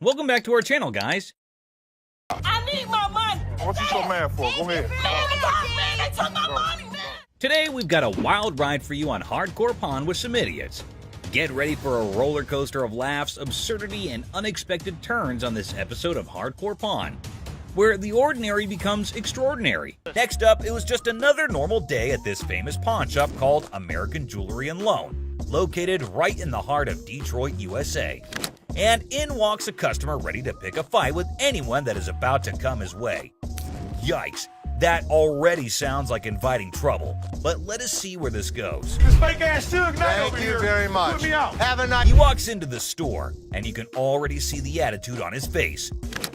Welcome back to our channel, guys. I need my money. What you so mad for? Go ahead. Man, they took my money, man. Today, we've got a wild ride for you on Hardcore Pawn with some idiots. Get ready for a roller coaster of laughs, absurdity, and unexpected turns on this episode of Hardcore Pawn, where the ordinary becomes extraordinary. Next up, it was just another normal day at this famous pawn shop called American Jewelry and Loan, located right in the heart of Detroit, USA. And in walks a customer ready to pick a fight with anyone that is about to come his way. Yikes, that already sounds like inviting trouble, but let us see where this goes. This fake ass Suge Knight Thank over you here. very much. Put me out. Have a nice. He walks into the store, and you can already see the attitude on his face.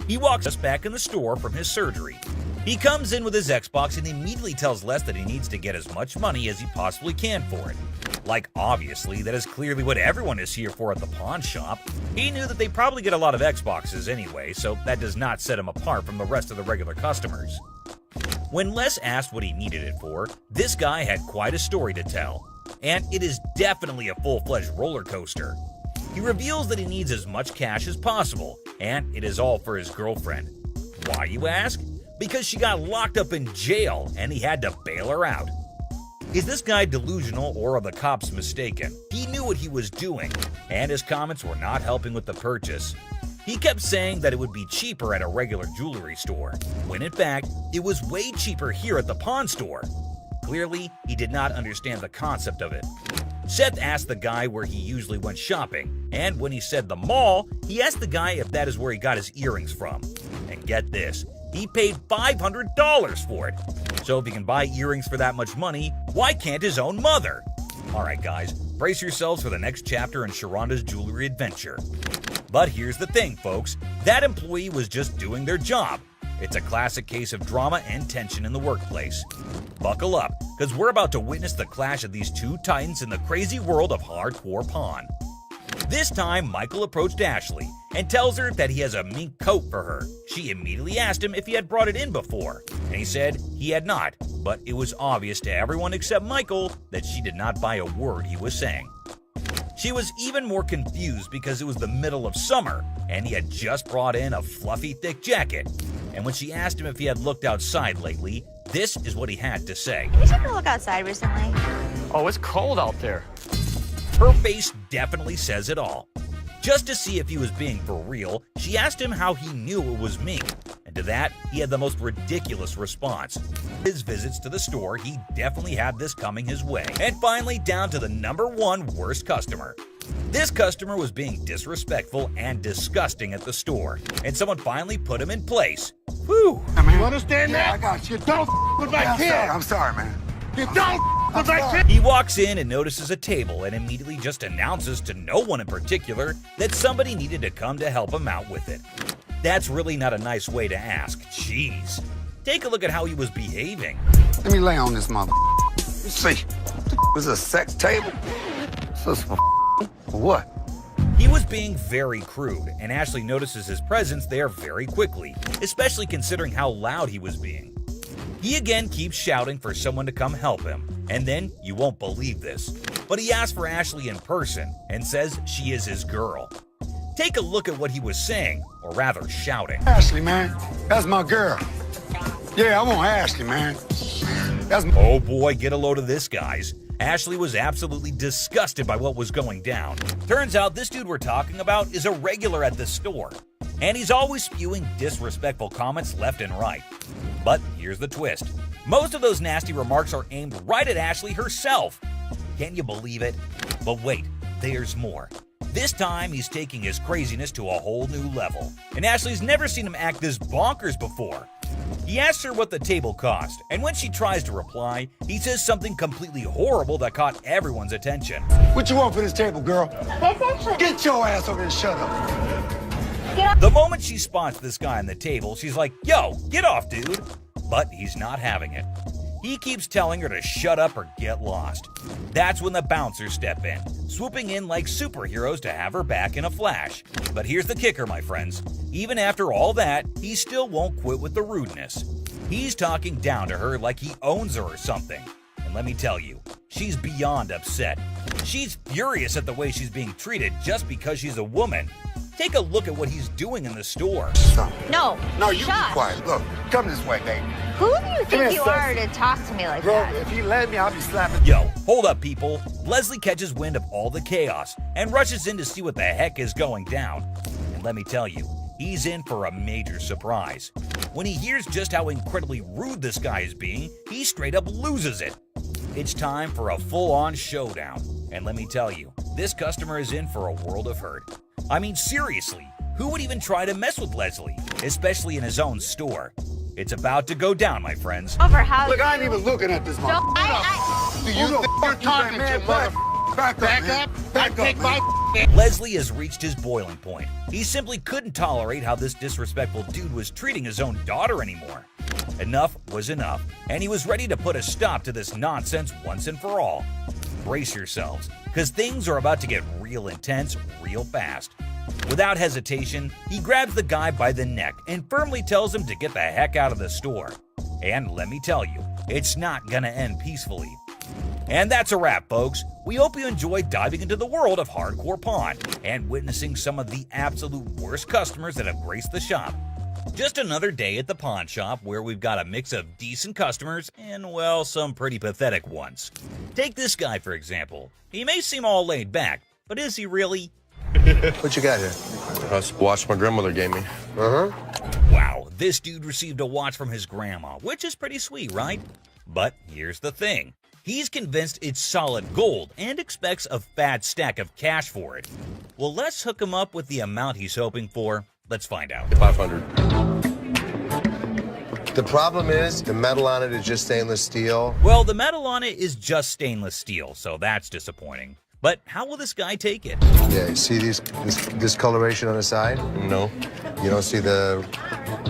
He walks us back in the store from his surgery. He comes in with his Xbox and immediately tells Les that he needs to get as much money as he possibly can for it. Like, obviously, that is clearly what everyone is here for at the pawn shop. He knew that they probably get a lot of Xboxes anyway, so that does not set him apart from the rest of the regular customers. When Les asked what he needed it for, this guy had quite a story to tell. And it is definitely a full-fledged roller coaster. He reveals that he needs as much cash as possible, and it is all for his girlfriend. Why, you ask? Because she got locked up in jail and he had to bail her out. Is this guy delusional or are the cops mistaken? He knew what he was doing, and his comments were not helping with the purchase. He kept saying that it would be cheaper at a regular jewelry store, when in fact, it was way cheaper here at the pawn store. Clearly, he did not understand the concept of it. Seth asked the guy where he usually went shopping, and when he said the mall, he asked the guy if that is where he got his earrings from. And get this, he paid $500 for it. So if he can buy earrings for that much money, why can't his own mother? Alright guys, brace yourselves for the next chapter in Sharonda's jewelry adventure. But here's the thing, folks, that employee was just doing their job. It's a classic case of drama and tension in the workplace. Buckle up, because we're about to witness the clash of these two titans in the crazy world of hardcore pawn. This time, Michael approached Ashley and tells her that he has a mink coat for her. She immediately asked him if he had brought it in before, and he said he had not, but it was obvious to everyone except Michael that she did not buy a word he was saying. She was even more confused because it was the middle of summer, and he had just brought in a fluffy, thick jacket. And when she asked him if he had looked outside lately, this is what he had to say. Did you take a look outside recently? Oh, it's cold out there. Her face definitely says it all. Just to see if he was being for real, she asked him how he knew it was mink, and to that, he had the most ridiculous response. His visits to the store, he definitely had this coming his way. And finally, down to the #1 worst customer. This customer was being disrespectful and disgusting at the store, and someone finally put him in place. Whew! You understand Yeah, I that? got you. Don't with my kid. I'm sorry, man. You don't with my kid. He walks in and notices a table and immediately just announces to no one in particular that somebody needed to come to help him out with it. That's really not a nice way to ask. Jeez. Take a look at how he was behaving. Let me lay on this mother. Let's see. Was a sex table? So what? He was being very crude, and Ashley notices his presence there very quickly, especially considering how loud he was being. He again keeps shouting for someone to come help him, and then, you won't believe this, but he asks for Ashley in person and says she is his girl. Take a look at what he was saying, or rather shouting. Ashley, man. That's my girl. Yeah, I want Ashley, man. That's my... Oh boy, get a load of this, guys. Ashley was absolutely disgusted by what was going down. Turns out this dude we're talking about is a regular at the store, and he's always spewing disrespectful comments left and right. But here's the twist. Most of those nasty remarks are aimed right at Ashley herself. Can you believe it? But wait, there's more. This time, he's taking his craziness to a whole new level, and Ashley's never seen him act this bonkers before. He asks her what the table cost, and when she tries to reply, he says something completely horrible that caught everyone's attention. What you want for this table, girl? That's actually... Get your ass over here and shut up. The moment she spots this guy on the table, she's like, "Yo, get off, dude." But he's not having it. He keeps telling her to shut up or get lost. That's when the bouncers step in, swooping in like superheroes to have her back in a flash. But here's the kicker, my friends. Even after all that, he still won't quit with the rudeness. He's talking down to her like he owns her or something. And let me tell you, she's beyond upset. She's furious at the way she's being treated just because she's a woman. Take a look at what he's doing in the store. Stop. No. No, you be Shut. quiet. Look, come this way, baby. Who do you think here, you are to talk to me like Bro, that? if you let me, I'll be slapping. Yo, hold up, people. Leslie catches wind of all the chaos and rushes in to see what the heck is going down. And let me tell you, he's in for a major surprise. When he hears just how incredibly rude this guy is being, he straight up loses it. It's time for a full-on showdown. And let me tell you, this customer is in for a world of hurt. I mean, seriously, who would even try to mess with Leslie, especially in his own store? It's about to go down, my friends. Over how Look, I ain't even looking at this Don't, motherfucker. I, You think you're talking to, mother? Back Back up. I take man. my Leslie has reached his boiling point. He simply couldn't tolerate how this disrespectful dude was treating his own daughter anymore. Enough was enough, and he was ready to put a stop to this nonsense once and for all. Brace yourselves, because things are about to get real intense real fast. Without hesitation, he grabs the guy by the neck and firmly tells him to get the heck out of the store. And let me tell you, it's not gonna end peacefully. And that's a wrap, folks. We hope you enjoyed diving into the world of Hardcore Pawn and witnessing some of the absolute worst customers that have graced the shop. Just another day at the pawn shop where we've got a mix of decent customers and, well, some pretty pathetic ones. Take this guy, for example. He may seem all laid back, but is he really? What you got here? That's a watch my grandmother gave me. Wow, this dude received a watch from his grandma, which is pretty sweet, right? But here's the thing. He's convinced it's solid gold and expects a fat stack of cash for it. Well, let's hook him up with the amount he's hoping for. Let's find out. 500. The problem is the metal on it is just stainless steel. Well, the metal on it is just stainless steel, so that's disappointing. But how will this guy take it? Yeah, you see this discoloration on the side? No. You don't see the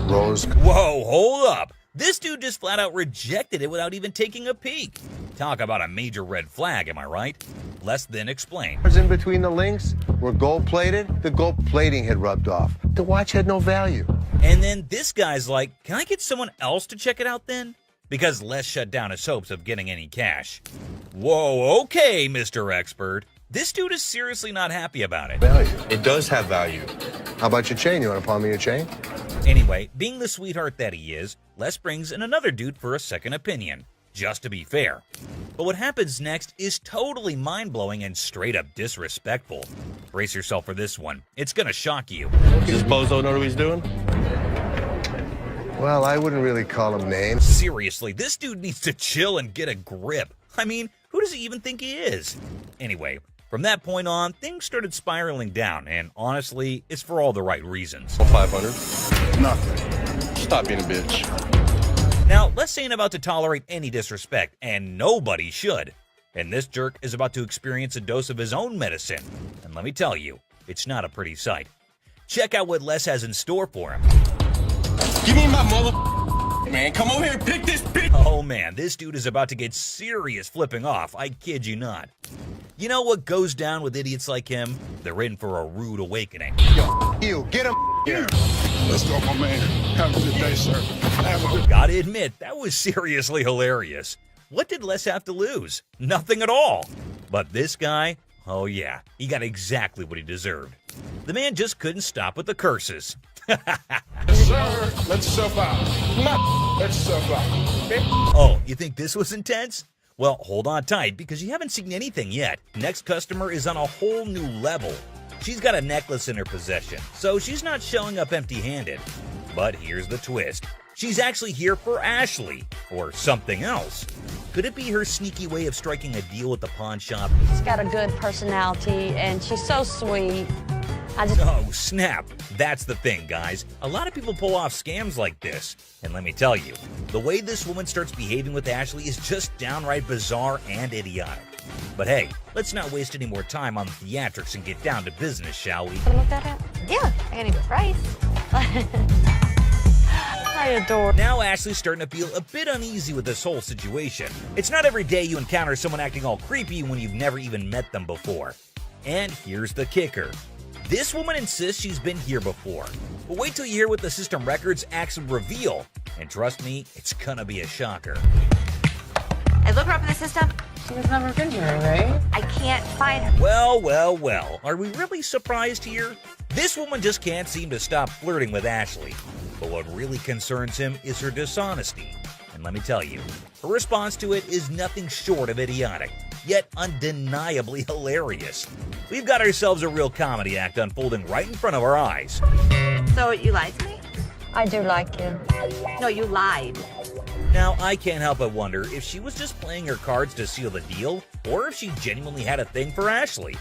rose? Whoa, hold up. This dude just flat out rejected it without even taking a peek. Talk about a major red flag, am I right? Less than explain. In between the links were gold plated. The gold plating had rubbed off. The watch had no value. And then this guy's like, can I get someone else to check it out then? Because Les shut down his hopes of getting any cash. Whoa, okay, Mr. Expert. This dude is seriously not happy about it. Value. It does have value. How about your chain? You want to pawn me your chain? Anyway, being the sweetheart that he is, Les brings in another dude for a second opinion, just to be fair. But what happens next is totally mind-blowing and straight up disrespectful. Brace yourself for this one. It's gonna shock you. Does Bozo know what he's doing? Well, I wouldn't really call him names. Seriously, this dude needs to chill and get a grip. I mean, who does he even think he is? Anyway, from that point on, things started spiraling down, and honestly, it's for all the right reasons. 500. nothing. Stop being a bitch. Now, Les ain't about to tolerate any disrespect, and nobody should. And this jerk is about to experience a dose of his own medicine. And let me tell you, it's not a pretty sight. Check out what Les has in store for him. Give me my mother. Man, come over here and pick this bitch. Oh man, this dude is about to get serious flipping off, I kid you not. You know what goes down with idiots like him? They're in for a rude awakening. You, get him here. Let's go, my man. Have a good day, sir. Have a good Gotta admit, that was seriously hilarious. What did Les have to lose? Nothing at all. But this guy, oh yeah, he got exactly what he deserved. The man just couldn't stop with the curses. sir. Let yourself out. Let yourself out. Oh, you think this was intense? Well, hold on tight because you haven't seen anything yet. Next customer is on a whole new level. She's got a necklace in her possession, so she's not showing up empty-handed. But here's the twist. She's actually here for Ashley, or something else. Could it be her sneaky way of striking a deal with the pawn shop? She's got a good personality, and she's so sweet. Oh, snap. That's the thing, guys. A lot of people pull off scams like this. And let me tell you, the way this woman starts behaving with Ashley is just downright bizarre and idiotic. But hey, let's not waste any more time on the theatrics and get down to business, shall we? Look at it. Yeah, I gotta give a price. I adore. Now Ashley's starting to feel a bit uneasy with this whole situation. It's not every day you encounter someone acting all creepy when you've never even met them before. And here's the kicker. This woman insists she's been here before. But wait till you hear what the system records actually reveal. And trust me, it's gonna be a shocker. I look her up in the system. She's never been here, right? I can't find her. Well, well, well. Are we really surprised here? This woman just can't seem to stop flirting with Ashley. But what really concerns him is her dishonesty. And let me tell you, her response to it is nothing short of idiotic, yet undeniably hilarious. We've got ourselves a real comedy act unfolding right in front of our eyes. So you lied to me? I do like you. No, you lied. Now, I can't help but wonder if she was just playing her cards to seal the deal, or if she genuinely had a thing for Ashley.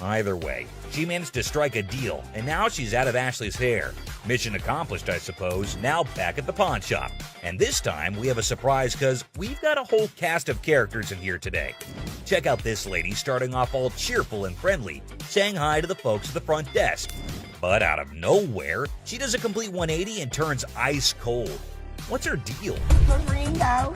Either way, she managed to strike a deal, and now she's out of Ashley's hair. Mission accomplished, I suppose, now back at the pawn shop. And this time, we have a surprise because we've got a whole cast of characters in here today. Check out this lady starting off all cheerful and friendly, saying hi to the folks at the front desk. But out of nowhere, she does a complete 180 and turns ice cold. What's her deal? Ringo.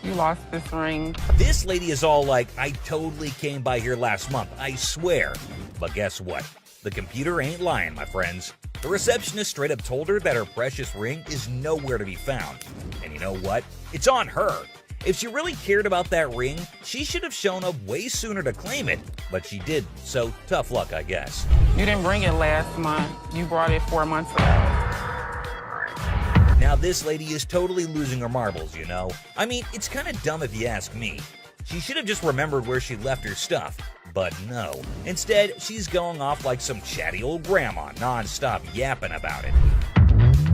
You lost this ring. This lady is all like, I totally came by here last month, I swear. But guess what? The computer ain't lying, my friends. The receptionist straight up told her that her precious ring is nowhere to be found. And you know what? It's on her. If she really cared about that ring, she should have shown up way sooner to claim it. But she did, so tough luck, I guess. You didn't bring it last month. You brought it 4 months ago. Now this lady is totally losing her marbles, you know? I mean, it's kind of dumb if you ask me. She should have just remembered where she left her stuff. But no. Instead, she's going off like some chatty old grandma, non-stop yapping about it.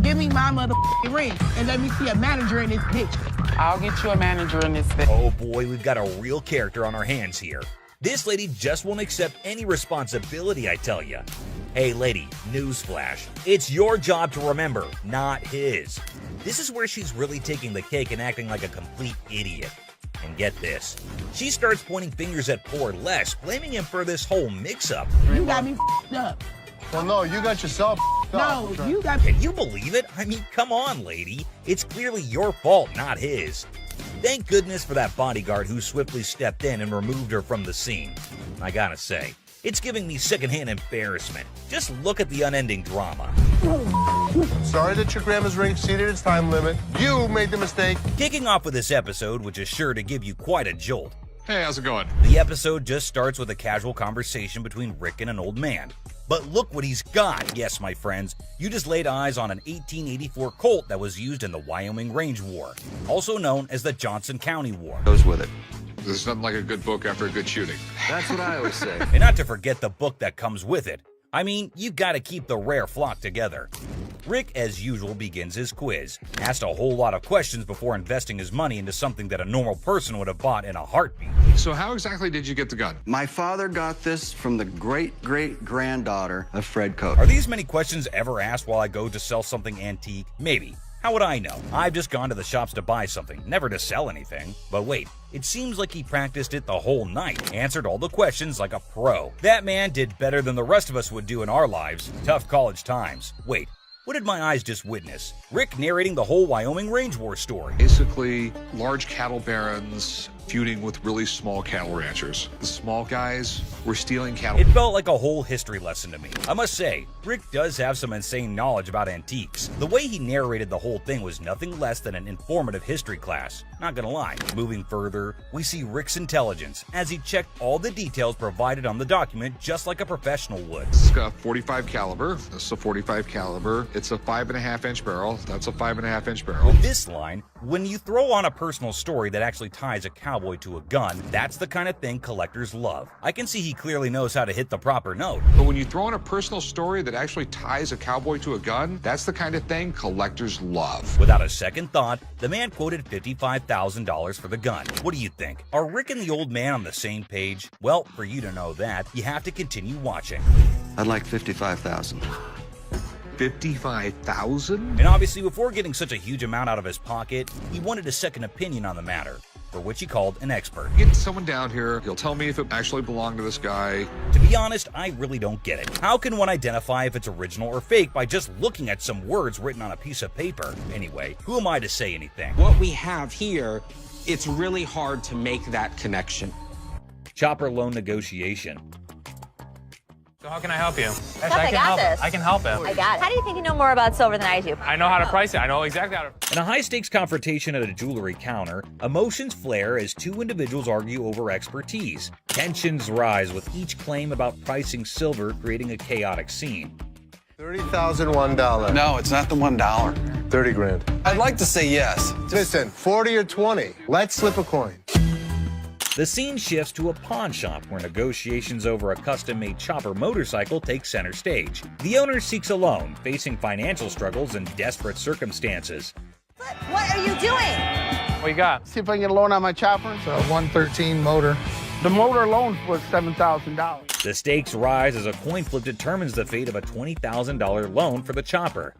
Give me my motherfucking ring and let me see a manager in this bitch. I'll get you a manager in this thing. Oh boy, we've got a real character on our hands here. This lady just won't accept any responsibility, I tell ya. Hey lady, newsflash. It's your job to remember, not his. This is where she's really taking the cake and acting like a complete idiot. And get this, she starts pointing fingers at poor Les, blaming him for this whole mix-up. You got me up. Well, no, you got yourself No, up. you got Can you believe it? I mean, come on, lady. It's clearly your fault, not his. Thank goodness for that bodyguard who swiftly stepped in and removed her from the scene. I gotta say, it's giving me secondhand embarrassment. Just look at the unending drama. Sorry that your grandma's ring exceeded its time limit. You made the mistake. Kicking off with this episode, which is sure to give you quite a jolt. Hey, how's it going? The episode just starts with a casual conversation between Rick and an old man. But look what he's got. Yes, my friends, you just laid eyes on an 1884 Colt that was used in the Wyoming Range War, also known as the Johnson County War. Goes with it. There's nothing like a good book after a good shooting. That's what I always say. And not to forget the book that comes with it. I mean, you gotta keep the rare flock together. Rick, as usual, begins his quiz, asked a whole lot of questions before investing his money into something that a normal person would have bought in a heartbeat. So how exactly did you get the gun? My father got this from the great-great-granddaughter of Fred Cote. Are these many questions ever asked while I go to sell something antique? Maybe. How would I know? I've just gone to the shops to buy something, never to sell anything. But wait, it seems like he practiced it the whole night, answered all the questions like a pro. That man did better than the rest of us would do in our lives. Tough college times. Wait, what did my eyes just witness? Rick narrating the whole Wyoming Range War story. Basically, large cattle barons feuding with really small cattle ranchers. The small guys were stealing cattle. It felt like a whole history lesson to me. I must say, Rick does have some insane knowledge about antiques. The way he narrated the whole thing was nothing less than an informative history class. Not gonna lie. Moving further, we see Rick's intelligence as he checked all the details provided on the document just like a professional would. It's got 45 caliber. This is a 45 caliber. It's a 5.5-inch barrel. That's a 5.5-inch barrel. With this line, when you throw on a personal story that actually ties a cowboy to a gun, that's the kind of thing collectors love. I can see he clearly knows how to hit the proper note. But when you throw in a personal story that actually ties a cowboy to a gun, that's the kind of thing collectors love. Without a second thought, the man quoted $55,000 for the gun. What do you think? Are Rick and the old man on the same page? Well, for you to know that, you have to continue watching. I'd like 55,000. 55,000? And obviously, before getting such a huge amount out of his pocket, he wanted a second opinion on the matter, for which he called an expert. Get someone down here. He'll tell me if it actually belonged to this guy. To be honest, I really don't get it. How can one identify if it's original or fake by just looking at some words written on a piece of paper? Anyway, who am I to say anything? What we have here, it's really hard to make that connection. Chopper loan negotiation. So how can I help you? Steph, I got this. I can help him. I got it. How do you think you know more about silver than I do? I know how to price it. I know exactly how to. In a high-stakes confrontation at a jewelry counter, emotions flare as two individuals argue over expertise. Tensions rise with each claim about pricing silver, creating a chaotic scene. $30,001. No, it's not the $1. 30 grand. I'd like to say yes. Listen, 40 or 20. Let's flip a coin. The scene shifts to a pawn shop where negotiations over a custom-made chopper motorcycle take center stage. The owner seeks a loan, facing financial struggles and desperate circumstances. What are you doing? What you got? See if I can get a loan on my chopper. It's a 113 motor. The motor alone was $7,000. The stakes rise as a coin flip determines the fate of a $20,000 loan for the chopper.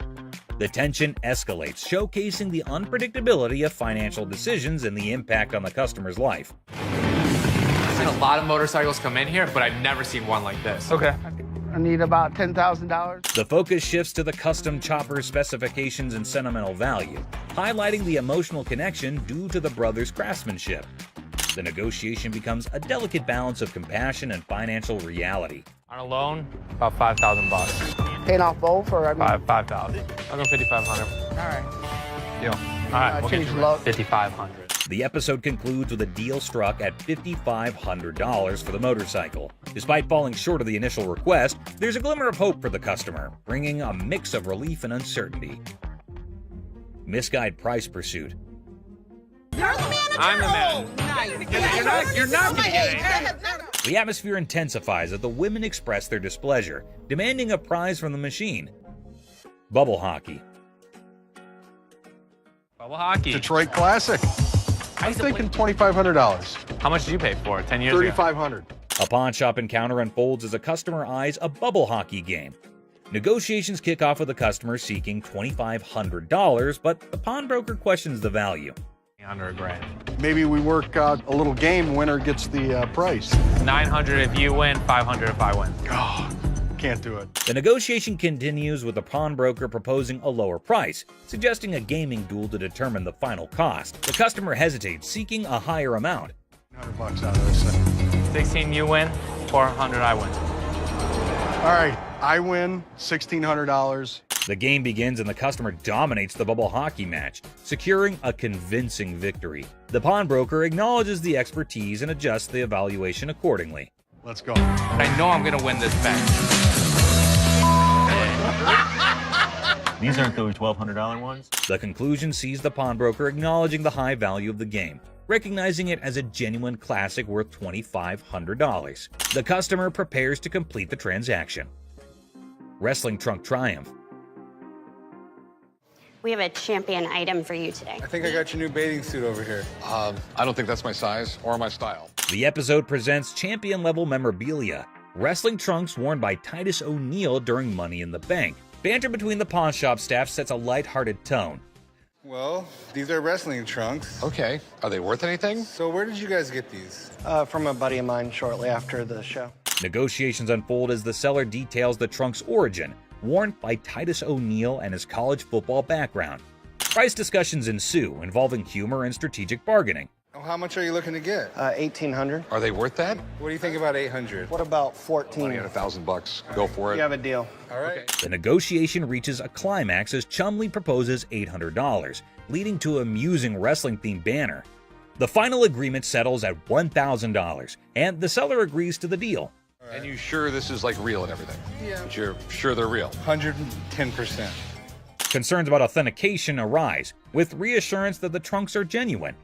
The tension escalates, showcasing the unpredictability of financial decisions and the impact on the customer's life. I've seen a lot of motorcycles come in here, but I've never seen one like this. Okay. I need about $10,000. The focus shifts to the custom chopper specifications and sentimental value, highlighting the emotional connection due to the brothers' craftsmanship. The negotiation becomes a delicate balance of compassion and financial reality. On a loan, about 5,000 bucks. Paying off both, or I mean, 5,000. I'll go 5,500. all right. Deal. All right, we'll get change you low. 5,500. The episode concludes with a deal struck at $5,500 for the motorcycle. Despite falling short of the initial request, there's a glimmer of hope for the customer, bringing a mix of relief and uncertainty. Misguided price pursuit. You're the manager. I'm the man. You're not gonna get it. The atmosphere intensifies as the women express their displeasure, demanding a prize from the machine. Bubble hockey. Bubble hockey. Detroit Classic. I'm thinking $2,500. How much did you pay for it 10 years ago? $3,500. A pawn shop encounter unfolds as a customer eyes a bubble hockey game. Negotiations kick off with the customer seeking $2,500, but the pawnbroker questions the value. Under $1,000. Maybe we work out a little game. Winner gets the price. 900 if you win, 500 if I win. Oh, can't do it. The negotiation continues with the pawnbroker proposing a lower price, suggesting a gaming duel to determine the final cost. The customer hesitates, seeking a higher amount. $100 out of this thing. 16 you win, 400 I win. All right, I win $1,600. The game begins and the customer dominates the bubble hockey match, securing a convincing victory. The pawnbroker acknowledges the expertise and adjusts the evaluation accordingly. Let's go. I know I'm gonna win this bet. These aren't those $1,200 ones? The conclusion sees the pawnbroker acknowledging the high value of the game, recognizing it as a genuine classic worth $2,500. The customer prepares to complete the transaction. Wrestling trunk triumph. We have a champion item for you today. I think I got your new bathing suit over here. I don't think that's my size or my style. The episode presents champion-level memorabilia, wrestling trunks worn by Titus O'Neil during Money in the Bank. Banter between the pawn shop staff sets a lighthearted tone. Well, these are wrestling trunks. Okay, are they worth anything? So where did you guys get these? From a buddy of mine shortly after the show. Negotiations unfold as the seller details the trunk's origin, worn by Titus O'Neil and his college football background. Price discussions ensue, involving humor and strategic bargaining. Oh, how much are you looking to get? $1,800. Are they worth that? What do you think about 800? What about 14? Money at $1,000. Go for it. You have a deal. All right. The negotiation reaches a climax as Chumley proposes $800, leading to a amusing wrestling-themed banner. The final agreement settles at $1,000, and the seller agrees to the deal. And you sure this is like real and everything? Yeah. But you're sure they're real? 110%. Concerns about authentication arise, with reassurance that the trunks are genuine.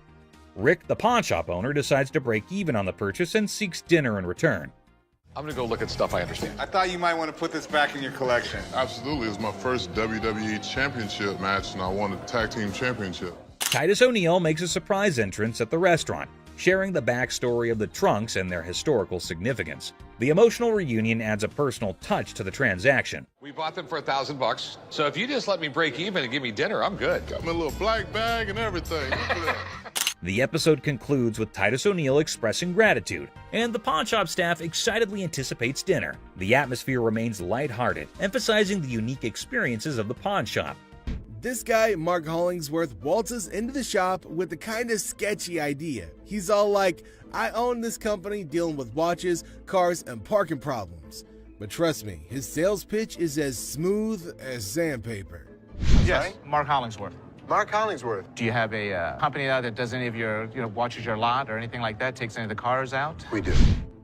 Rick, the pawn shop owner, decides to break even on the purchase and seeks dinner in return. I'm gonna go look at stuff I understand. I thought you might want to put this back in your collection. Absolutely. It's my first WWE Championship match, and I won the Tag Team Championship. Titus O'Neil makes a surprise entrance at the restaurant, sharing the backstory of the trunks and their historical significance. The emotional reunion adds a personal touch to the transaction. We bought them for $1,000, so if you just let me break even and give me dinner, I'm good. Got me a little black bag and everything. Look at that. The episode concludes with Titus O'Neil expressing gratitude, and the pawn shop staff excitedly anticipates dinner. The atmosphere remains lighthearted, emphasizing the unique experiences of the pawn shop. This guy, Mark Hollingsworth, waltzes into the shop with the kind of sketchy idea. He's all like, I own this company dealing with watches, cars, and parking problems. But trust me, his sales pitch is as smooth as sandpaper. Yes, Mark Hollingsworth. Mark Hollingsworth. Do you have a company out that does any of your, watches your lot or anything like that, takes any of the cars out? We do.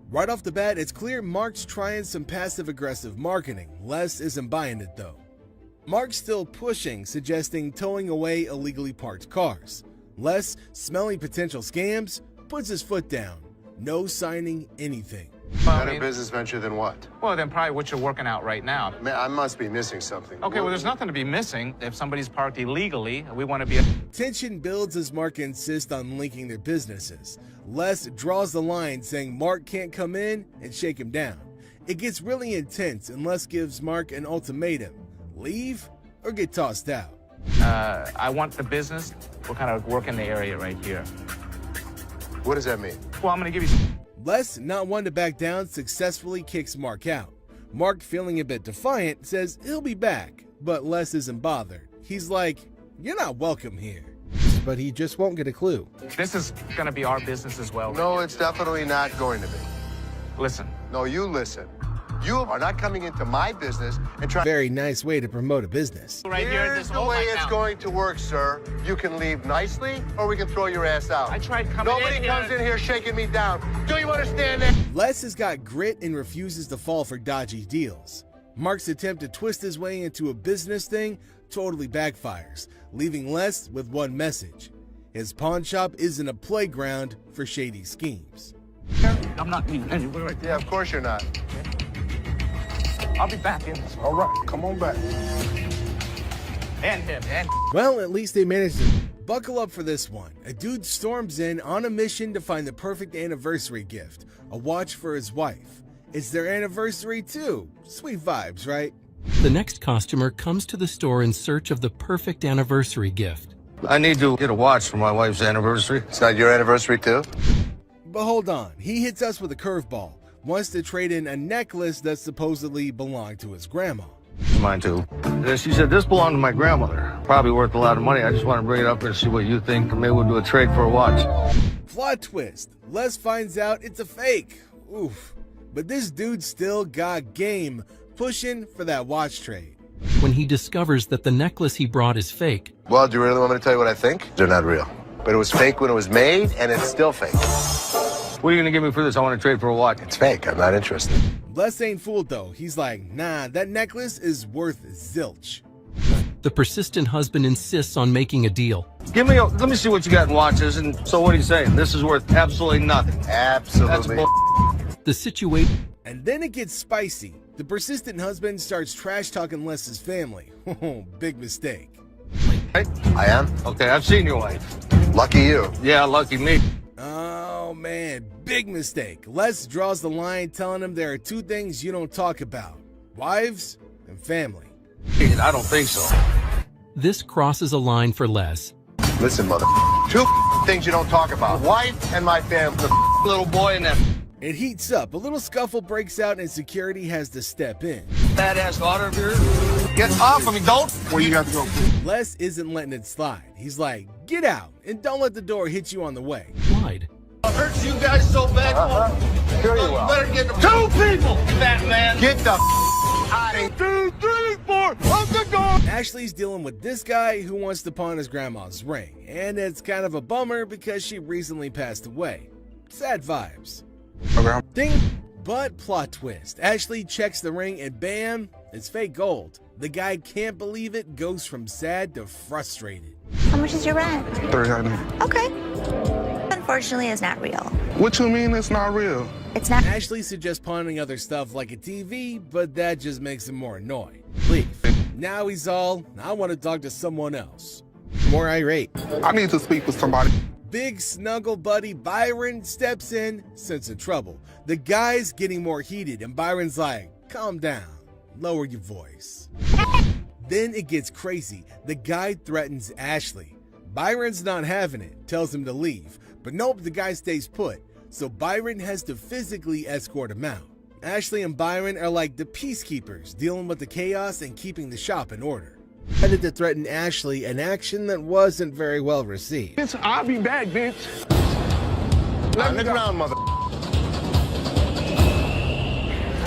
Right off the bat, it's clear Mark's trying some passive-aggressive marketing. Les isn't buying it, though. Mark's still pushing, suggesting towing away illegally parked cars. Les, smelling potential scams, puts his foot down. No signing anything. Better business venture than what? Well, then probably what you're working out right now. I must be missing something. Okay, well, there's nothing to be missing. If somebody's parked illegally, we want to be... Tension builds as Mark insists on linking their businesses. Les draws the line, saying Mark can't come in and shake him down. It gets really intense, and Les gives Mark an ultimatum: leave or get tossed out. I want the business. We're kind of working the area right here. What does that mean? Well, I'm going to give you... Les, not one to back down, successfully kicks Mark out. Mark, feeling a bit defiant, says he'll be back, but Les isn't bothered. He's like, "You're not welcome here." But he just won't get a clue. This is going to be our business as well. No, it's definitely not going to be. Listen. No, you listen. You are not coming into my business and trying... Very nice way to promote a business. Right here, Here's the way it's going to work, sir. You can leave nicely, or we can throw your ass out. I tried coming in here. Nobody comes in here shaking me down. Do you understand that? Les has got grit and refuses to fall for dodgy deals. Mark's attempt to twist his way into a business thing totally backfires, leaving Les with one message: his pawn shop isn't a playground for shady schemes. I'm not leaving anywhere right Yeah, of course you're not. I'll be back in. All right, come on back. And him, and... Well, at least they managed to buckle up for this one. A dude storms in on a mission to find the perfect anniversary gift, a watch for his wife. It's their anniversary too. Sweet vibes, right? The next customer comes to the store in search of the perfect anniversary gift. I need to get a watch for my wife's anniversary. It's not your anniversary too? But hold on, he hits us with a curveball. Wants to trade in a necklace that supposedly belonged to his grandma. Mine too. She said, this belonged to my grandmother. Probably worth a lot of money. I just want to bring it up and see what you think. Maybe we'll do a trade for a watch. Plot twist. Les finds out it's a fake. Oof. But this dude still got game, pushing for that watch trade. When he discovers that the necklace he brought is fake. Well, do you really want me to tell you what I think? They're not real. But it was fake when it was made, and it's still fake. What are you going to give me for this? I want to trade for a watch. It's fake. I'm not interested. Les ain't fooled though. He's like, nah, that necklace is worth zilch. The persistent husband insists on making a deal. Let me see what you got in watches. And so what are you saying? This is worth absolutely nothing. Absolutely. That's the situation. And then it gets spicy. The persistent husband starts trash talking Les's family. Big mistake. I am? Okay, I've seen your wife. Lucky you. Yeah, lucky me. Oh man, big mistake. Les draws the line, telling him there are two things you don't talk about: wives and family. I don't think so. This crosses a line for Les. Listen, mother. Two things you don't talk about: wife and my family. The little boy and that It heats up. A little scuffle breaks out and security has to step in. badass daughter of yours. Get off of me, don't. Where you got to go? Les isn't letting it slide. He's like, get out and don't let the door hit you on the way. Lied. I hurt you guys so bad. Sure you You will. better get two people, fat man. Get the out of here. 2, 3, 4, out the door. Ashley's dealing with this guy who wants to pawn his grandma's ring, and it's kind of a bummer because she recently passed away. Sad vibes. Ding! But plot twist. Ashley checks the ring and bam, it's fake gold. The guy can't believe it, goes from sad to frustrated. How much is your rent? $300. Okay. Unfortunately, it's not real. What you mean it's not real? It's not. Ashley suggests pawning other stuff like a TV, but that just makes him more annoyed. Leave. Now he's all, I want to talk to someone else. More irate. I need to speak with somebody. Big snuggle buddy Byron steps in, sense of trouble. The guy's getting more heated, and Byron's like, calm down, lower your voice. Then it gets crazy. The guy threatens Ashley. Byron's not having it, tells him to leave. But nope, the guy stays put. So Byron has to physically escort him out. Ashley and Byron are like the peacekeepers, dealing with the chaos and keeping the shop in order. Headed to threaten Ashley, an action that wasn't very well received. Bitch, I'll be back, bitch. Look around, mother.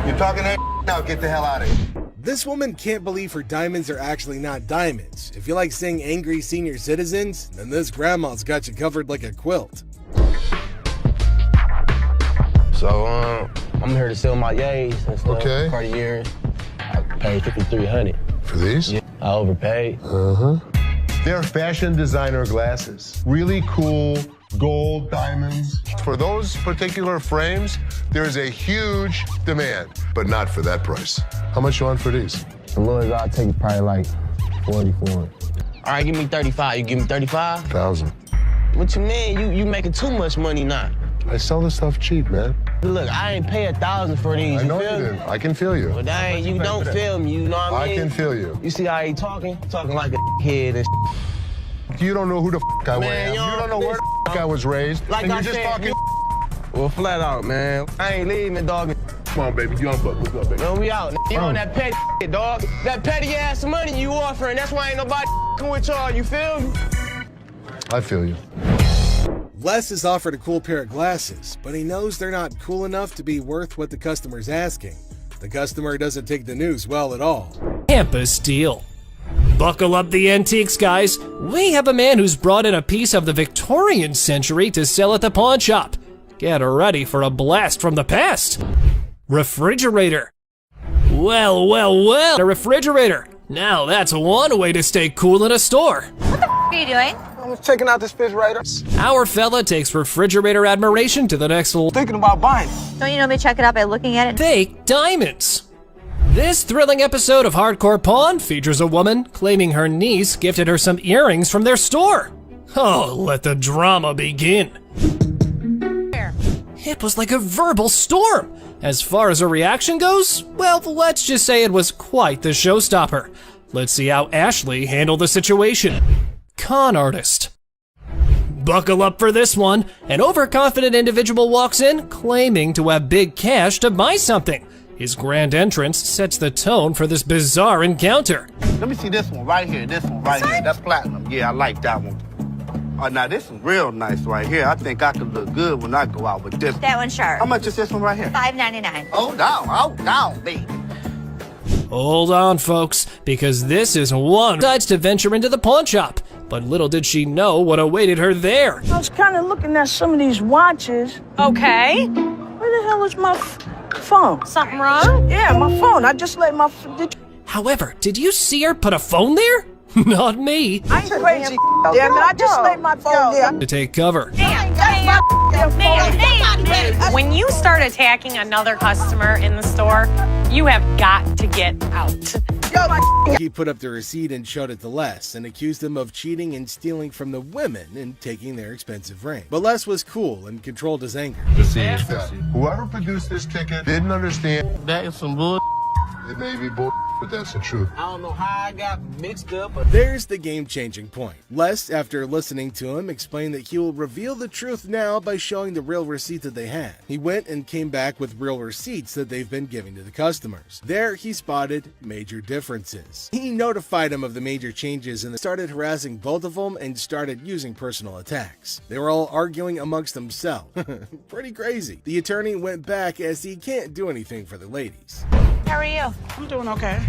You talking that? Now get the hell out of here. This woman can't believe her diamonds are actually not diamonds. If you like seeing angry senior citizens, then this grandma's got you covered like a quilt. So, I'm here to sell my yays and stuff. Okay. Cartiers. I paid $5,300. For these? Yeah, I overpaid. They're fashion designer glasses. Really cool gold diamonds. For those particular frames, there's a huge demand, but not for that price. How much you want for these? The lowest I'll take probably like 44. All right, give me 35. You give me 35? 1,000. What you mean? You making too much money now. I sell this stuff cheap, man. Look, I ain't pay 1,000 for these. I know feel you me? didn't. I can feel you. But you don't feel me, you know what I mean? I can feel you. You see how he talking? Talking like a kid and You don't know who the I Man, am. You don't know where the I was raised. Like and I you're just said, talking. Well, flat out, man. I ain't leaving, dog. Come on, baby. Young buck. What's up, baby? Man, we out. You on that petty shit, dog. That petty ass money you offering. That's why ain't nobody with y'all. You feel me? I feel you. Les is offered a cool pair of glasses, but he knows they're not cool enough to be worth what the customer's asking. The customer doesn't take the news well at all. Campus deal. Buckle up the antiques, guys. We have a man who's brought in a piece of the Victorian century to sell at the pawn shop. Get ready for a blast from the past. Refrigerator. Well, a refrigerator. Now that's one way to stay cool in a store. What the are you doing? I was checking out this refrigerator. Our fella takes refrigerator admiration to the next level. Thinking about buying. Don't you normally check it out by looking at it? Fake diamonds. This thrilling episode of Hardcore Pawn features a woman claiming her niece gifted her some earrings from their store. Oh, let the drama begin. It was like a verbal storm. As far as her reaction goes, well, let's just say it was quite the showstopper. Let's see how Ashley handled the situation. Con artist. Buckle up for this one. An overconfident individual walks in claiming to have big cash to buy something. His grand entrance sets the tone for this bizarre encounter. Let me see this one right here. This one right here. That's platinum. Yeah, I like that one. Oh, now this is real nice right here. I think I could look good when I go out with this. That one's sharp. How much is this one right here? $5.99. Oh, down, baby. Hold on, folks, because this is one decides to venture into the pawn shop. But little did she know what awaited her there. I was kind of looking at some of these watches. Okay. Where the hell is my phone? Something wrong? Yeah, my phone. I just let my... However, did you see her put a phone there? Not me. I ain't crazy. Damn it, I just let my phone there. To take cover. When you start attacking another customer in the store, you have got to get out. He put up the receipt and showed it to Les and accused him of cheating and stealing from the women and taking their expensive ring. But Les was cool and controlled his anger. Whoever produced this ticket didn't understand. That is some bull. It may be bull, but that's the truth. I don't know how I got mixed up. But there's the game-changing point. Les, after listening to him, explained that he will reveal the truth now by showing the real receipt that they had. He went and came back with real receipts that they've been giving to the customers. There, he spotted major differences. He notified him of the major changes and started harassing both of them and started using personal attacks. They were all arguing amongst themselves. Pretty crazy. The attorney went back as he can't do anything for the ladies. How are you? I'm doing okay.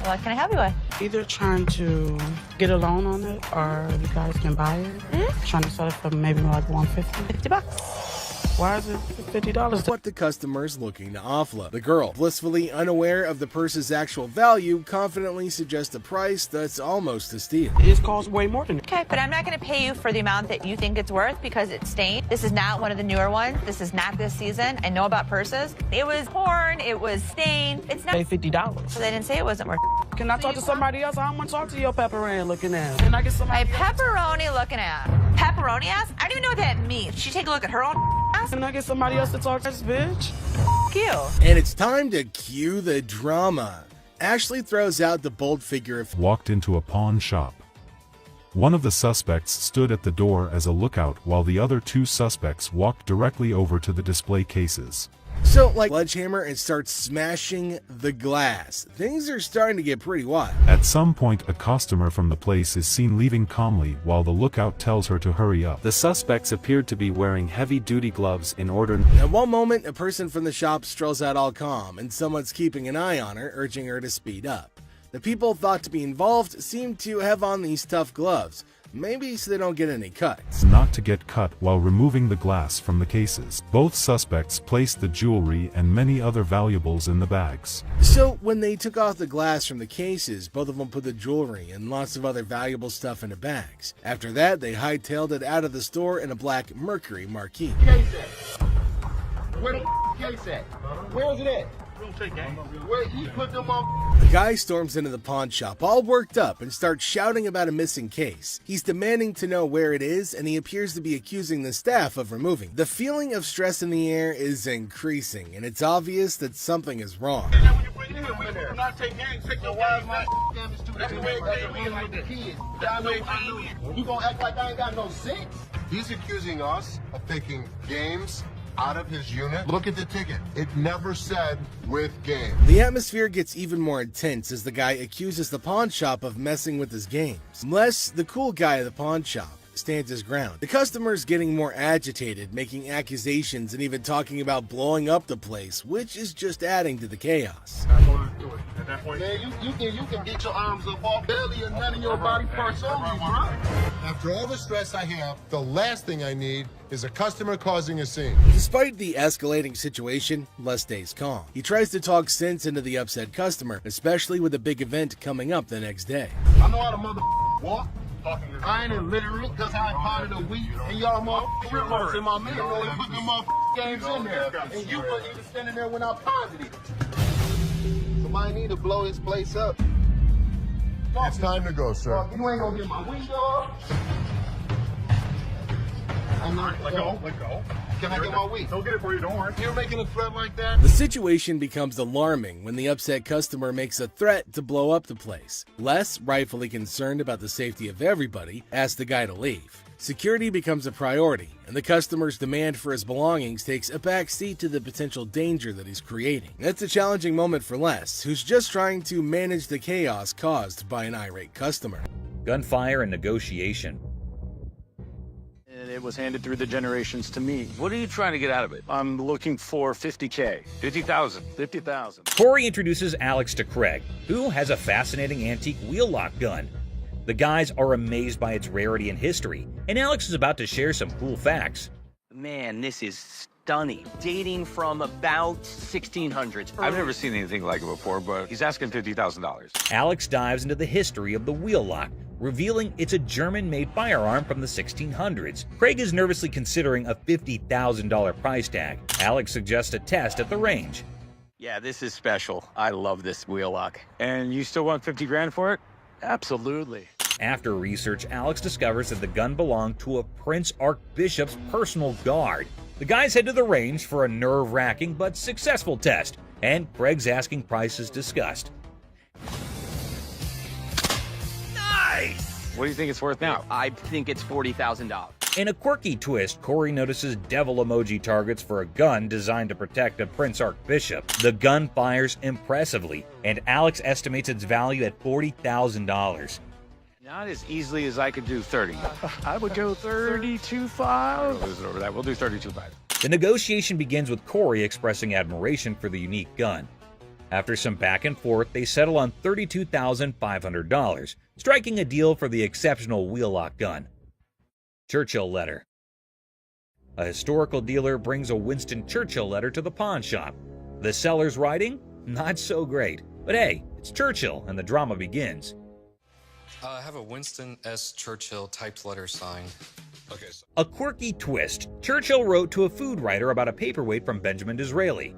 What can I help you with? Either trying to get a loan on it or you guys can buy it. Trying to sell it for maybe like $150. $50. Why is it $50? What the customer's looking to offload. The girl, blissfully unaware of the purse's actual value, confidently suggests a price that's almost a steal. It costs way more than Okay, but I'm not going to pay you for the amount that you think it's worth because it's stained. This is not one of the newer ones. This is not this season. I know about purses. It was torn. It was stained. It's not. Pay $50. So they didn't say it wasn't worth. Can I talk to somebody else? I don't want to talk to your pepperoni looking ass. Can I get somebody? My pepperoni looking at. Pepperoni ass? I don't even know what that means. She take a look at her own ass. Can I get somebody else to talk to this bitch? You. And it's time to cue the drama. Ashley throws out the bold figure of walked into a pawn shop. One of the suspects stood at the door as a lookout while the other two suspects walked directly over to the display cases. So, like Sledgehammer and starts smashing the glass. Things are starting to get pretty wild. At some point, a customer from the place is seen leaving calmly while the lookout tells her to hurry up. The suspects appeared to be wearing heavy-duty gloves in order. At one moment, a person from the shop strolls out all calm, and someone's keeping an eye on her, urging her to speed up. The people thought to be involved seem to have on these tough gloves, maybe so they don't get any cuts. Not to get cut while removing the glass from the cases. Both suspects placed the jewelry and many other valuables in the bags. So when they took off the glass from the cases, both of them put the jewelry and lots of other valuable stuff into bags. After that, they hightailed it out of the store in a black Mercury marquee. Where the case at? Where is it at? Where you put them on? The guy storms into the pawn shop all worked up and starts shouting about a missing case. He's demanding to know where it is, and he appears to be accusing the staff of removing. The feeling of stress in the air is increasing, and it's obvious that something is wrong. You gonna act like I ain't got no sense? He's accusing us of taking games out of his unit. Look at the ticket. It never said with game. The atmosphere gets even more intense as the guy accuses the pawn shop of messing with his games. Les, the cool guy at the pawn shop, stands his ground. The customer's getting more agitated, making accusations and even talking about blowing up the place, which is just adding to the chaos. Man, you can get your arms up off belly and none of your body parts on me, bro. After all the stress I have, the last thing I need is a customer causing a scene. Despite the escalating situation, Les stays calm. He tries to talk sense into the upset customer, especially with a big event coming up the next day. I know how to walk. I ain't illiterate because I ain't part of the week, and y'all motherfuckers in my middle row and put them motherfucking games in there. And you weren't even standing there when I positive. Somebody need to blow this place up. It's time to go, sir. You ain't gonna get my window up. Let go. Can I get my weed? Don't get it for you, don't worry. You're making a threat like that? The situation becomes alarming when the upset customer makes a threat to blow up the place. Les, rightfully concerned about the safety of everybody, asks the guy to leave. Security becomes a priority, and the customer's demand for his belongings takes a back seat to the potential danger that he's creating. That's a challenging moment for Les, who's just trying to manage the chaos caused by an irate customer. Gunfire and negotiation. It was handed through the generations to me. What are you trying to get out of it? I'm looking for $50K. 50,000. 50,000. Corey introduces Alex to Craig, who has a fascinating antique wheel lock gun. The guys are amazed by its rarity and history, and Alex is about to share some cool facts. Man, this is stunning. Dating from about 1600s. I've never seen anything like it before, but he's asking $50,000. Alex dives into the history of the wheel lock, revealing it's a German-made firearm from the 1600s. Craig is nervously considering a $50,000 price tag. Alex suggests a test at the range. Yeah, this is special. I love this wheel lock. And you still want 50 grand for it? Absolutely. After research, Alex discovers that the gun belonged to a Prince Archbishop's personal guard. The guys head to the range for a nerve-wracking but successful test, and Craig's asking prices discussed. Nice! What do you think it's worth now? I think it's $40,000. In a quirky twist, Corey notices devil emoji targets for a gun designed to protect a Prince Archbishop. The gun fires impressively, and Alex estimates its value at $40,000. Not as easily as I could do 30. I would go 32.5. We'll lose it over that. We'll do 32.5. The negotiation begins with Corey expressing admiration for the unique gun. After some back and forth, they settle on $32,500, striking a deal for the exceptional wheel lock gun. Churchill letter. A historical dealer brings a Winston Churchill letter to the pawn shop. The seller's writing? Not so great. But hey, it's Churchill, and the drama begins. I have a Winston S. Churchill typed letter signed. Okay. A quirky twist. Churchill wrote to a food writer about a paperweight from Benjamin Disraeli.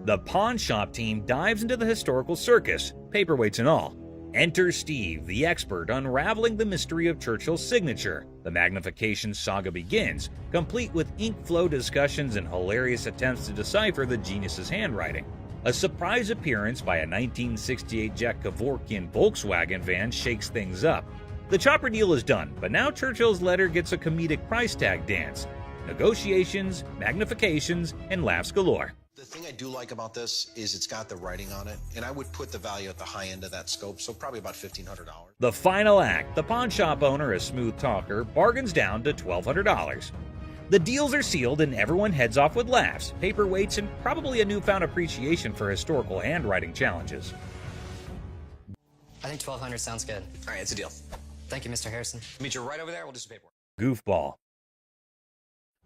The pawn shop team dives into the historical circus, paperweights and all. Enter Steve, the expert, unraveling the mystery of Churchill's signature. The magnification saga begins, complete with ink flow discussions and hilarious attempts to decipher the genius's handwriting. A surprise appearance by a 1968 Jack Kevorkian Volkswagen van shakes things up. The chopper deal is done, but now Churchill's letter gets a comedic price tag dance. Negotiations, magnifications, and laughs galore. The thing I do like about this is it's got the writing on it, and I would put the value at the high end of that scope, so probably about $1,500. The final act, the pawn shop owner, a smooth talker, bargains down to $1,200. The deals are sealed and everyone heads off with laughs, paperweights, and probably a newfound appreciation for historical handwriting challenges. I think 1,200 sounds good. All right, it's a deal. Thank you, Mr. Harrison. Meet you right over there. We'll do some paperwork. Goofball.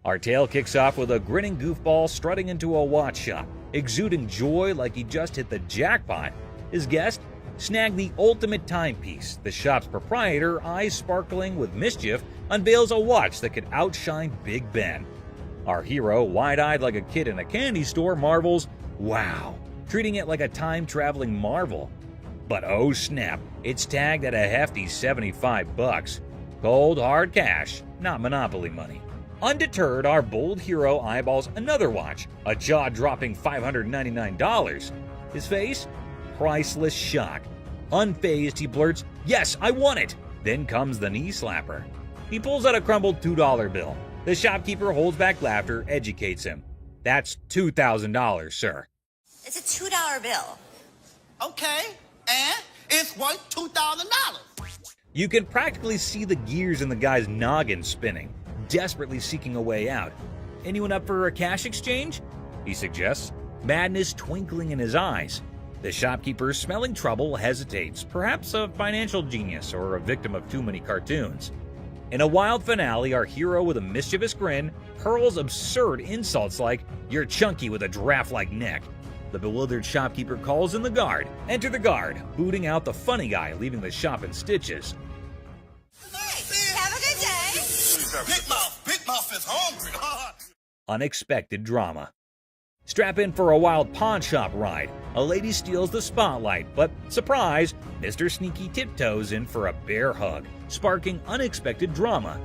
Our tale kicks off with a grinning goofball strutting into a watch shop, exuding joy like he just hit the jackpot. His guest snagged the ultimate timepiece. The shop's proprietor, eyes sparkling with mischief, unveils a watch that could outshine Big Ben. Our hero, wide-eyed like a kid in a candy store, marvels, "Wow," treating it like a time-traveling marvel. But oh snap, it's tagged at a hefty $75. Cold, hard cash, not Monopoly money. Undeterred, our bold hero eyeballs another watch, a jaw-dropping $599. His face? Priceless shock. Unfazed, he blurts, "Yes, I want it!" Then comes the knee slapper. He pulls out a crumbled $2 bill. The shopkeeper holds back laughter, educates him. "That's $2,000, sir." It's a $2 bill. Okay, and it's worth $2,000. You can practically see the gears in the guy's noggin spinning, desperately seeking a way out. "Anyone up for a cash exchange?" he suggests, madness twinkling in his eyes. The shopkeeper, smelling trouble, hesitates, perhaps a financial genius or a victim of too many cartoons. In a wild finale, our hero with a mischievous grin hurls absurd insults like, "You're chunky with a giraffe-like neck." The bewildered shopkeeper calls in the guard. Enter the guard, booting out the funny guy, leaving the shop in stitches. Have a good day. Big Mouth is hungry. Unexpected drama. Strap in for a wild pawn shop ride. A lady steals the spotlight, but surprise, Mr. Sneaky tiptoes in for a bear hug, sparking unexpected drama.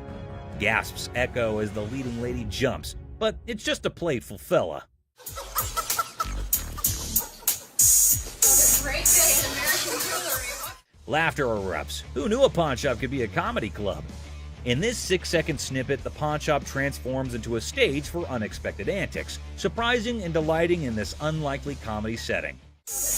Gasps echo as the leading lady jumps, but it's just a playful fella. Laughter erupts. Who knew a pawn shop could be a comedy club? In this 6-second snippet, the pawn shop transforms into a stage for unexpected antics, surprising and delighting in this unlikely comedy setting.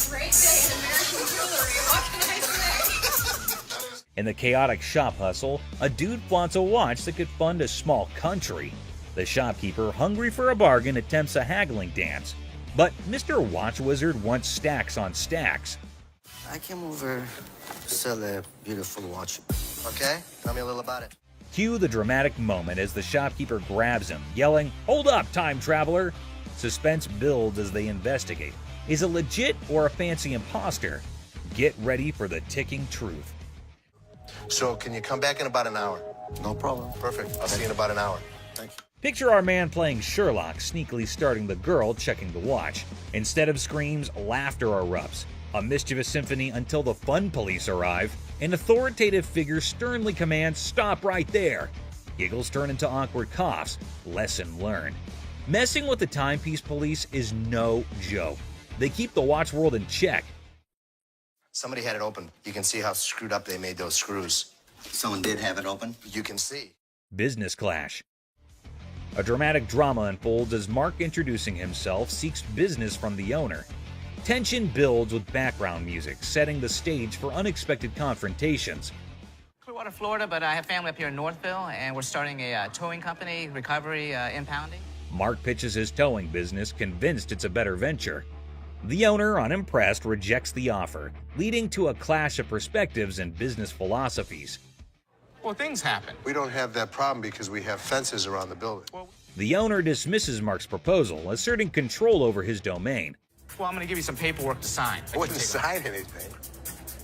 Great day in American jewelry. What can I say? In the chaotic shop hustle, a dude flaunts a watch that could fund a small country. The shopkeeper, hungry for a bargain, attempts a haggling dance. But Mr. Watch Wizard wants stacks on stacks. I came over to sell a beautiful watch. Okay? Tell me a little about it. Cue the dramatic moment as the shopkeeper grabs him, yelling, "Hold up, time traveler!" Suspense builds as they investigate. Is it legit or a fancy imposter? Get ready for the ticking truth. So, can you come back in about an hour? No problem. Perfect. I'll see you in about an hour. Thank you. Picture our man playing Sherlock, sneakily starting the girl checking the watch. Instead of screams, laughter erupts. A mischievous symphony until the fun police arrive. An authoritative figure sternly commands, "Stop right there." Giggles turn into awkward coughs. Lesson learned. Messing with the timepiece police is no joke. They keep the watch world in check. Somebody had it open. You can see how screwed up they made those screws. Someone did have it open. You can see. Business clash. A dramatic drama unfolds as Mark, introducing himself, seeks business from the owner. Tension builds with background music, setting the stage for unexpected confrontations. Clearwater, Florida, but I have family up here in Northville, and we're starting a towing company, recovery, impounding. Mark pitches his towing business, convinced it's a better venture. The owner, unimpressed, rejects the offer, leading to a clash of perspectives and business philosophies. Well, things happen. We don't have that problem because we have fences around the building. The owner dismisses Mark's proposal, asserting control over his domain. Well, I'm going to give you some paperwork to sign. I wouldn't sign anything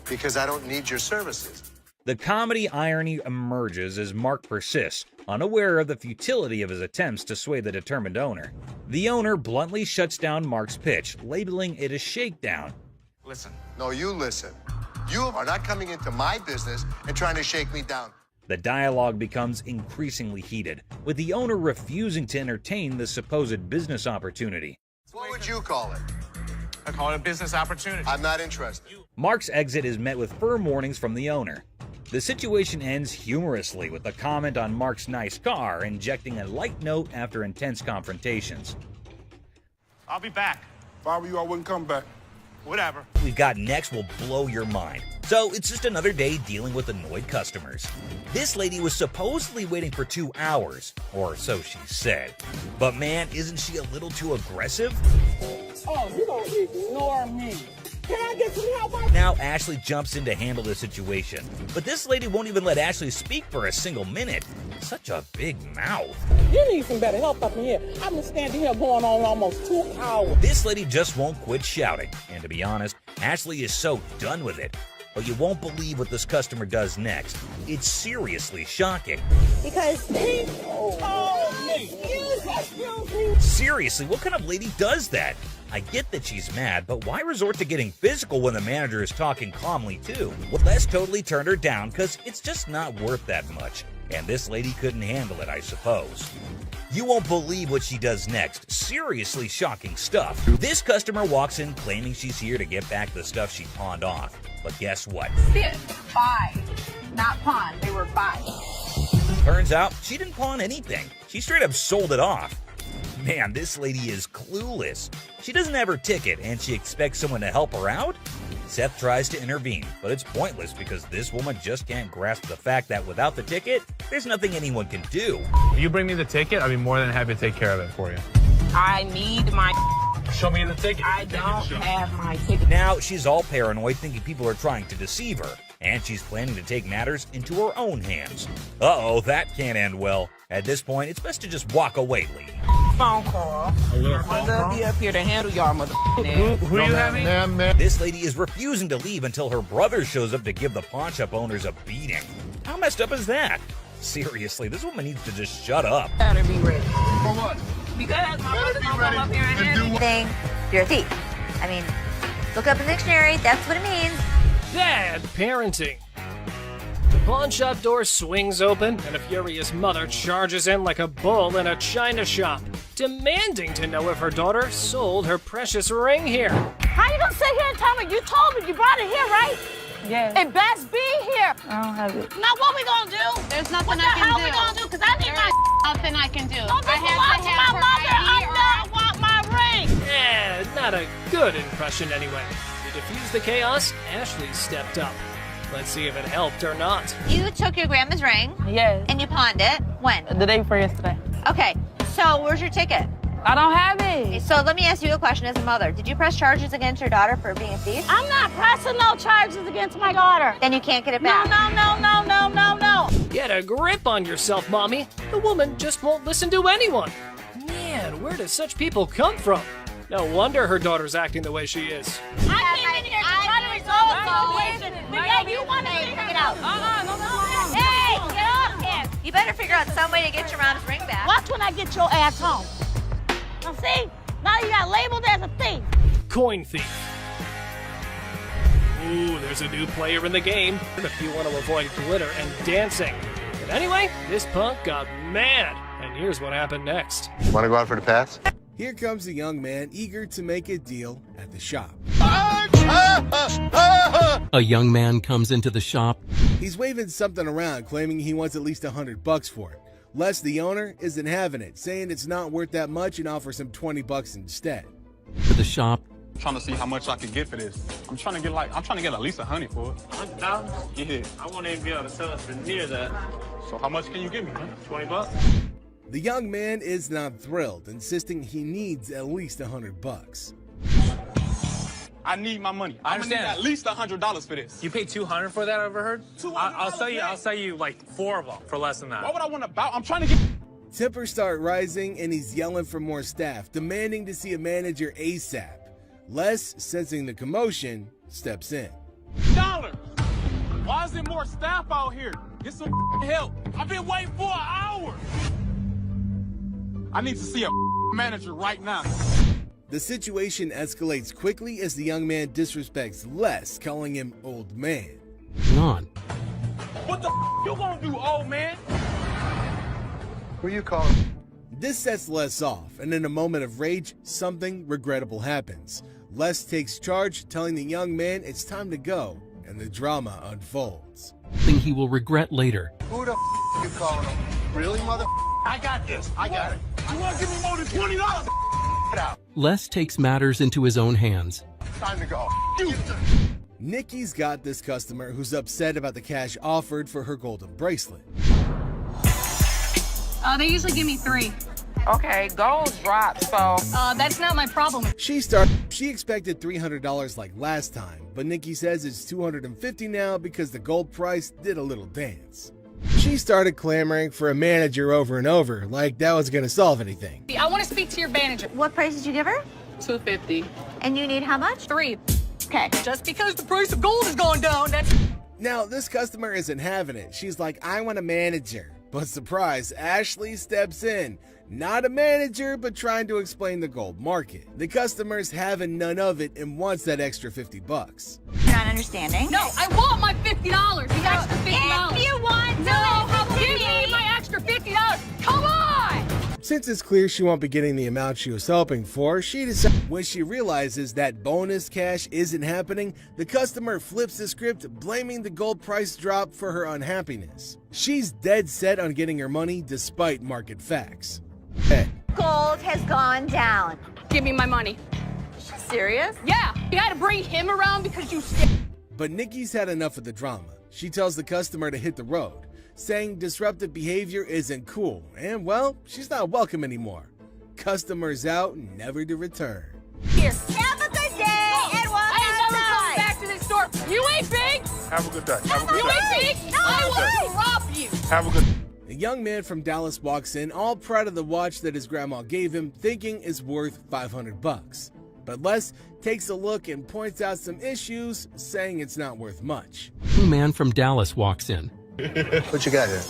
because I don't need your services. The comedy irony emerges as Mark persists, unaware of the futility of his attempts to sway the determined owner. The owner bluntly shuts down Mark's pitch, labeling it a shakedown. Listen. No, you listen. You are not coming into my business and trying to shake me down. The dialogue becomes increasingly heated, with the owner refusing to entertain the supposed business opportunity. What would you call it? I call it a business opportunity. I'm not interested. Mark's exit is met with firm warnings from the owner. The situation ends humorously with a comment on Mark's nice car, injecting a light note after intense confrontations. I'll be back. If I were you, I wouldn't come back. Whatever. We've got next will blow your mind. So it's just another day dealing with annoyed customers. This lady was supposedly waiting for 2 hours, or so she said. But man, isn't she a little too aggressive? Oh, you don't ignore me. Can I get some help? Now Ashley jumps in to handle the situation. But this lady won't even let Ashley speak for a single minute. Such a big mouth. You need some better help up in here. I've been standing here going on almost 2 hours. This lady just won't quit shouting. And to be honest, Ashley is so done with it. But you won't believe what this customer does next. It's seriously shocking. Because he told me. Excuse me. Seriously, what kind of lady does that? I get that she's mad, but why resort to getting physical when the manager is talking calmly too? Well, Les totally turned her down because it's just not worth that much. And this lady couldn't handle it, I suppose. You won't believe what she does next. Seriously shocking stuff. This customer walks in claiming she's here to get back the stuff she pawned off. But guess what? Buy. Not pawn. They were buy. Turns out she didn't pawn anything. She straight up sold it off. Man, this lady is clueless. She doesn't have her ticket and she expects someone to help her out? Seth tries to intervene, but it's pointless because this woman just can't grasp the fact that without the ticket, there's nothing anyone can do. If you bring me the ticket, I'd be more than happy to take care of it for you. I need my. Show me the ticket. I don't have my ticket. Now she's all paranoid, thinking people are trying to deceive her, and she's planning to take matters into her own hands. Uh-oh, that can't end well. At this point, it's best to just walk away, lady. Phone call. I'm gonna be up here to handle y'all, mother. Who are you having? This lady is refusing to leave until her brother shows up to give the pawn shop owners a beating. How messed up is that? Seriously, this woman needs to just shut up. Better be ready. For what? Because my brother's gonna come up here and handle Thing, you're a thief. I mean, look up in the dictionary, that's what it means. Bad parenting. The pawn shop door swings open, and a furious mother charges in like a bull in a china shop, demanding to know if her daughter sold her precious ring here. How you gonna sit here and tell me? You told me you brought it here, right? Yeah. It best be here. I don't have it. Now what we gonna do? There's nothing What the I can hell do. we gonna do? Cause I need my. Nothing I can do. Don't I belong to my mother. I want my ring. Eh, not a good impression anyway. To defuse the chaos, Ashley stepped up. Let's see if it helped or not. You took your grandma's ring. Yes. And you pawned it. When? The day before yesterday. Okay, so where's your ticket? I don't have Okay, it. so let me ask you a question as a mother. Did you press charges against your daughter for being a thief? I'm not pressing no charges against my daughter. Then you can't get it No, back. no. Get a grip on yourself, Mommy. The woman just won't listen to anyone. Man, where do such people come from? No wonder her daughter's acting the way she is. I came in here to try to resolve the situation. But yeah, you want to Get out. No. Hey, get off him. You better figure out some way to get your mom's ring back. Watch when I get your ass home. Now see? Now you got labeled as a thief. Coin thief. Ooh, there's a new player in the game if you want to avoid glitter and dancing. But anyway, this punk got mad, and here's what happened next. Want to go out for the pass? Here comes a young man eager to make a deal at the shop. A young man comes into the shop. He's waving something around, claiming he wants at least $100 for it. Les, the owner, isn't having it, saying it's not worth that much and offers him $20 instead. To the shop. I'm trying to see how much I can get for this. I'm trying to get at least 100 for it. $100,000? Yeah. I won't even be able to sell it for near that. So how much can you give me, man? $20? The young man is not thrilled, insisting he needs at least $100. I need my money. I I'm gonna need understand. at least $100 for this. You paid $200 for that, I overheard? I'll sell you like 4 of them for less than that. Why would I want to bow? I'm trying to get. Tempers start rising and he's yelling for more staff, demanding to see a manager ASAP. Les, sensing the commotion, steps in. $1. Why is there more staff out here? Get some help. I've been waiting for an hour. I need to see a manager right now. The situation escalates quickly as the young man disrespects Les, calling him old man. On. What the you gonna do, old man? Who you calling? This sets Les off, and in a moment of rage, something regrettable happens. Les takes charge, telling the young man it's time to go, and the drama unfolds. Thing he will regret later. Who the you calling him? Really, mother? I got this. I got it. You wanna give me more than $20? Get out. Les takes matters into his own hands. Time to go. Nikki's got this customer who's upset about the cash offered for her golden bracelet. They usually give me 3. Okay, gold dropped, so That's not my problem. She expected $300 like last time, but Nikki says it's $250 now because the gold price did a little dance. She started clamoring for a manager over and over, like that was gonna solve anything. I want to speak to your manager. What price did you give her? $250. And you need how much? 3. Okay. Just because the price of gold is going down, that's... Now, this customer isn't having it. She's like, I want a manager. But surprise, Ashley steps in. Not a manager, but trying to explain the gold market. The customer's having none of it and wants that extra $50. You're not understanding. No, I want my $50. The extra $50. If you want to Give me my extra $50. Come on! Since it's clear she won't be getting the amount she was hoping for, she decides when she realizes that bonus cash isn't happening, the customer flips the script, blaming the gold price drop for her unhappiness. She's dead set on getting her money despite market facts. Hey. Gold has gone down. Give me my money. Serious? Yeah, you had to bring him around because you... But Nikki's had enough of the drama. She tells the customer to hit the road, saying disruptive behavior isn't cool, and well, she's not welcome anymore. Customers out, never to return. Here. Have a good day and walk I ain't never outside. coming back to this store. You ain't big. Have a good day. Have a good You day. ain't big. I will rob you. Have a good. A young man from Dallas walks in, all proud of the watch that his grandma gave him, thinking it's worth $500. But Les takes a look and points out some issues, saying it's not worth much. A man from Dallas walks in. What you got here?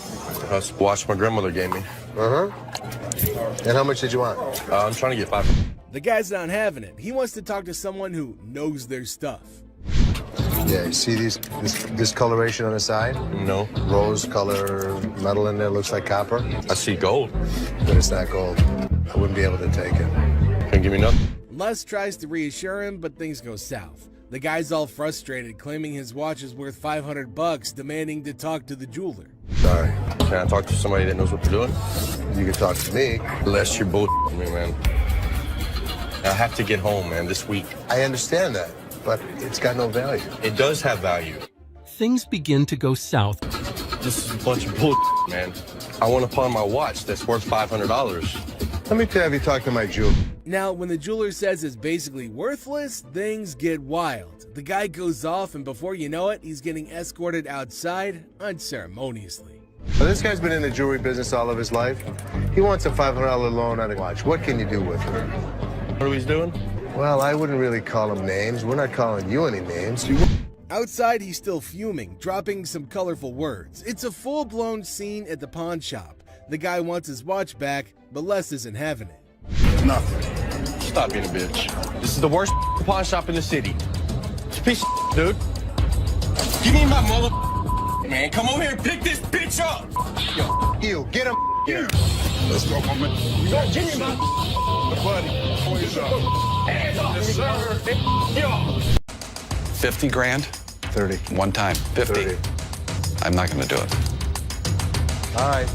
That's the watch my grandmother gave me. And how much did you want? I'm trying to get 5. The guy's not having it. He wants to talk to someone who knows their stuff. Yeah, you see this coloration on the side? No. Rose color metal in there, looks like copper. I see gold. But it's not gold. I wouldn't be able to take it. Can't give me nothing. Les tries to reassure him, but things go south. The guy's all frustrated, claiming his watch is worth $500, demanding to talk to the jeweler. Sorry. Can I talk to somebody that knows what they're doing? You can talk to me. Les, you're bullshitting me, man. I have to get home, man, this week. I understand that, but it's got no value. It does have value. Things begin to go south. This is a bunch of bullshit, man. I want to pawn my watch that's worth $500. Let me have you talk to my jeweler. Now, when the jeweler says it's basically worthless, things get wild. The guy goes off, and before you know it, he's getting escorted outside unceremoniously. Well, this guy's been in the jewelry business all of his life. He wants a $500 loan on a watch. What can you do with it? What are we doing? Well, I wouldn't really call him names. We're not calling you any names. Outside, he's still fuming, dropping some colorful words. It's a full-blown scene at the pawn shop. The guy wants his watch back, but Les isn't having it. Nothing. Stop being a bitch. This is the worst pawn shop in the city. It's a piece of dude. Give me my mother, man. Come over here and pick this bitch up. Yo, you get him here. Let's go, my man. Yo, give me my buddy. Hands up. Hands off, yes, sir. Yo. 50 grand? 30. One time. 50. 30. I'm not gonna do it. All right.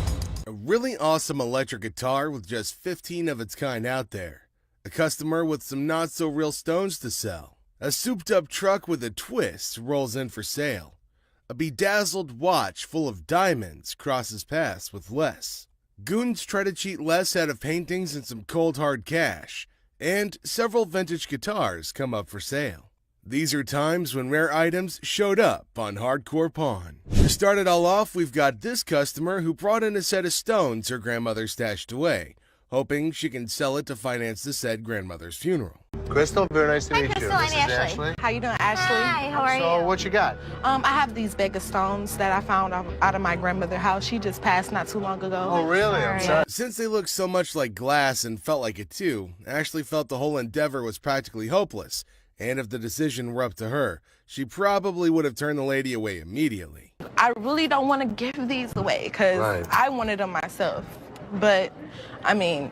A really awesome electric guitar with just 15 of its kind out there. A customer with some not-so-real stones to sell. A souped-up truck with a twist rolls in for sale. A bedazzled watch full of diamonds crosses paths with Les. Goons try to cheat Les out of paintings and some cold hard cash. And several vintage guitars come up for sale. These are times when rare items showed up on Hardcore Pawn. To start it all off, we've got this customer who brought in a set of stones her grandmother stashed away, hoping she can sell it to finance the said grandmother's funeral. Crystal, very nice to meet you. Crystal, I'm This is Ashley. How you doing, Ashley? Hi, how are So you? what you got? I have these bag of stones that I found out of my grandmother's house. She just passed not too long ago. Oh, really? I'm sorry. Since they look so much like glass and felt like it too, Ashley felt the whole endeavor was practically hopeless. And if the decision were up to her, she probably would have turned the lady away immediately. I really don't want to give these away because I wanted them myself. But, I mean,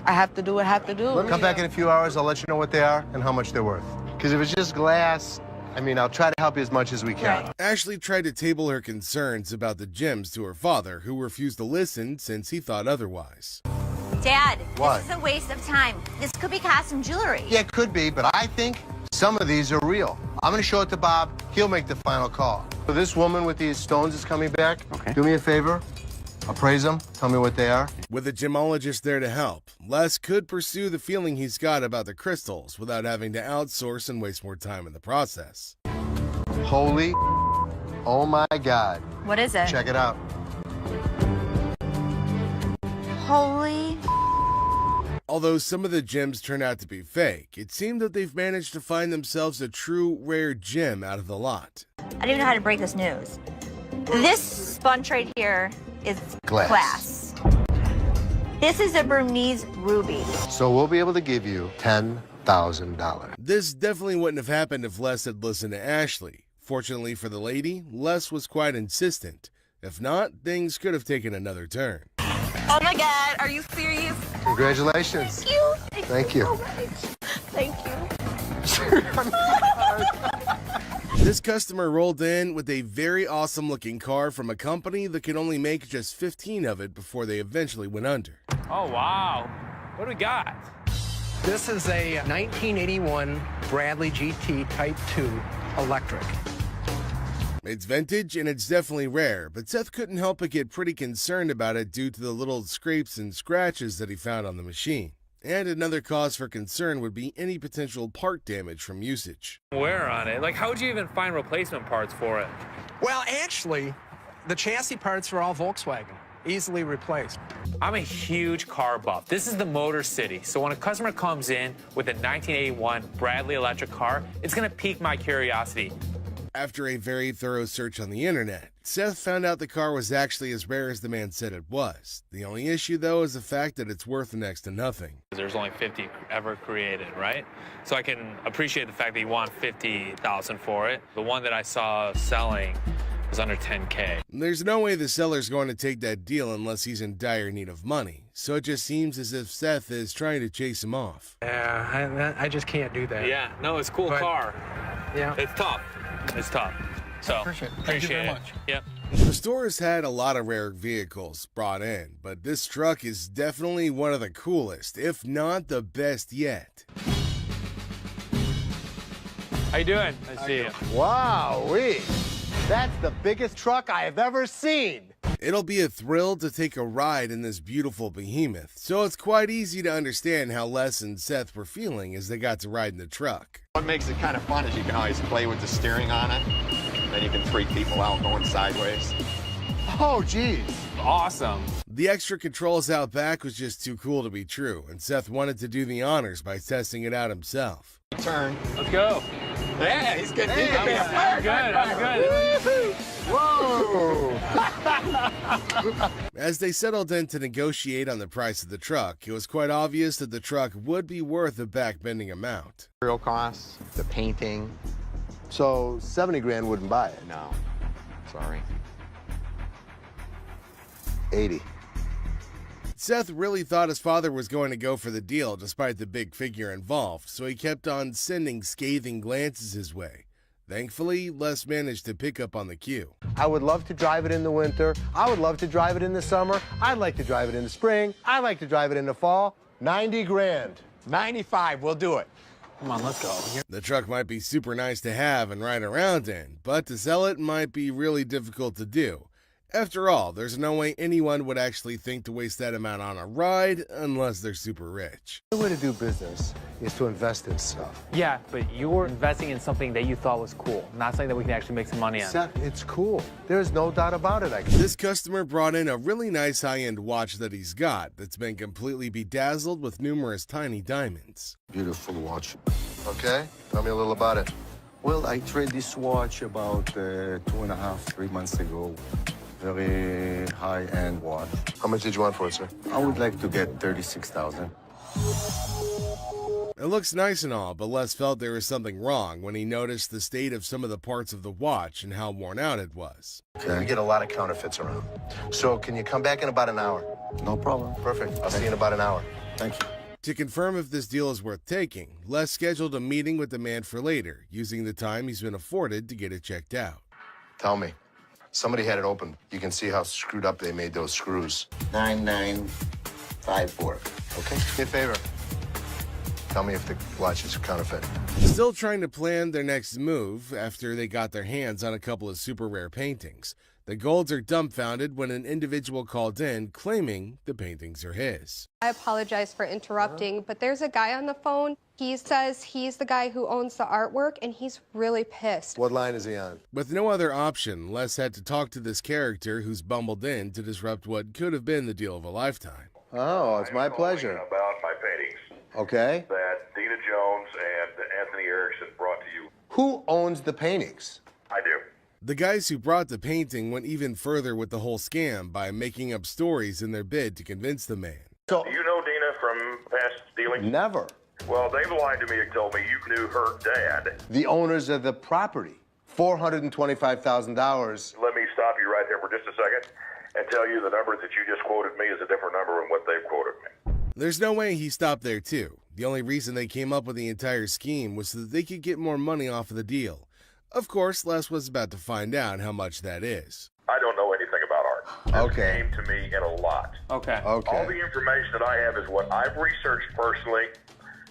I have to do what I have to do. Come back in a few hours. I'll let you know what they are and how much they're worth. Because if it's just glass, I mean, I'll try to help you as much as we can. Right. Ashley tried to table her concerns about the gems to her father, who refused to listen since he thought otherwise. Dad, What? this is a waste of time. This could be costume jewelry. Yeah, it could be, but I think some of these are real. I'm gonna show it to Bob. He'll make the final call. So this woman with these stones is coming back. Okay. Do me a favor. Appraise them. Tell me what they are. With a gemologist there to help, Les could pursue the feeling he's got about the crystals without having to outsource and waste more time in the process. Holy, oh my God. What is it? Check it out. Holy. Although some of the gems turn out to be fake, it seemed that they've managed to find themselves a true rare gem out of the lot. I don't even know how to break this news. This sponge right here is glass. This is a Burmese ruby. So we'll be able to give you $10,000. This definitely wouldn't have happened if Les had listened to Ashley. Fortunately for the lady, Les was quite insistent. If not, things could have taken another turn. Oh my God, are you serious? Congratulations. Thank you. Thank you. So much. Thank you. This customer rolled in with a very awesome looking car from a company that could only make just 15 of it before they eventually went under. Oh, wow. What do we got? This is a 1981 Bradley GT Type 2 electric. It's vintage and it's definitely rare, but Seth couldn't help but get pretty concerned about it due to the little scrapes and scratches that he found on the machine. And another cause for concern would be any potential part damage from usage. Wear on it. Like, how would you even find replacement parts for it? Well, actually, the chassis parts are all Volkswagen, easily replaced. I'm a huge car buff. This is the Motor City. So when a customer comes in with a 1981 Bradley electric car, it's going to pique my curiosity. After a very thorough search on the internet, Seth found out the car was actually as rare as the man said it was. The only issue, though, is the fact that it's worth next to nothing. There's only 50 ever created, right? So I can appreciate the fact that you want $50,000 for it. The one that I saw selling was under $10K. There's no way the seller's going to take that deal unless he's in dire need of money. So it just seems as if Seth is trying to chase him off. Yeah, I just can't do that. Yeah, no, it's a cool car. Yeah. It's tough. It's tough. So, Appreciate it. Thank you appreciate very it. much. Yep. The store has had a lot of rare vehicles brought in, but this truck is definitely one of the coolest, if not the best yet. How you doing? Nice to see you. Wow-wee. That's the biggest truck I have ever seen. It'll be a thrill to take a ride in this beautiful behemoth, so it's quite easy to understand how Les and Seth were feeling as they got to ride in the truck. What makes it kind of fun is you can always play with the steering on it. Then you can freak people out going sideways. Oh, geez. Awesome. The extra controls out back was just too cool to be true, and Seth wanted to do the honors by testing it out himself. Turn. Let's go. Yeah, he's good. Hey, I'm good. I'm good. Whoa! As they settled in to negotiate on the price of the truck, it was quite obvious that the truck would be worth a back-bending amount. Real costs, the painting. So 70 grand wouldn't buy it. No, sorry. 80. Seth really thought his father was going to go for the deal despite the big figure involved, so he kept on sending scathing glances his way. Thankfully, Les managed to pick up on the cue. I would love to drive it in the winter. I would love to drive it in the summer. I'd like to drive it in the spring. I'd like to drive it in the fall. 90 grand. 95, we'll do it. Come on, let's go. The truck might be super nice to have and ride around in, but to sell it might be really difficult to do. After all, there's no way anyone would actually think to waste that amount on a ride unless they're super rich. The way to do business is to invest in stuff. Yeah, but you're investing in something that you thought was cool, not something that we can actually make some money on. Seth, it's cool. There's no doubt about it. This customer brought in a really nice high-end watch that he's got that's been completely bedazzled with numerous tiny diamonds. Beautiful watch. Okay, tell me a little about it. Well, I traded this watch about 2.5, 3 months ago. Very high-end watch. How much did you want for it, sir? I would like to get 36,000. It looks nice and all, but Les felt there was something wrong when he noticed the state of some of the parts of the watch and how worn out it was. Okay. We get a lot of counterfeits around. So can you come back in about an hour? No problem. Perfect. I'll see you in about an hour. Thank you. To confirm if this deal is worth taking, Les scheduled a meeting with the man for later, using the time he's been afforded to get it checked out. Tell me. Somebody had it open. You can see how screwed up they made those screws. 99 5 for it. Okay? Do me a favor. Tell me if the watch is counterfeit. Still trying to plan their next move after they got their hands on a couple of super rare paintings. The Golds are dumbfounded when an individual called in claiming the paintings are his. I apologize for interrupting, but there's a guy on the phone. He says he's the guy who owns the artwork, and he's really pissed. What line is he on? With no other option, Les had to talk to this character who's bumbled in to disrupt what could have been the deal of a lifetime. Oh, it's my pleasure. About my paintings Okay. that Dina Jones and Anthony Erickson brought to you. Who owns the paintings? I do. The guys who brought the painting went even further with the whole scam by making up stories in their bid to convince the man. So, Do you know Dina from past dealings? never. Well, they've lied to me and told me you knew her dad. The owners of the property. $425,000. Let me stop you right there for just a second and tell you the number that you just quoted me is a different number than what they've quoted me. There's no way he stopped there too. The only reason they came up with the entire scheme was so that they could get more money off of the deal. Of course, Les was about to find out how much that is. I don't know anything about art. Okay. This came to me in a lot. Okay. Okay. All the information that I have is what I've researched personally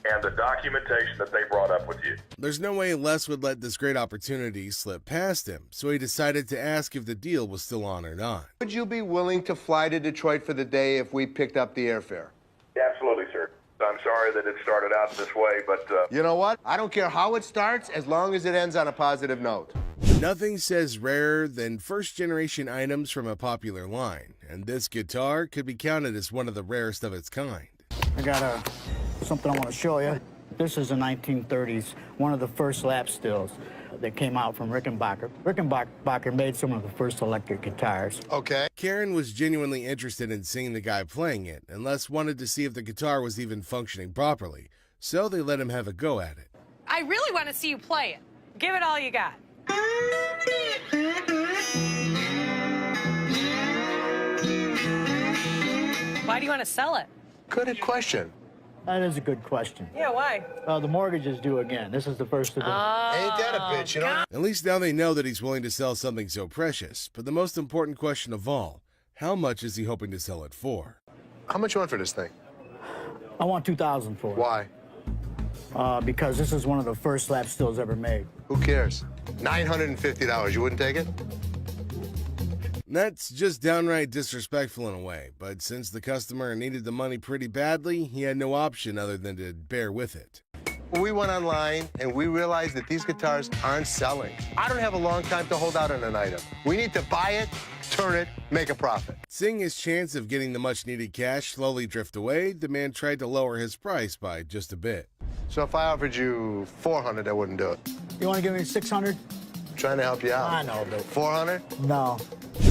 and the documentation that they brought up with you. There's no way Les would let this great opportunity slip past him, so he decided to ask if the deal was still on or not. Would you be willing to fly to Detroit for the day if we picked up the airfare? Absolutely, sir. I'm sorry that it started out this way, but... You know what? I don't care how it starts as long as it ends on a positive note. Nothing says rarer than first-generation items from a popular line, and this guitar could be counted as one of the rarest of its kind. I got something I want to show you. This is a 1930s, one of the first lap stills that came out from Rickenbacker. Rickenbacker made some of the first electric guitars. Okay. Karen was genuinely interested in seeing the guy playing it, and Les wanted to see if the guitar was even functioning properly, so they let him have a go at it. I really want to see you play it. Give it all you got. Why do you want to sell it? Good question. That is a good question. Yeah, why? The mortgage is due again. This is the first of them. Ain't that a bitch, you know? At least now they know that he's willing to sell something so precious, but the most important question of all, how much is he hoping to sell it for? How much you want for this thing? I want $2,000 for it. Why? Because this is one of the first lap stills ever made. Who cares? $950. You wouldn't take it? That's just downright disrespectful in a way, but since the customer needed the money pretty badly, he had no option other than to bear with it. We went online and we realized that these guitars aren't selling. I don't have a long time to hold out on an item. We need to buy it, turn it, make a profit. Seeing his chance of getting the much-needed cash slowly drift away, the man tried to lower his price by just a bit. So if I offered you $400, I wouldn't do it. You want to give me $600? Trying to help you out. I know, but... $400? No.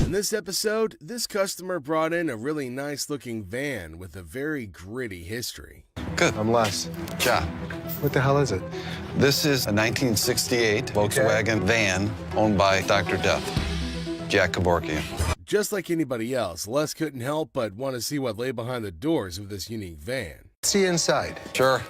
In this episode, this customer brought in a really nice-looking van with a very gritty history. Good. I'm Les. Ja. What the hell is it? This is a 1968 Volkswagen van owned by Dr. Death, Jack Kevorkian. Just like anybody else, Les couldn't help but want to see what lay behind the doors of this unique van. See inside. Sure.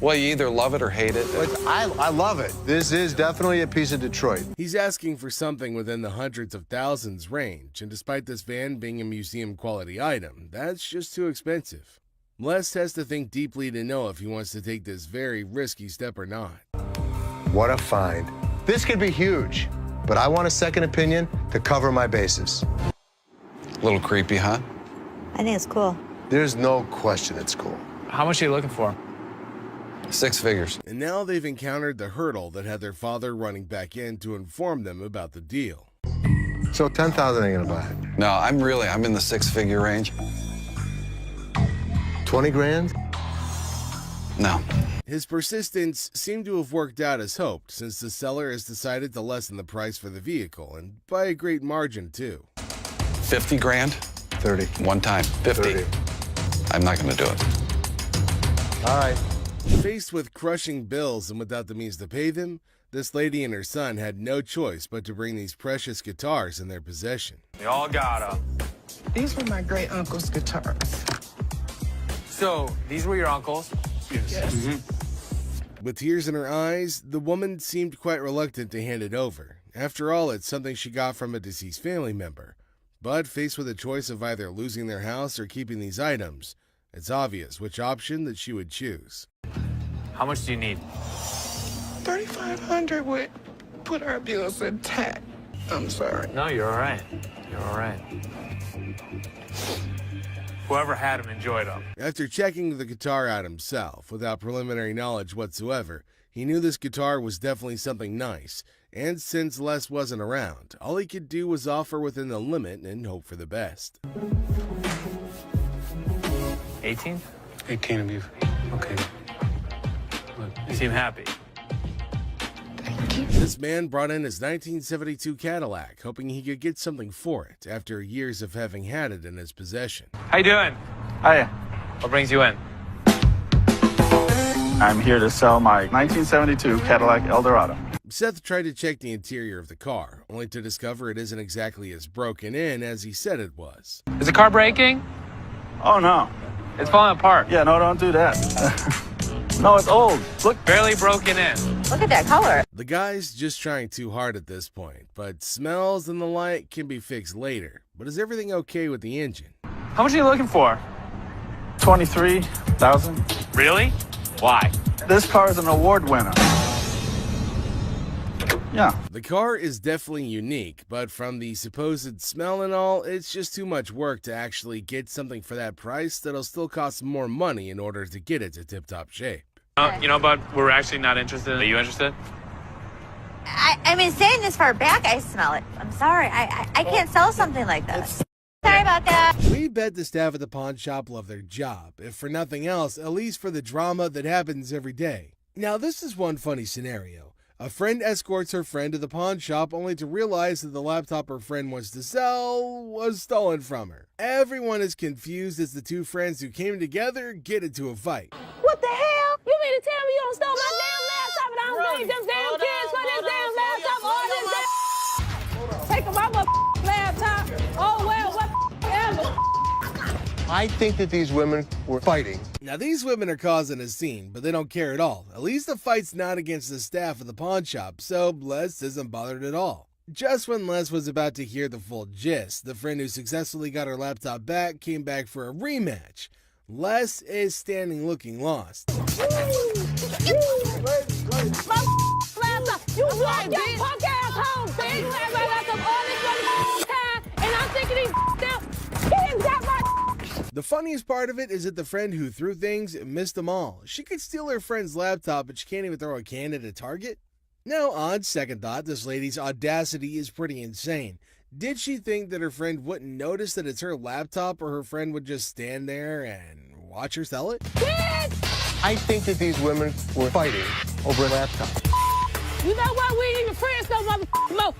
Well, you either love it or hate it. I love it. This is definitely a piece of Detroit. He's asking for something within the hundreds of thousands range, and despite this van being a museum-quality item, that's just too expensive. Les has to think deeply to know if he wants to take this very risky step or not. What a find. This could be huge, but I want a second opinion to cover my bases. A little creepy, huh? I think it's cool. There's no question it's cool. How much are you looking for? 6 figures. And now they've encountered the hurdle that had their father running back in to inform them about the deal. So 10,000 ain't gonna buy it. No, I'm in the 6-figure range. 20 grand? No. His persistence seemed to have worked out as hoped, since the seller has decided to lessen the price for the vehicle, and by a great margin, too. 50 grand? 30. One time. 50. 30. I'm not gonna do it. All right. Faced with crushing bills and without the means to pay them, this lady and her son had no choice but to bring these precious guitars in their possession. They all got them. These were my great uncle's guitars. So, these were your uncles? Yes. With tears in her eyes, the woman seemed quite reluctant to hand it over, After all, it's something she got from a deceased family member. But faced with a choice of either losing their house or keeping these items, it's obvious which option that she would choose. How much do you need? $3,500 would put our bills intact. I'm sorry. No, you're all right. You're all right. Whoever had them enjoyed them. After checking the guitar out himself, without preliminary knowledge whatsoever, he knew this guitar was definitely something nice, and since Les wasn't around, all he could do was offer within the limit and hope for the best. 18? 18 of you. Okay. You seem happy. This man brought in his 1972 Cadillac, hoping he could get something for it after years of having had it in his possession. How you doing? Hi. What brings you in? I'm here to sell my 1972 Cadillac Eldorado. Seth tried to check the interior of the car, only to discover it isn't exactly as broken in as he said it was. Is the car breaking? Oh, no. It's falling apart. Yeah, no, don't do that. No, it's old. Look. Barely broken in. Look at that color. The guy's just trying too hard at this point, but smells and the like can be fixed later. But is everything okay with the engine? How much are you looking for? $23,000. Really? Why? This car is an award winner. Yeah. The car is definitely unique, but from the supposed smell and all, it's just too much work to actually get something for that price that'll still cost more money in order to get it to tip-top shape. You know, bud, we're actually not interested. Are you interested? I mean, staying this far back, I smell it. I'm sorry. I can't sell something like this. Sorry about that. We bet the staff at the pawn shop love their job, if for nothing else, at least for the drama that happens every day. Now, this is one funny scenario. A friend escorts her friend to the pawn shop only to realize that the laptop her friend wants to sell was stolen from her. Everyone is confused as the two friends who came together get into a fight. What the hell? You mean to tell me you don't stole my damn laptop and I don't blame them damn kids for this damn laptop? All this damn... Take my laptop. Oh, well, whatever. I think that these women were fighting. Now, these women are causing a scene, but they don't care at all. At least the fight's not against the staff of the pawn shop, so Les isn't bothered at all. Just when Les was about to hear the full gist, the friend who successfully got her laptop back came back for a rematch. Les is standing looking lost. My laptop. You walk your punk ass home, bitch. You had my laptop all this motherfucking time, and I'm thinking these down. He didn't got my... The funniest part of it is that the friend who threw things missed them all. She could steal her friend's laptop, but she can't even throw a can at a target? Now, on second thought, this lady's audacity is pretty insane. Did she think that her friend wouldn't notice that it's her laptop, or her friend would just stand there and watch her sell it? I think that these women were fighting over a laptop. You know what? We ain't even friends no motherfucking more.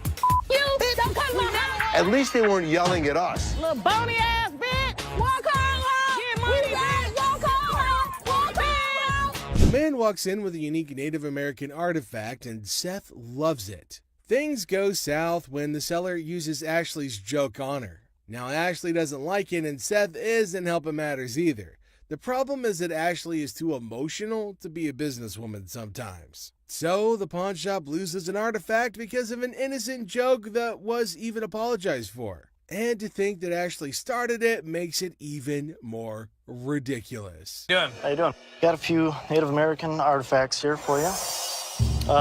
You don't come to my house. At least they weren't yelling at us. Little bony ass bitch. Walk home. Get money, bitch. Walk home. Walk home. The man walks in with a unique Native American artifact, and Seth loves it. Things go south when the seller uses Ashley's joke on her. Now, Ashley doesn't like it, and Seth isn't helping matters either. The problem is that Ashley is too emotional to be a businesswoman sometimes. So, the pawn shop loses an artifact because of an innocent joke that was even apologized for. And to think that Ashley started it makes it even more ridiculous. Good. How you doing? Got a few Native American artifacts here for you.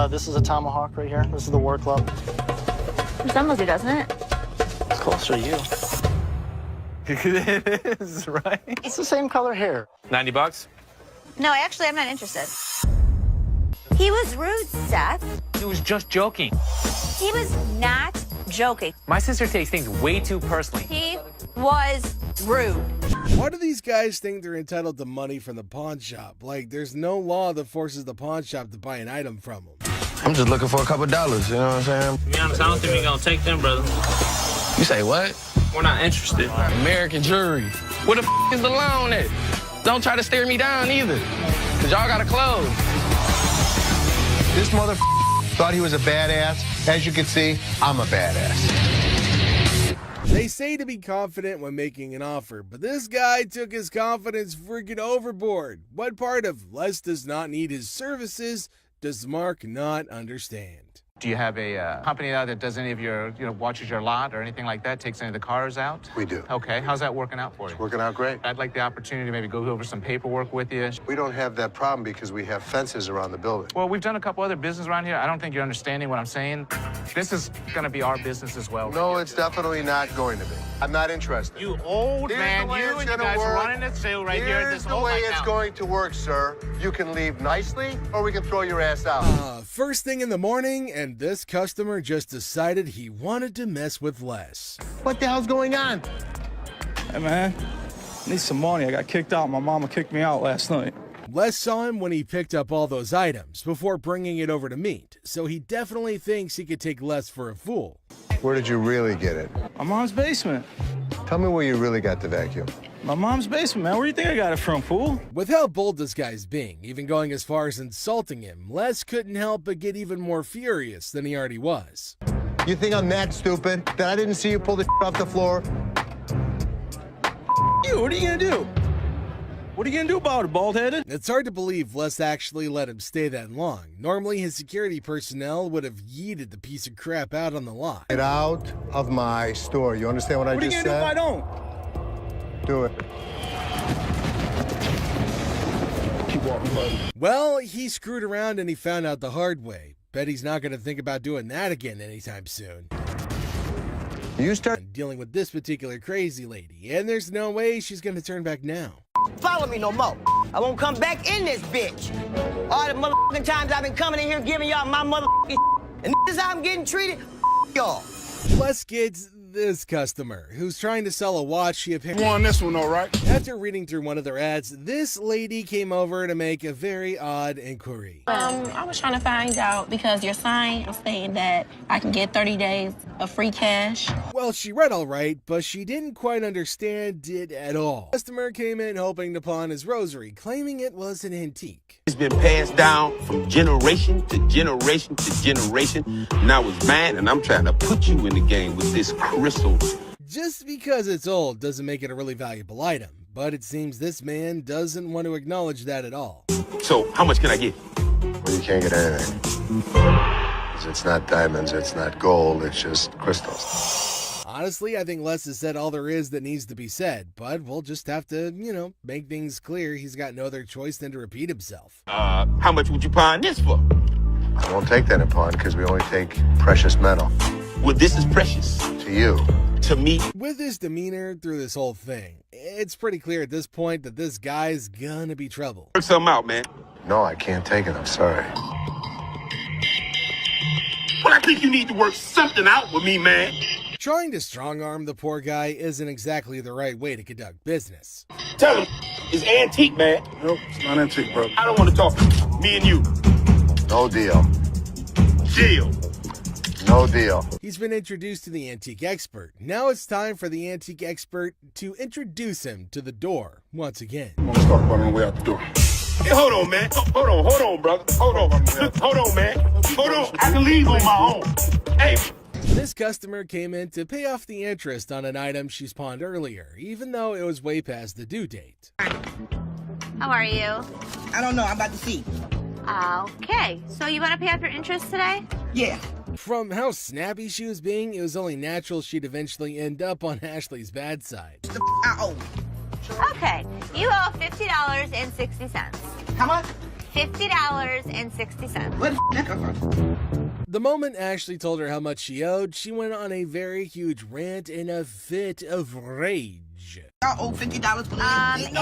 This is a tomahawk right here. This is the war club. Resembles you, doesn't it? It's closer to you. It is, right? It's the same color hair. $90? No, actually, I'm not interested. He was rude, Seth. He was just joking. He was not joking. My sister takes things way too personally. He was rude. Why do these guys think they're entitled to money from the pawn shop? Like, there's no law that forces the pawn shop to buy an item from them. I'm just looking for a couple dollars, you know what I'm saying? To be honest, I don't think we're gonna take them, brother. You say what? We're not interested. American jury. Where the is the loan at? Don't try to stare me down either, cause y'all gotta close. This mother thought he was a badass. As you can see, I'm a badass. They say to be confident when making an offer, but this guy took his confidence freaking overboard. What part of Les does not need his services does Mark not understand? Do you have a company now that does any of your, watches your lot or anything like that, takes any of the cars out? We do. Okay, how's that working out for you? It's working out great. I'd like the opportunity to maybe go over some paperwork with you. We don't have that problem because we have fences around the building. Well, we've done a couple other business around here. I don't think you're understanding what I'm saying. This is going to be our business as well. No, it's definitely not going to be. I'm not interested. You old Here's man, the way you it's and you gonna guys work. running the zoo right here. Here's the way it's going to work, sir. You can leave nicely, or we can throw your ass out. First thing in the morning, and this customer just decided he wanted to mess with Les. What the hell's going on? Hey, man. I need some money. I got kicked out. My mama kicked me out last night. Les saw him when he picked up all those items before bringing it over to meet, so he definitely thinks he could take Les for a fool. Where did you really get it? My mom's basement. Tell me where you really got the vacuum. My mom's basement, man. Where do you think I got it from, fool? With how bold this guy's being, even going as far as insulting him, Les couldn't help but get even more furious than he already was. You think I'm that stupid that I didn't see you pull the off the floor? You, what are you gonna do? What are you gonna do about it, bald-headed? It's hard to believe Les actually let him stay that long. Normally, his security personnel would have yeeted the piece of crap out on the lot. Get out of my store. You understand what I just said? What are you gonna do if I don't? Do it. Keep walking, buddy. Well, he screwed around and he found out the hard way. Bet he's not gonna think about doing that again anytime soon. You start dealing with this particular crazy lady, and there's no way she's gonna turn back now. Follow me no more. I won't come back in this bitch. All the motherfucking times I've been coming in here giving y'all my motherfucking and this is how I'm getting treated, y'all. Les gets this customer who's trying to sell a watch she apparently Won this one, all right? After reading through one of their ads, this lady came over to make a very odd inquiry. I was trying to find out because your sign is saying that I can get 30 days of free cash. Well, she read all right, but she didn't quite understand it at all. The customer came in hoping to pawn his rosary, claiming it was an antique. It's been passed down from generation to generation to generation. Now it's mine, and I'm trying to put you in the game with this crystal. Just because it's old doesn't make it a really valuable item, but it seems this man doesn't want to acknowledge that at all. So, how much can I get? Well, you can't get anything. 'Cause it's not diamonds, it's not gold, it's just crystals. Honestly, I think Les has said all there is that needs to be said, but we'll just have to, make things clear. He's got no other choice than to repeat himself. How much would you pawn this for? I won't take that in pawn because we only take precious metal. Well, this is precious. To you. To me. With his demeanor through this whole thing, it's pretty clear at this point that this guy's gonna be trouble. Work something out, man. No, I can't take it, I'm sorry. Well, I think you need to work something out with me, man. Trying to strong-arm the poor guy isn't exactly the right way to conduct business. Tell him it's antique, man. Nope, it's not antique, bro. I don't want to talk. Me and you. No deal. Deal. No deal. He's been introduced to the antique expert. Now it's time for the antique expert to introduce him to the door once again. Let's talk about it on the way out the door. Hey, hold on, man. Hold on, brother. Hold on, man. Hold on. I can leave on my own. Hey. This customer came in to pay off the interest on an item she pawned earlier, even though it was way past the due date. How are you? I don't know, I'm about to see. Okay, so you want to pay off your interest today? Yeah. From how snappy she was being, it was only natural she'd eventually end up on Ashley's bad side. I owe. Okay, you owe $50.60. How much? $50.60. Where the that come from? The moment Ashley told her how much she owed, she went on a very huge rant in a fit of rage. I owe $50 for Actually,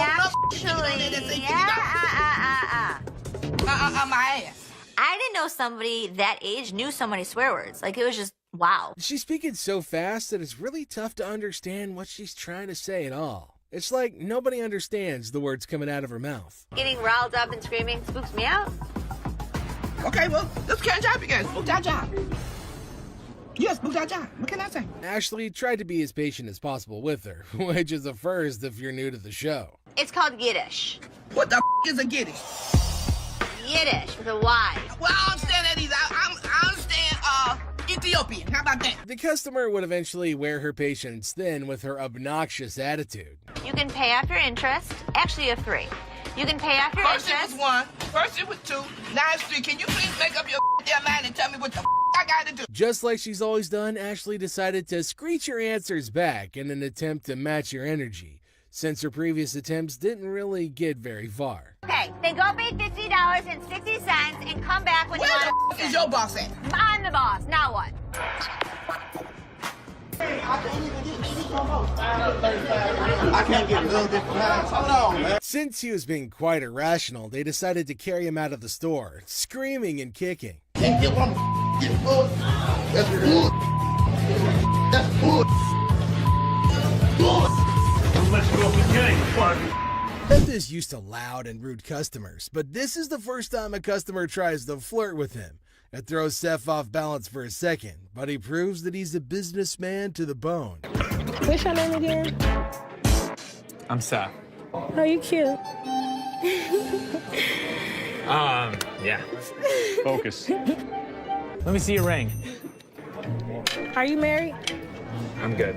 my ass. I didn't know somebody that age knew so many swear words. Like, it was just, wow. She's speaking so fast that it's really tough to understand what she's trying to say at all. It's like nobody understands the words coming out of her mouth. Getting riled up and screaming spooks me out. Okay, well, let's catch up again. Spook that job. Yes, spook that job. What can I say? Ashley tried to be as patient as possible with her, which is a first if you're new to the show. It's called Yiddish. What the is a Yiddish? Yiddish with a Y. Well, I understand that I understand Ethiopian. How about that? The customer would eventually wear her patience thin with her obnoxious attitude. You can pay off your interest. Actually, you have three. You can pay off your First interest. it was one. First it was two. Now it's three. Can you please make up your damn mind and tell me what the I gotta do? Just like she's always done, Ashley decided to screech her answers back in an attempt to match your energy, since her previous attempts didn't really get very far. Okay, then go pay $50.60 and come back when you want to. Where the is your boss at? I'm the boss. Now what? I can't get none different times. Hold on, man. Since he was being quite irrational, they decided to carry him out of the store, screaming and kicking. Can't get one. Get full. That's good. That's good. Let's go again, buddy. Seth is used to loud and rude customers, but this is the first time a customer tries to flirt with him. It throws Seth off balance for a second, but he proves that he's a businessman to the bone. What's your name again? I'm Seth. Oh, you cute. Yeah. Focus. Let me see your ring. Are you married? I'm good.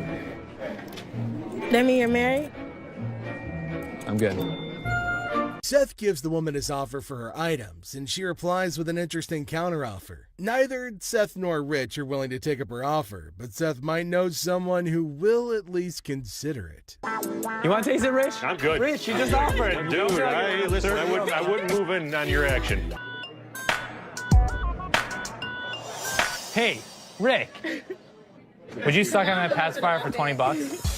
That mean you're married? I'm good. Seth gives the woman his offer for her items, and she replies with an interesting counteroffer. Neither Seth nor Rich are willing to take up her offer, but Seth might know someone who will at least consider it. You want to taste it, Rich? I'm good. Rich, you just offered. Dude, listen, I wouldn't move in on your action. Hey, Rick. Would you suck on that pacifier for $20?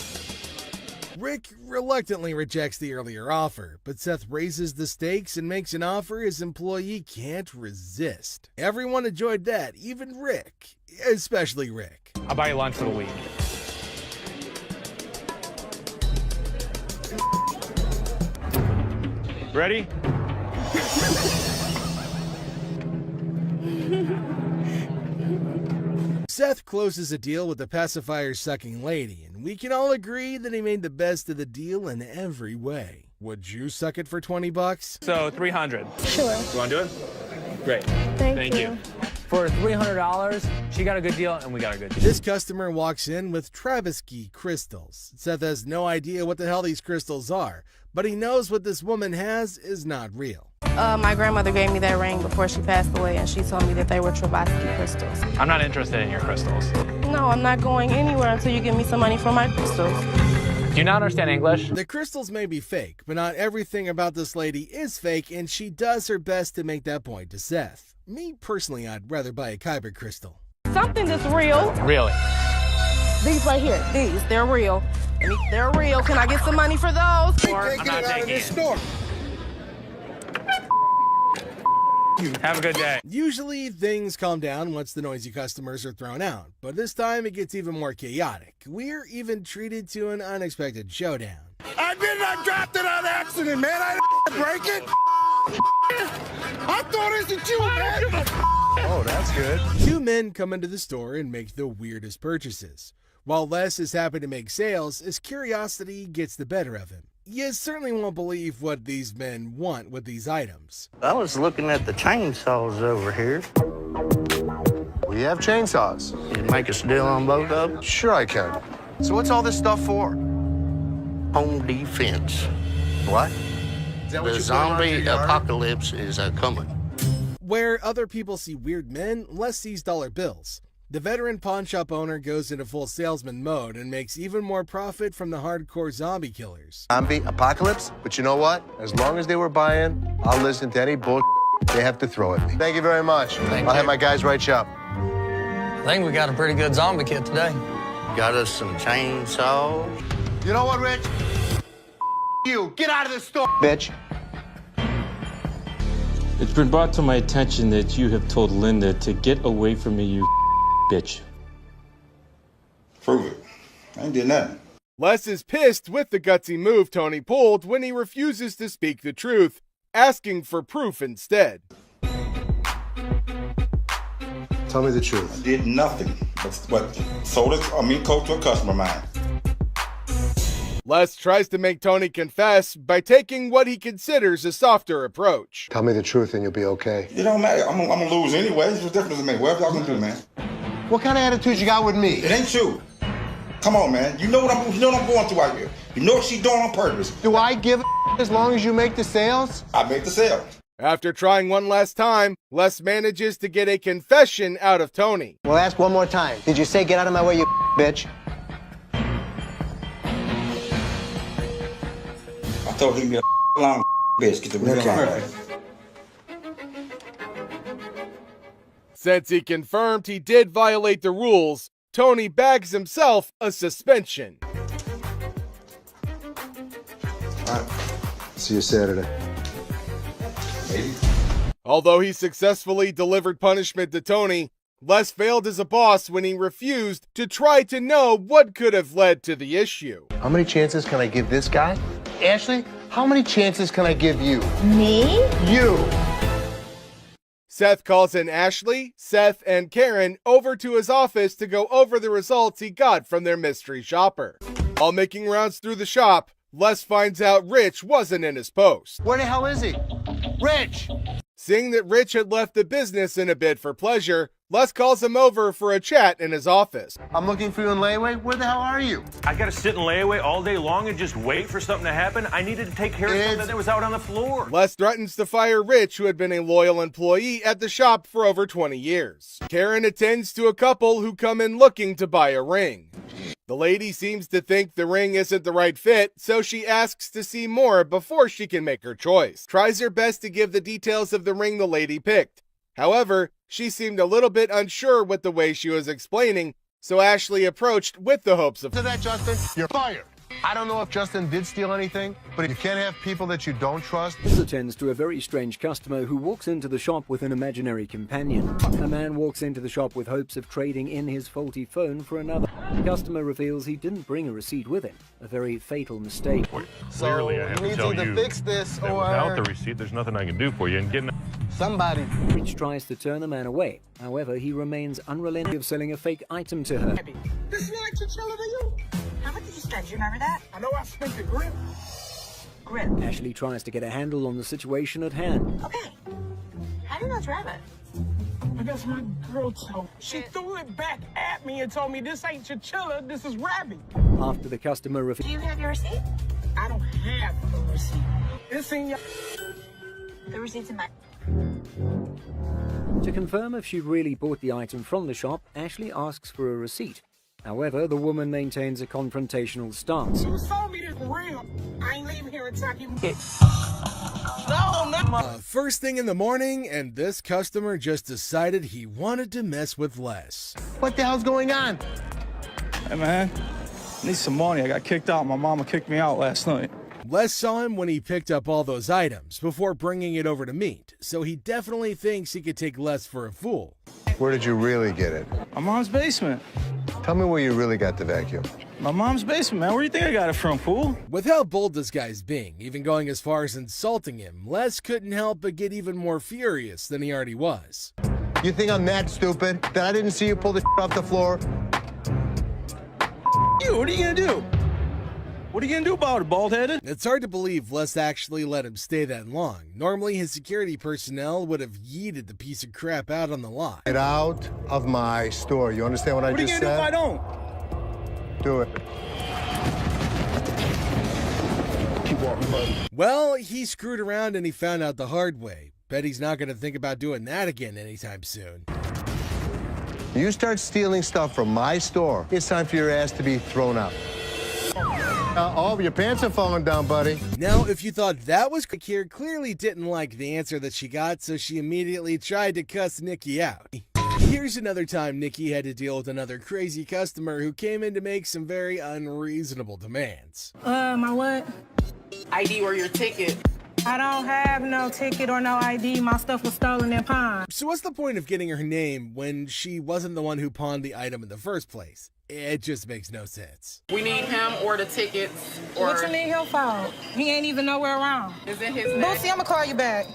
Rick reluctantly rejects the earlier offer, but Seth raises the stakes and makes an offer his employee can't resist. Everyone enjoyed that, even Rick, especially Rick. I'll buy you lunch for the week. Ready? Seth closes a deal with the pacifier-sucking lady, and we can all agree that he made the best of the deal in every way. Would you suck it for $20? So $300. Sure. You want to do it? Great. Thank you. For $300, she got a good deal and we got a good deal. This customer walks in with Travisky crystals. Seth has no idea what the hell these crystals are, but he knows what this woman has is not real. My grandmother gave me that ring before she passed away, and she told me that they were Travisky crystals. I'm not interested in your crystals. No, I'm not going anywhere until you give me some money for my crystals. Do you not understand English? The crystals may be fake, but not everything about this lady is fake, and she does her best to make that point to Seth. Me, personally, I'd rather buy a Kyber crystal. Something that's real. Really? These right here, they're real. They're real. Can I get some money for those? Or I'm not taking it. Store. Have a good day. Usually, things calm down once the noisy customers are thrown out, but this time it gets even more chaotic. We're even treated to an unexpected showdown. I did not drop it on accident, man. I didn't break it. I thought it was you, man. Oh, that's good. Two men come into the store and make the weirdest purchases. While Les is happy to make sales, his curiosity gets the better of him. You certainly won't believe what these men want with these items. I was looking at the chainsaws over here. We have chainsaws. You make a deal on both of them? Sure I can. So what's all this stuff for? Home defense. What? Is that what The you put on zombie your yard? apocalypse is coming. Where other people see weird men, Les sees dollar bills. The veteran pawn shop owner goes into full salesman mode and makes even more profit from the hardcore zombie killers. Zombie apocalypse? But you know what? As long as they were buying, I'll listen to any bull they have to throw at me. Thank you very much. I'll have my guys write you up. I think we got a pretty good zombie kit today. Got us some chainsaws. You know what, Rich? You, get out of the store, bitch. It's been brought to my attention that you have told Linda to get away from me, you bitch. Prove it. I ain't did nothing. Les is pissed with the gutsy move Tony pulled when he refuses to speak the truth, asking for proof instead. Tell me the truth. I did nothing but sold it, coach to a customer of mine. Les tries to make Tony confess by taking what he considers a softer approach. Tell me the truth and you'll be okay. It don't matter. I'm gonna lose anyway. What's the difference to me? Whatever y'all gonna do, man. What kind of attitude you got with me? It ain't you. Come on, man. You know what I'm going through out here. You know what she's doing on purpose. Do I give a as long as you make the sales? I make the sale. After trying one last time, Les manages to get a confession out of Tony. Well, ask one more time. Did you say get out of my way, you bitch? I told him you're a long bitch. Get the real perfect. Since he confirmed he did violate the rules, Tony bags himself a suspension. All right. See you Saturday. Maybe. Although he successfully delivered punishment to Tony, Les failed as a boss when he refused to try to know what could have led to the issue. How many chances can I give this guy? Ashley, how many chances can I give you? Me? You! Seth calls in Ashley, Seth, and Karen over to his office to go over the results he got from their mystery shopper. While making rounds through the shop, Les finds out Rich wasn't in his post. Where the hell is he? Rich! Seeing that Rich had left the business in a bid for pleasure, Les calls him over for a chat in his office. I'm looking for you in layaway. Where the hell are you? I gotta sit in layaway all day long and just wait for something to happen? I needed to take care of something that was out on the floor. Les threatens to fire Rich, who had been a loyal employee at the shop for over 20 years. Karen attends to a couple who come in looking to buy a ring. The lady seems to think the ring isn't the right fit, so she asks to see more before she can make her choice. Tries her best to give the details of the ring the lady picked. However, she seemed a little bit unsure with the way she was explaining, so Ashley approached with the hopes of... To that, Justin, you're fired. I don't know if Justin did steal anything, but you can't have people that you don't trust. This attends to a very strange customer who walks into the shop with an imaginary companion. A man walks into the shop with hopes of trading in his faulty phone for another. The customer reveals he didn't bring a receipt with him. A very fatal mistake. Clearly, I have to tell you fix this that without the receipt, there's nothing I can do for you. And getting somebody. Rich tries to turn the man away. However, he remains unrelenting of selling a fake item to her. This is like chinchilla to you. How much did you spend? Do you remember that? I know I spent the grip. Grip. Ashley tries to get a handle on the situation at hand. Okay. How do you know it's rabbit? I guess my girl told. She threw it back at me and told me this ain't chinchilla, this is rabbit. After the customer Do reveals... you have your receipt? I don't have the receipt. It's in your... The receipt's in my... To confirm if she really bought the item from the shop, Ashley asks for a receipt. However, the woman maintains a confrontational stance. You sold me this real. I ain't leaving here until I give it. First thing in the morning, and this customer just decided he wanted to mess with Les. What the hell's going on? Hey, man, I need some money. I got kicked out. My mama kicked me out last night. Les saw him when he picked up all those items before bringing it over to meet, so he definitely thinks he could take Les for a fool. Where did you really get it? My mom's basement. Tell me where you really got the vacuum. My mom's basement, man. Where do you think I got it from, fool? With how bold this guy's being, even going as far as insulting him, Les couldn't help but get even more furious than he already was. You think I'm that stupid that I didn't see you pull the off the floor? You, what are you gonna do? What are you gonna do about it, bald-headed? It's hard to believe Les actually let him stay that long. Normally, his security personnel would have yeeted the piece of crap out on the lot. Get out of my store. You understand what I just said? What are you gonna do if I don't? Do it. Keep walking, buddy. Well, he screwed around and he found out the hard way. Bet he's not gonna think about doing that again anytime soon. You start stealing stuff from my store, it's time for your ass to be thrown out. Oh, your pants are falling down, buddy. Now, if you thought that was quick here, clearly didn't like the answer that she got, so she immediately tried to cuss Nikki out. Here's another time Nikki had to deal with another crazy customer who came in to make some very unreasonable demands. My what? ID or your ticket. I don't have no ticket or no ID. My stuff was stolen and pawned. So what's the point of getting her name when she wasn't the one who pawned the item in the first place? It just makes no sense. We need him or the tickets. Or... What you need him for? He ain't even nowhere around. Is it his name? Boosie, I'ma call you back.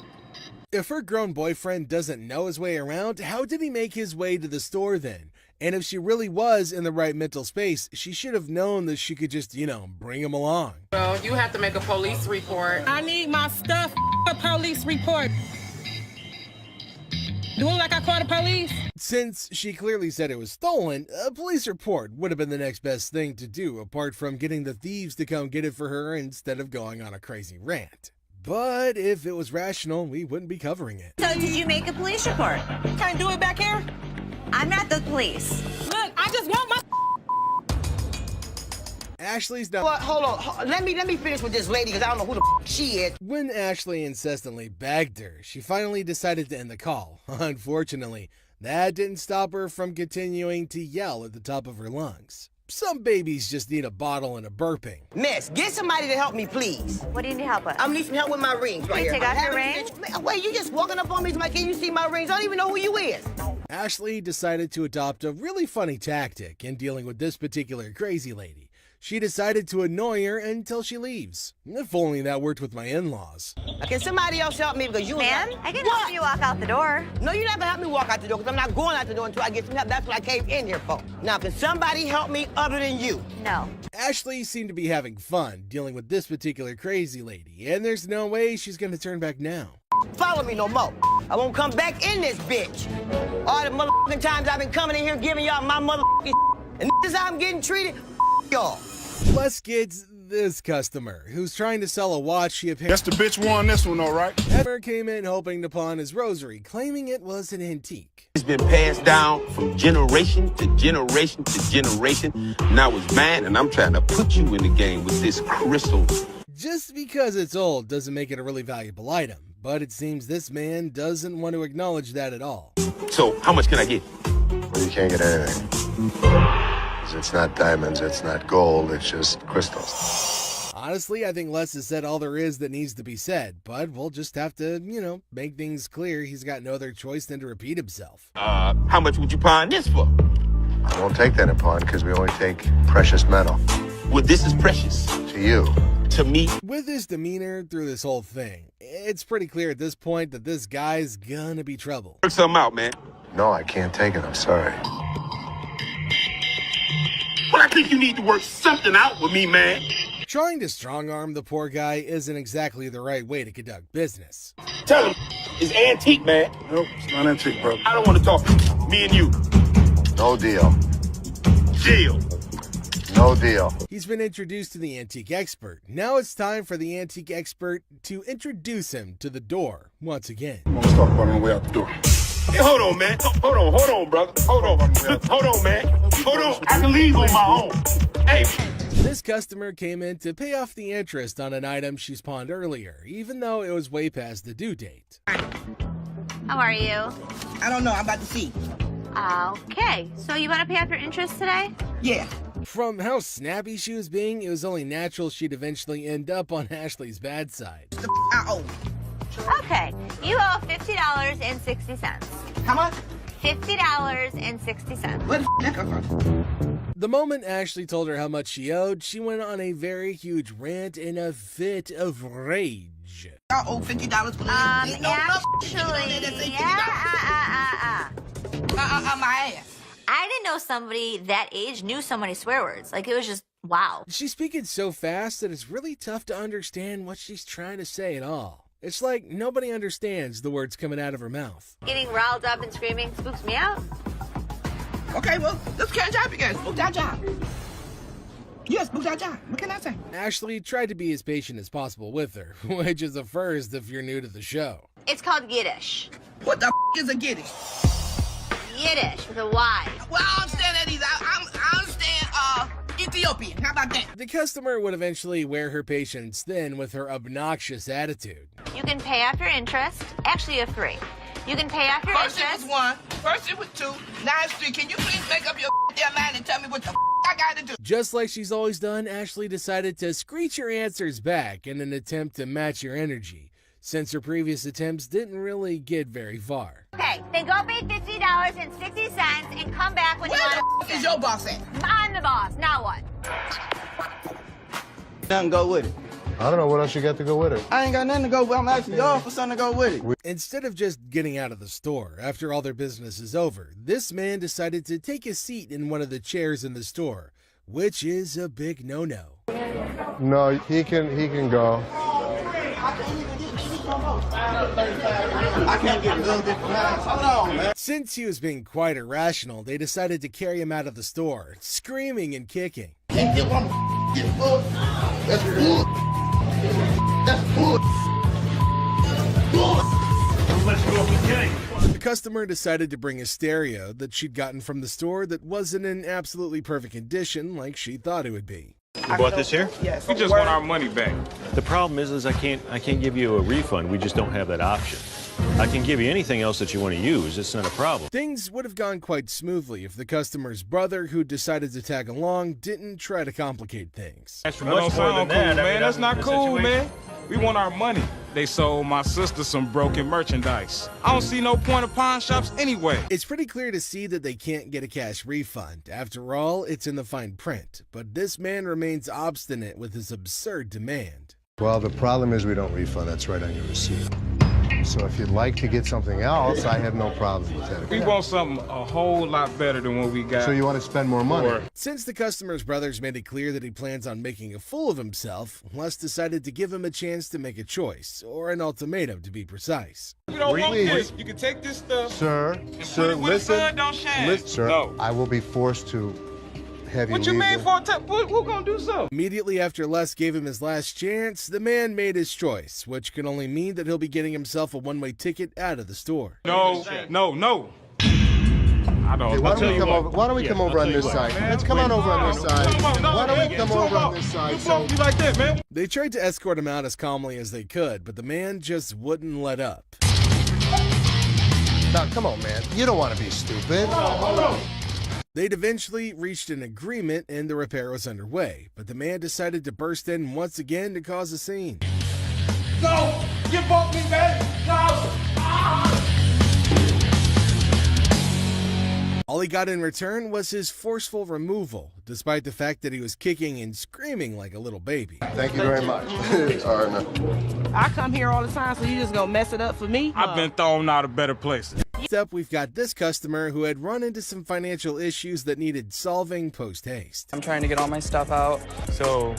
If her grown boyfriend doesn't know his way around, how did he make his way to the store then? And if she really was in the right mental space, she should have known that she could just, bring him along. Well, you have to make a police report. I need my stuff. A police report. Doing like I called the police? Since she clearly said it was stolen, a police report would have been the next best thing to do, apart from getting the thieves to come get it for her instead of going on a crazy rant. But if it was rational, we wouldn't be covering it. So did you make a police report? Can I do it back here? I'm not the police. Look, I just want my... Ashley's not... Well, hold on. Let me finish with this lady, because I don't know who the she is. When Ashley incessantly begged her, she finally decided to end the call. Unfortunately, that didn't stop her from continuing to yell at the top of her lungs. Some babies just need a bottle and a burping. Miss, get somebody to help me, please. What do you need help with? I need some help with my rings right here. Take off your ring? Wait, you just walking up on me, can you see my rings? I don't even know who you is. Ashley decided to adopt a really funny tactic in dealing with this particular crazy lady. She decided to annoy her until she leaves. If only that worked with my in-laws. Can somebody else help me? Because you... Ma'am, I can help you walk out the door. No, you're not gonna help me walk out the door, because I'm not going out the door until I get some help. That's what I came in here for. Now, can somebody help me other than you? No. Ashley seemed to be having fun dealing with this particular crazy lady, and there's no way she's gonna turn back now. Follow me no more. I won't come back in this bitch. All the motherfucking times I've been coming in here giving y'all my motherfucking and this is how I'm getting treated, y'all. Plus, kids, this customer, who's trying to sell a watch she apparently... That's the bitch won this one, all right? Ever came in hoping to pawn his rosary, claiming it was an antique. It's been passed down from generation to generation to generation. Now it's mine, and I'm trying to put you in the game with this crystal. Just because it's old doesn't make it a really valuable item, but it seems this man doesn't want to acknowledge that at all. So, how much can I get? Well, you can't get anything. It's not diamonds, it's not gold, it's just crystals. Honestly, I think Les has said all there is that needs to be said, but we'll just have to, make things clear. He's got no other choice than to repeat himself. How much would you pawn this for? I won't take that in pawn because we only take precious metal. Well, this is precious. To you. To me. With his demeanor through this whole thing, it's pretty clear at this point that this guy's gonna be trouble. Work something out, man. No, I can't take it, I'm sorry. Well, I think you need to work something out with me, man. Trying to strong-arm the poor guy isn't exactly the right way to conduct business. Tell him it's antique, man. Nope, it's not antique, bro. I don't want to talk. Me and you. No deal. Deal. No deal. He's been introduced to the antique expert. Now it's time for the antique expert to introduce him to the door once again. Let's talk about it on the way out the door. Hey, hold on, man. Hold on, brother. Hold on, man. Hold on. I can leave on my own. Hey. This customer came in to pay off the interest on an item she's pawned earlier, even though it was way past the due date. How are you? I don't know. I'm about to see. Okay. So you want to pay off your interest today? Yeah. From how snappy she was being, it was only natural she'd eventually end up on Ashley's bad side. Okay. You owe $50.60. How much? $50.60. Where the that come from? The moment Ashley told her how much she owed, she went on a very huge rant in a fit of rage. I owe $50 for my ass. I didn't know somebody that age knew so many swear words. Like, it was just, wow. She's speaking so fast that it's really tough to understand what she's trying to say at all. It's like nobody understands the words coming out of her mouth. Getting riled up and screaming spooks me out. Okay, well, let's catch up again. Spook that job. Yes, spook that job. What can I say? Ashley tried to be as patient as possible with her, which is a first if you're new to the show. It's called Yiddish. What the is a Yiddish? Yiddish with a Y. Well, I understand that I understand Ethiopian. How about that? The customer would eventually wear her patience thin with her obnoxious attitude. You can pay off your interest. Actually, you have three. You can pay off your First interest. It was one. First it was two. Now it's three. Can you please make up your damn mind and tell me what the I gotta do? Just like she's always done, Ashley decided to screech her answers back in an attempt to match your energy, since her previous attempts didn't really get very far. Okay, then go pay $50.60 and come back when you want to. Where is your boss at? I'm the boss. Now what? Nothing go with it. I don't know what else you got to go with it. I ain't got nothing to go with. I'm asking y'all for something to go with it. Instead of just getting out of the store after all their business is over, this man decided to take a seat in one of the chairs in the store, which is a big no-no. No, he can go. I can't get a little bit behind. Hold on, man. Since he was being quite irrational, they decided to carry him out of the store, screaming and kicking. That's bull. That's bull. customer decided to bring a stereo that she'd gotten from the store that wasn't in absolutely perfect condition like she thought it would be. You bought this here? Yes. We just want our money back. The problem is I can't give you a refund. We just don't have that option. I can give you anything else that you want to use. It's not a problem. Things would have gone quite smoothly if the customer's brother, who decided to tag along, didn't try to complicate things. That don't sound cool, man. That's not cool, man. We want our money. They sold my sister some broken merchandise. I don't see no point of pawn shops anyway. It's pretty clear to see that they can't get a cash refund. After all, it's in the fine print. But this man remains obstinate with his absurd demand. Well, the problem is we don't refund. That's right on your receipt. So if you'd like to get something else, I have no problem with that. We want something a whole lot better than what we got. So you want to spend more money? Since the customer's brothers made it clear that he plans on making a fool of himself, Les decided to give him a chance to make a choice, or an ultimatum to be precise. We don't want this. You can take this stuff. Sir, listen. Sir, no. I will be forced to have you What you leave mean the- for who gonna do so? Immediately after Les gave him his last chance, the man made his choice, which can only mean that he'll be getting himself a one-way ticket out of the store. No. I don't. Hey, why don't we come over on this side? Let's come on over on this side. Why don't we come over on this side? So You like that, man? they tried to escort him out as calmly as they could, but the man just wouldn't let up. Now, come on, man. You don't want to be stupid. They'd eventually reached an agreement and the repair was underway, but the man decided to burst in once again to cause a scene. No! You bought me, man! No! All he got in return was his forceful removal, despite the fact that he was kicking and screaming like a little baby. Thank you very much. All right, man. I come here all the time, so you just gonna mess it up for me? I've been thrown out of better places. Next up, we've got this customer who had run into some financial issues that needed solving post-haste. I'm trying to get all my stuff out. So,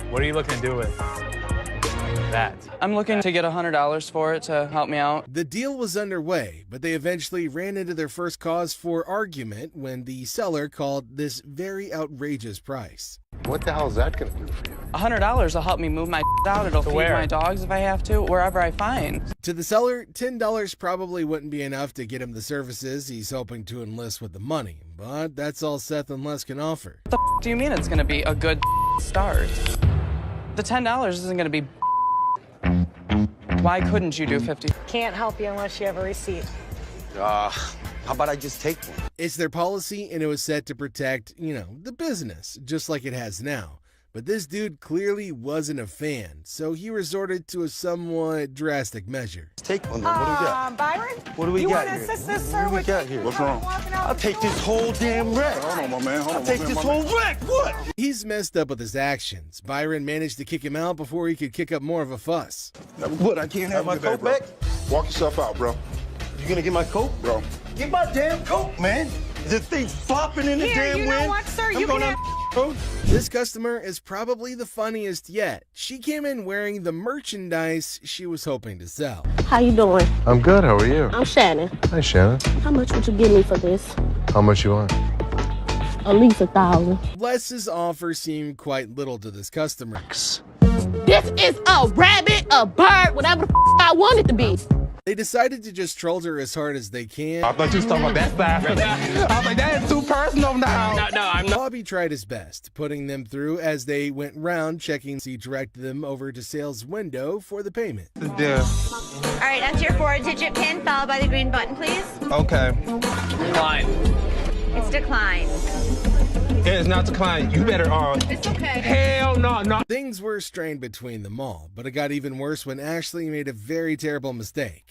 what are you looking to do with that? I'm looking to get $100 for it to help me out. The deal was underway, but they eventually ran into their first cause for argument when the seller called this very outrageous price. What the hell is that going to do for you? $100 will help me move my out. It'll feed my dogs if I have to, wherever I find. To the seller, $10 probably wouldn't be enough to get him the services he's hoping to enlist with the money, but that's all Seth and Les can offer. What the do you mean it's going to be a good start? The $10 isn't going to be. Why couldn't you do 50? Can't help you unless you have a receipt. How about I just take one? It's their policy, and it was set to protect, the business, just like it has now. But this dude clearly wasn't a fan, so he resorted to a somewhat drastic measure. Take one then. What do we got? Byron? What do we you got want here? to assist this, sir? What do we got here? What's wrong? I'll take this whole damn wreck. Hold on, my man. Hold on, I'll take this whole wreck. What? He's messed up with his actions. Byron managed to kick him out before he could kick up more of a fuss. What? I can't have my coat back? Walk yourself out, bro. You gonna get my coat? Bro. Get my damn coat, man. This thing's flopping in the damn wind. You know what, sir? You can This customer is probably the funniest yet. She came in wearing the merchandise she was hoping to sell. How you doing? I'm good. How are you? I'm Shannon. Hi, Shannon. How much would you give me for this? How much you want? At least $1,000. Les's offer seemed quite little to this customer. This is a rabbit, a bird, whatever the I want it to be. They decided to just troll her as hard as they can. I thought you was talking about that side. I was like, that is too personal now. No, I'm not. Bobby tried his best, putting them through as they went round, checking he directed them over to sales window for the payment. All right, enter your 4-digit PIN followed by the green button, please. Okay. Decline. It's declined. It is not declining. You better It's okay. Hell no. Things were strained between them all, but it got even worse when Ashley made a very terrible mistake.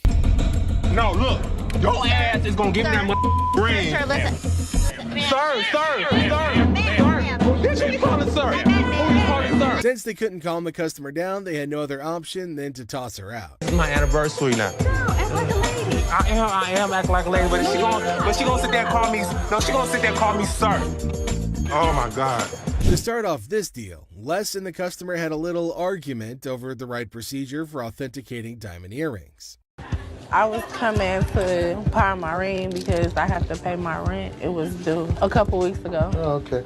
No, look. Your ass is gonna give me that ring. Sir, listen. Sir. This you calling sir? Who you calling sir? Since they couldn't calm the customer down, they had no other option than to toss her out. It's my anniversary now. No, act like a lady. I am acting like a lady, but she gonna sit there and call me. No, she gonna sit there and call me sir. Oh my God. To start off this deal, Les and the customer had a little argument over the right procedure for authenticating diamond earrings. I was coming to pawn my ring because I have to pay my rent. It was due a couple weeks ago. Oh, okay.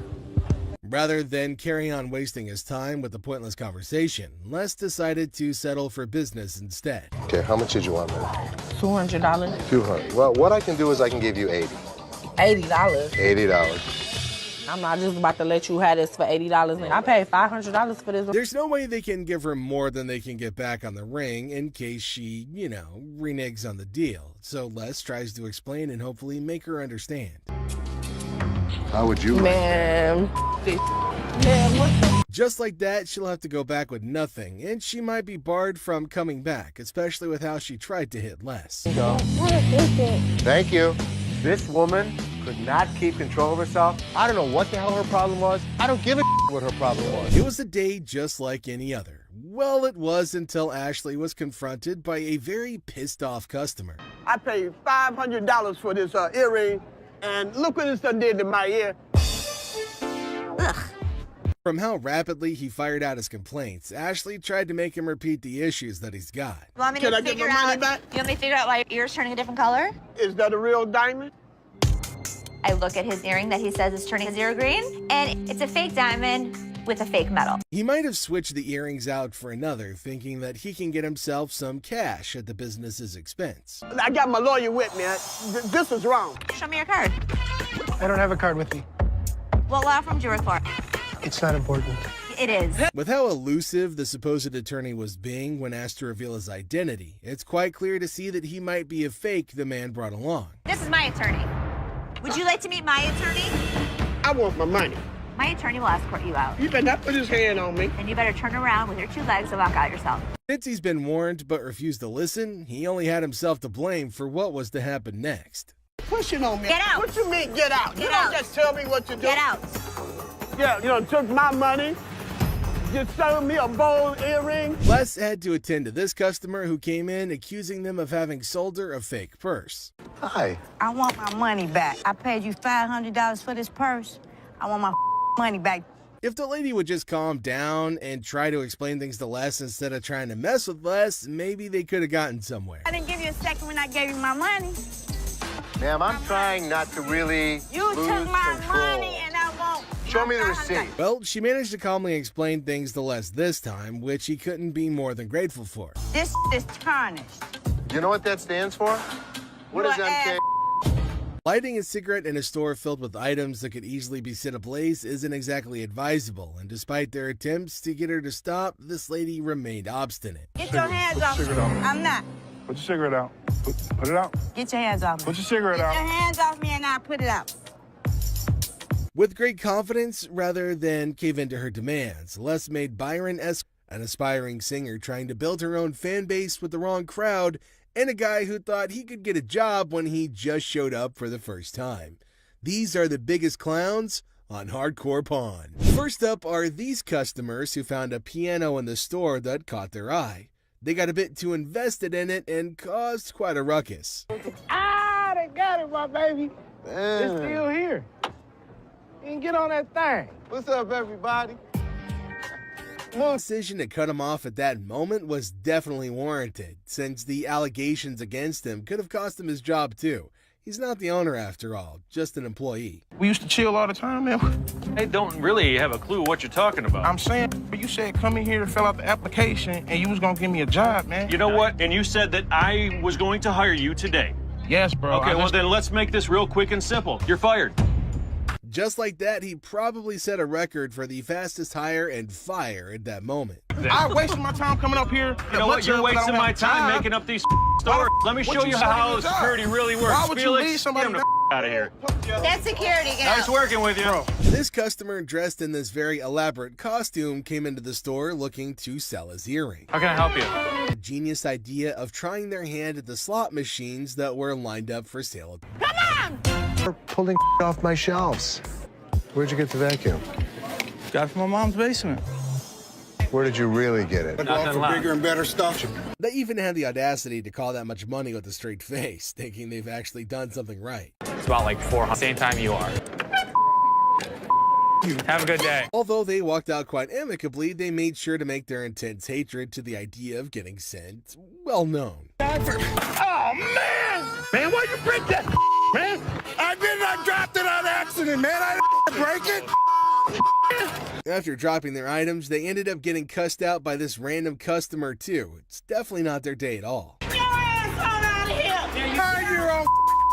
Rather than carry on wasting his time with the pointless conversation, Les decided to settle for business instead. Okay, how much did you want, man? $200. $200. Well, what I can do is I can give you $80. $80. $80. I'm not just about to let you have this for $80. I paid $500 for this. There's no way they can give her more than they can get back on the ring in case she, reneges on the deal. So Les tries to explain and hopefully make her understand. How would you Man, what the? Just like that, she'll have to go back with nothing, and she might be barred from coming back, especially with how she tried to hit Les. Thank you. This woman could not keep control of herself. I don't know what the hell her problem was. I don't give a what her problem was. It was a day just like any other. Well, it was until Ashley was confronted by a very pissed off customer. I paid $500 for this earring, and look what this done did to my ear. From how rapidly he fired out his complaints, Ashley tried to make him repeat the issues that he's got. You want me to figure out? You want me to figure out why your ear's turning a different color? Is that a real diamond? I look at his earring that he says is turning zero green, and it's a fake diamond with a fake metal. He might have switched the earrings out for another, thinking that he can get himself some cash at the business's expense. I got my lawyer with me. This is wrong. Show me your card. I don't have a card with me. What law firm do you work for? It's not important. It is. With how elusive the supposed attorney was being when asked to reveal his identity, it's quite clear to see that he might be a fake the man brought along. This is my attorney. Would you like to meet my attorney? I want my money. My attorney will escort you out. You better not put his hand on me. And you better turn around with your two legs and walk out yourself. Since he's been warned but refused to listen, he only had himself to blame for what was to happen next. Pushing on me. Get out. What you mean, get out? Get you out. don't just tell me what to do. Get out. Yeah, you took my money, just sold me a bold earring. Les had to attend to this customer who came in accusing them of having sold her a fake purse. Hi. I want my money back. I paid you $500 for this purse. I want my money back. If the lady would just calm down and try to explain things to Les instead of trying to mess with Les, maybe they could have gotten somewhere. I didn't give you a second when I gave you my money. Ma'am, I'm trying not to really You lose took my control. money and I won't. Show me the receipt. Well, she managed to calmly explain things to Les this time, which he couldn't be more than grateful for. This is tarnished. You know what that stands for? What is MK? Lighting a cigarette in a store filled with items that could easily be set ablaze isn't exactly advisable, and despite their attempts to get her to stop, this lady remained obstinate. Get your hands off me. I'm not. Put your cigarette out. Put it out. Get your hands off me. Put your cigarette out. Get your hands off me and I'll put it out. With great confidence, rather than cave into her demands, Les made Byron an aspiring singer trying to build her own fan base with the wrong crowd, and a guy who thought he could get a job when he just showed up for the first time. These are the biggest clowns on Hardcore Pawn. First up are these customers who found a piano in the store that caught their eye. They got a bit too invested in it and caused quite a ruckus. Ah, they got it, my baby. It's still here. You can get on that thing. What's up, everybody? The decision to cut him off at that moment was definitely warranted, since the allegations against him could have cost him his job too. He's not the owner after all, just an employee. We used to chill all the time, man. I don't really have a clue what you're talking about. I'm saying, but you said come in here to fill out the application and you was gonna give me a job, man. You know what? And you said that I was going to hire you today. Yes, bro. Okay, well then let's make this real quick and simple. You're fired. Just like that, he probably set a record for the fastest hire and fire at that moment. I wasted my time coming up here. You know what? You're wasting my time making up these stories. Let me show you how security really works. Why would Felix, you leave somebody get him the out of here. That's security. Get Nice out. working with you. This customer dressed in this very elaborate costume came into the store looking to sell his earring. How can I help you? A genius idea of trying their hand at the slot machines that were lined up for sale. You're pulling off my shelves. Where'd you get the vacuum? Got it from my mom's basement. Where did you really get it? Nothing left. Bigger and better stuff. They even had the audacity to call that much money with a straight face, thinking they've actually done something right. It's about like 400. Same time you are. Have a good day. Although they walked out quite amicably, they made sure to make their intense hatred to the idea of getting sent well known. Oh, man! Man, why you break that, man? I did not drop it on accident, man. I didn't break it. After dropping their items, they ended up getting cussed out by this random customer too. It's definitely not their day at all. Your ass on out of here! Mind your own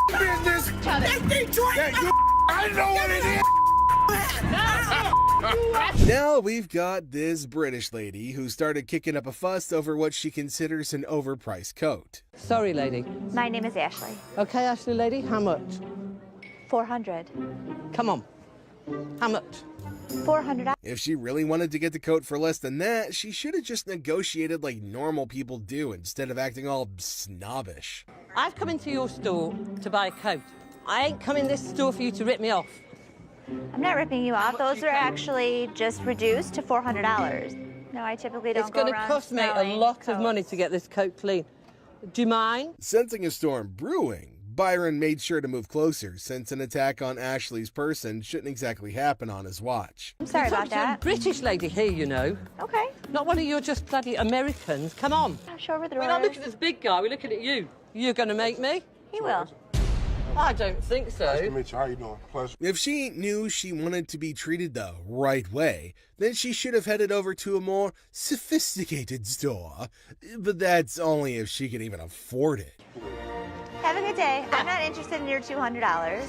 business. That's Detroit! I know what it is. Now we've got this British lady who started kicking up a fuss over what she considers an overpriced coat. Sorry, lady. My name is Ashley. Okay, Ashley, lady, how much? 400. Come on. How much? 400. If she really wanted to get the coat for less than that, she should have just negotiated like normal people do instead of acting all snobbish. I've come into your store to buy a coat. I ain't come in this store for you to rip me off. I'm not ripping you off. Those are actually just reduced to $400. No, I typically don't It's go going to around cost me a selling lot of coats. money to get this coat clean. Do you mind? Sensing a storm brewing, Byron made sure to move closer since an attack on Ashley's person shouldn't exactly happen on his watch. I'm sorry about that. British lady here, you know. Okay. Not one of your just bloody Americans. Come on. Show her the We're not looking at this big guy. We're looking at you. You're going to make me? He will. I don't think so. Nice to meet you. How you doing? Pleasure. If she knew she wanted to be treated the right way, then she should have headed over to a more sophisticated store. But that's only if she could even afford it. Have a good day. I'm not interested in your $200.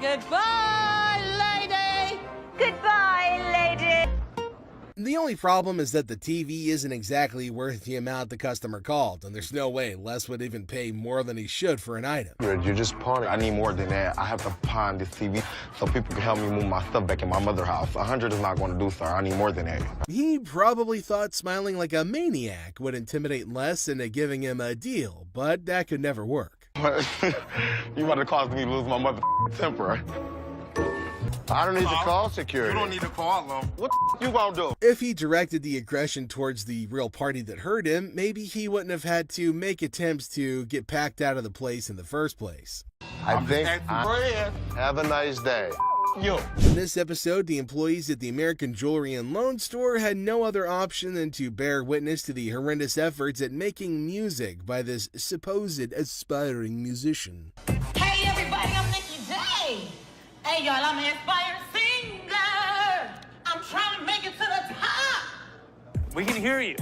Goodbye, lady! Goodbye, lady! The only problem is that the TV isn't exactly worth the amount the customer called, and there's no way Les would even pay more than he should for an item. You're just pawning. I need more than that. I have to pawn this TV so people can help me move my stuff back in my mother's house. 100 is not going to do, sir. I need more than that. He probably thought smiling like a maniac would intimidate Les into giving him a deal, but that could never work. You about to cause me to lose my mother temper. I don't need to call security. You don't need to call them. What you gonna do? If he directed the aggression towards the real party that hurt him, maybe he wouldn't have had to make attempts to get packed out of the place in the first place. I think have a nice day. You. In this episode, the employees at the American Jewelry and Loan Store had no other option than to bear witness to the horrendous efforts at making music by this supposed aspiring musician. Hey, everybody, I'm Nikki J. Hey, y'all, I'm an inspired singer. I'm trying to make it to the top. We can hear you.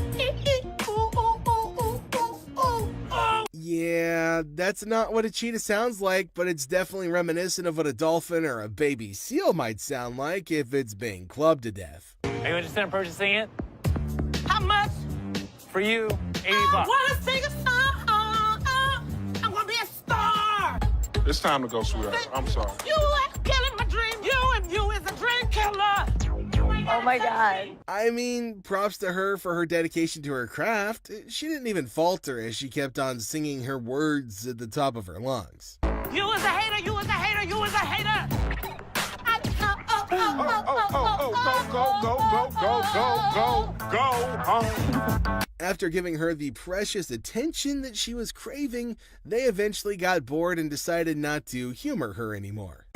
Yeah, that's not what a cheetah sounds like, but it's definitely reminiscent of what a dolphin or a baby seal might sound like if it's being clubbed to death. Are you interested in purchasing it? How much? For you, 80 I bucks. want to sing a song. I want to be a star. It's time to go, sweetheart. I'm sorry. You are killing my dream. You is a dream killer. Oh my God. I mean, props to her for her dedication to her craft. She didn't even falter as she kept on singing her words at the top of her lungs. You is a hater. You is a hater. You is a hater. Go home. After giving her the precious attention that she was craving, they eventually got bored and decided not to humor her anymore.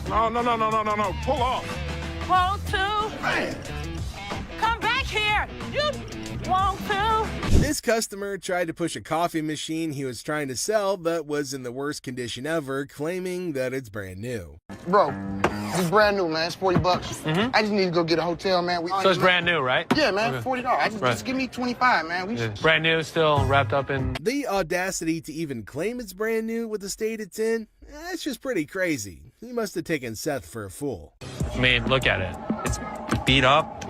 No. Pull off. Want to? Man. Come back here. You want to? This customer tried to push a coffee machine he was trying to sell that was in the worst condition ever, claiming that it's brand new. Bro, it's brand new, man. It's 40 bucks. I just need to go get a hotel, man. So it's brand new, right? Yeah, man. Okay. $40. Just give me 25, man. Brand new, still wrapped up in... The audacity to even claim it's brand new with the state it's in, that's just pretty crazy. He must have taken Seth for a fool. I mean, look at it. It's beat up,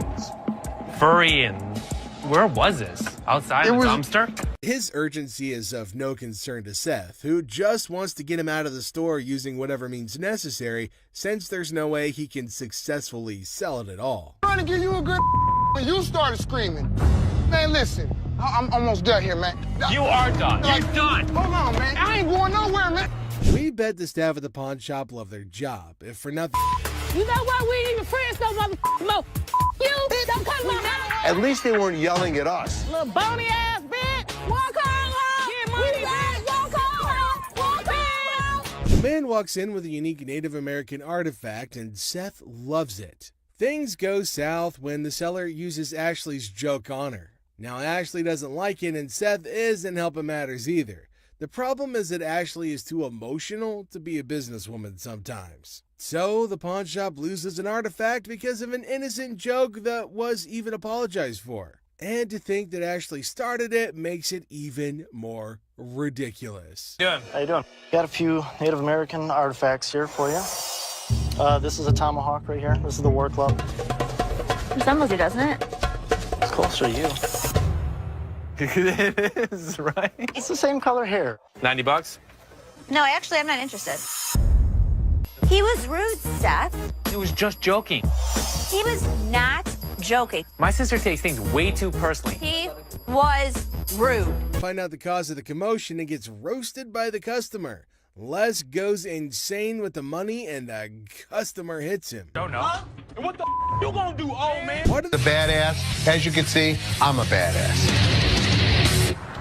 furry, and... Where was this? Outside the dumpster? His urgency is of no concern to Seth, who just wants to get him out of the store using whatever means necessary, since there's no way he can successfully sell it at all. Trying to give you a good when you started screaming. Man, listen. I'm almost done here, man. You are done. You're done. Hold on, man. I ain't going nowhere, man. We bet the staff at the pawn shop love their job, if for nothing. You know what? We ain't even friends no motherfucking more. You don't come my house. At least they weren't yelling at us. Little bony ass bitch. Walk on. Get money back. Walk on. The man walks in with a unique Native American artifact, and Seth loves it. Things go south when the seller uses Ashley's joke on her. Now, Ashley doesn't like it, and Seth isn't helping matters either. The problem is that Ashley is too emotional to be a businesswoman sometimes. So the pawn shop loses an artifact because of an innocent joke that was even apologized for. And to think that Ashley started it makes it even more ridiculous. How you doing? Got a few Native American artifacts here for you. This is a tomahawk right here. This is the war club. Resembles you, doesn't it? It's closer to you. It is, right? It's the same color hair. 90 bucks? No, actually, I'm not interested. He was rude, Seth. He was just joking. He was not joking. My sister takes things way too personally. He was rude. Find out the cause of the commotion and gets roasted by the customer. Les goes insane with the money and the customer hits him. Don't know. And what the you gonna do, old man? What The badass. As you can see, I'm a badass.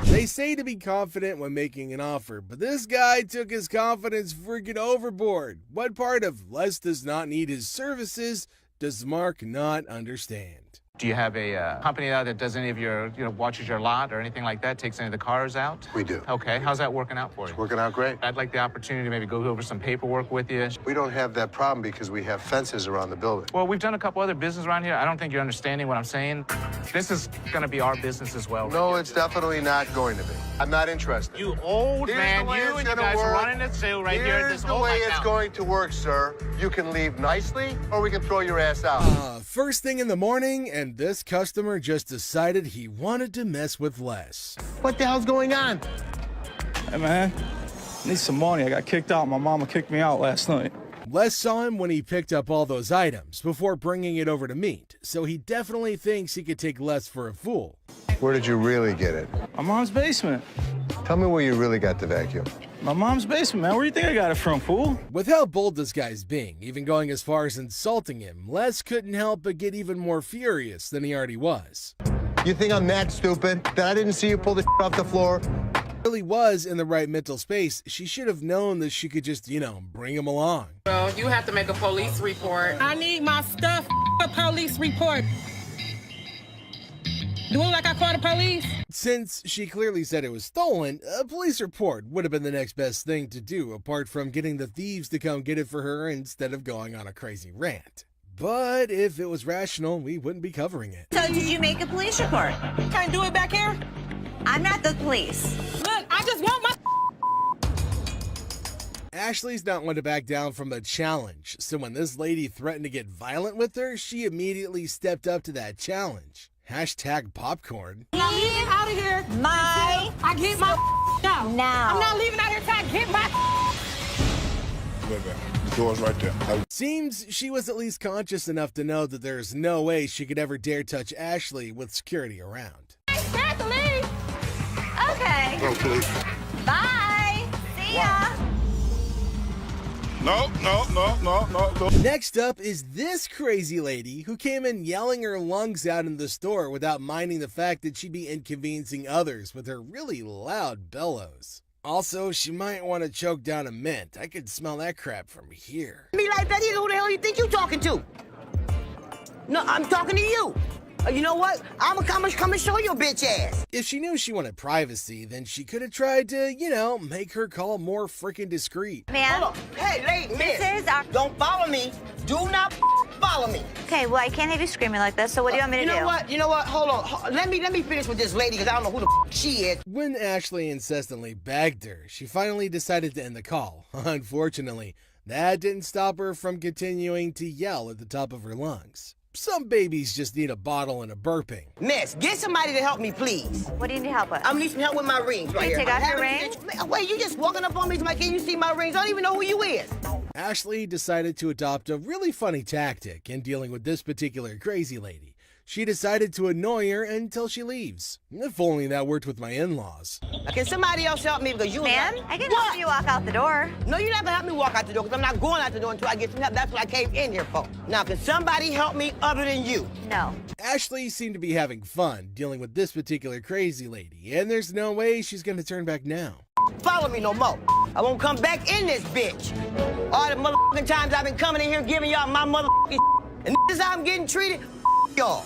They say to be confident when making an offer, but this guy took his confidence freaking overboard. What part of Les does not need his services does Mark not understand? Do you have a company out that does any of your, watches your lot or anything like that, takes any of the cars out? We do. Okay, how's that working out for you? It's working out great. I'd like the opportunity to maybe go over some paperwork with you. We don't have that problem because we have fences around the building. Well, we've done a couple other business around here. I don't think you're understanding what I'm saying. This is gonna be our business as well. No, it's definitely not going to be. I'm not interested. You old Here's man, the way you it's and you gonna guys are work. running this sale right here at Here's this the whole way night it's now. going to work, sir. You can leave nicely, or we can throw your ass out. First thing in the morning, and this customer just decided he wanted to mess with Les. What the hell's going on? Hey, man, I need some money. I got kicked out. My mama kicked me out last night. Les saw him when he picked up all those items before bringing it over to meet, so he definitely thinks he could take Les for a fool. Where did you really get it? My mom's basement. Tell me where you really got the vacuum. My mom's basement, man. Where do you think I got it from, fool? With how bold this guy's being, even going as far as insulting him, Les couldn't help but get even more furious than he already was. You think I'm that stupid that I didn't see you pull the off the floor? Really was in the right mental space. She should have known that she could just, bring him along. Well, you have to make a police report. I need my stuff. A police report. Doing like I called the police? Since she clearly said it was stolen, a police report would have been the next best thing to do, apart from getting the thieves to come get it for her instead of going on a crazy rant. But if it was rational, we wouldn't be covering it. So did you make a police report? Can I do it back here? I'm not the police. Look, I just want my... Ashley's not one to back down from the challenge, so when this lady threatened to get violent with her, she immediately stepped up to that challenge. Hashtag popcorn. I'm not leaving out of here. I get my now. Now. I'm not leaving out here until I get my... The door's right there. Seems she was at least conscious enough to know that there's no way she could ever dare touch Ashley with security around. Kathleen! Okay. Oh, please. Bye. See ya. No. Next up is this crazy lady who came in yelling her lungs out in the store without minding the fact that she'd be inconveniencing others with her really loud bellows. Also, she might want to choke down a mint. I could smell that crap from here. Me like that, who the hell you think you talking to? No, I'm talking to you. You know what? I'm gonna come and show your bitch ass. If she knew she wanted privacy, then she could have tried to, make her call more freaking discreet. Ma'am. Hold on. Hey, lady, miss. This is our... Don't follow me. Do not follow me. Okay, well, I can't have you screaming like this, so what do you want me to do? You know what? Hold on. Let me finish with this lady, because I don't know who the she is. When Ashley incessantly begged her, she finally decided to end the call. Unfortunately, that didn't stop her from continuing to yell at the top of her lungs. Some babies just need a bottle and a burping. Miss, get somebody to help me, please. What do you need help with? I need some help with my rings right here. Take off your ring? Wait, you just walking up on me, like, can you see my rings? I don't even know who you is. Ashley decided to adopt a really funny tactic in dealing with this particular crazy lady. She decided to annoy her until she leaves. If only that worked with my in-laws. Can somebody else help me? Because you... Ma'am, I can help you walk out the door. No, you're not going to help me walk out the door, because I'm not going out the door until I get some help. That's what I came in here for. Now, can somebody help me other than you? No. Ashley seemed to be having fun dealing with this particular crazy lady, and there's no way she's going to turn back now. Follow me no more. I won't come back in this bitch. All the motherfucking times I've been coming in here giving y'all my motherfucking and this is how I'm getting treated, y'all.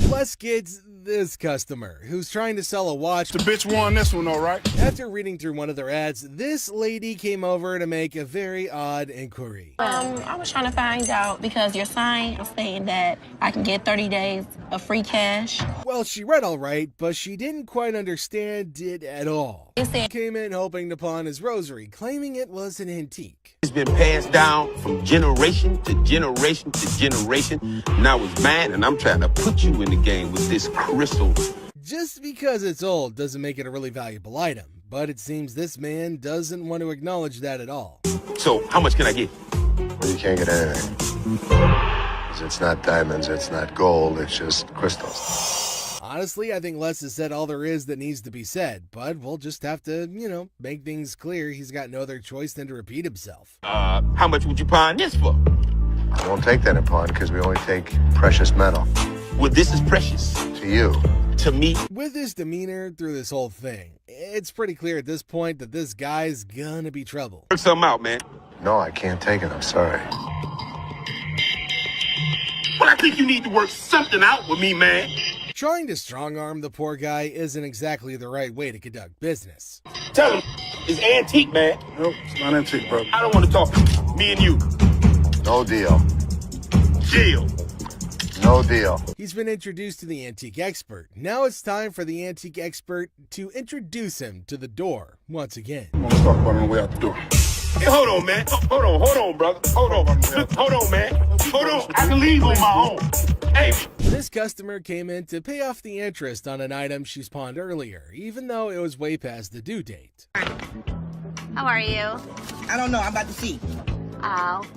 Plus, kids, this customer who's trying to sell a watch. The bitch won this one, all right? After reading through one of their ads, this lady came over to make a very odd inquiry. I was trying to find out because your sign is saying that I can get 30 days of free cash. Well, she read all right, but she didn't quite understand it at all. Came in hoping to pawn his rosary, claiming it was an antique. It's been passed down from generation to generation to generation. Now it's mine, and I'm trying to put you in the game with this crystal. Just because it's old doesn't make it a really valuable item, but it seems this man doesn't want to acknowledge that at all. So, how much can I get? Well, you can't get anything. 'Cause it's not diamonds, it's not gold, it's just crystals. Honestly, I think Les has said all there is that needs to be said, but we'll just have to, make things clear. He's got no other choice than to repeat himself. How much would you pawn this for? I won't take that in pawn because we only take precious metal. Well, this is precious. To you. To me. With his demeanor through this whole thing, it's pretty clear at this point that this guy's gonna be trouble. Work something out, man. No, I can't take it, I'm sorry. Well, I think you need to work something out with me, man. Trying to strong-arm the poor guy isn't exactly the right way to conduct business. Tell him it's antique, man. Nope, it's not antique, bro. I don't want to talk. Me and you. No deal. Deal. No deal. He's been introduced to the antique expert. Now it's time for the antique expert to introduce him to the door once again. I'm gonna talk about it on the way out the door. Hey, hold on, man. Hold on, brother. Hold on, man. Hold on. I can leave on my own. Hey. This customer came in to pay off the interest on an item she's pawned earlier, even though it was way past the due date. How are you? I don't know. I'm about to see.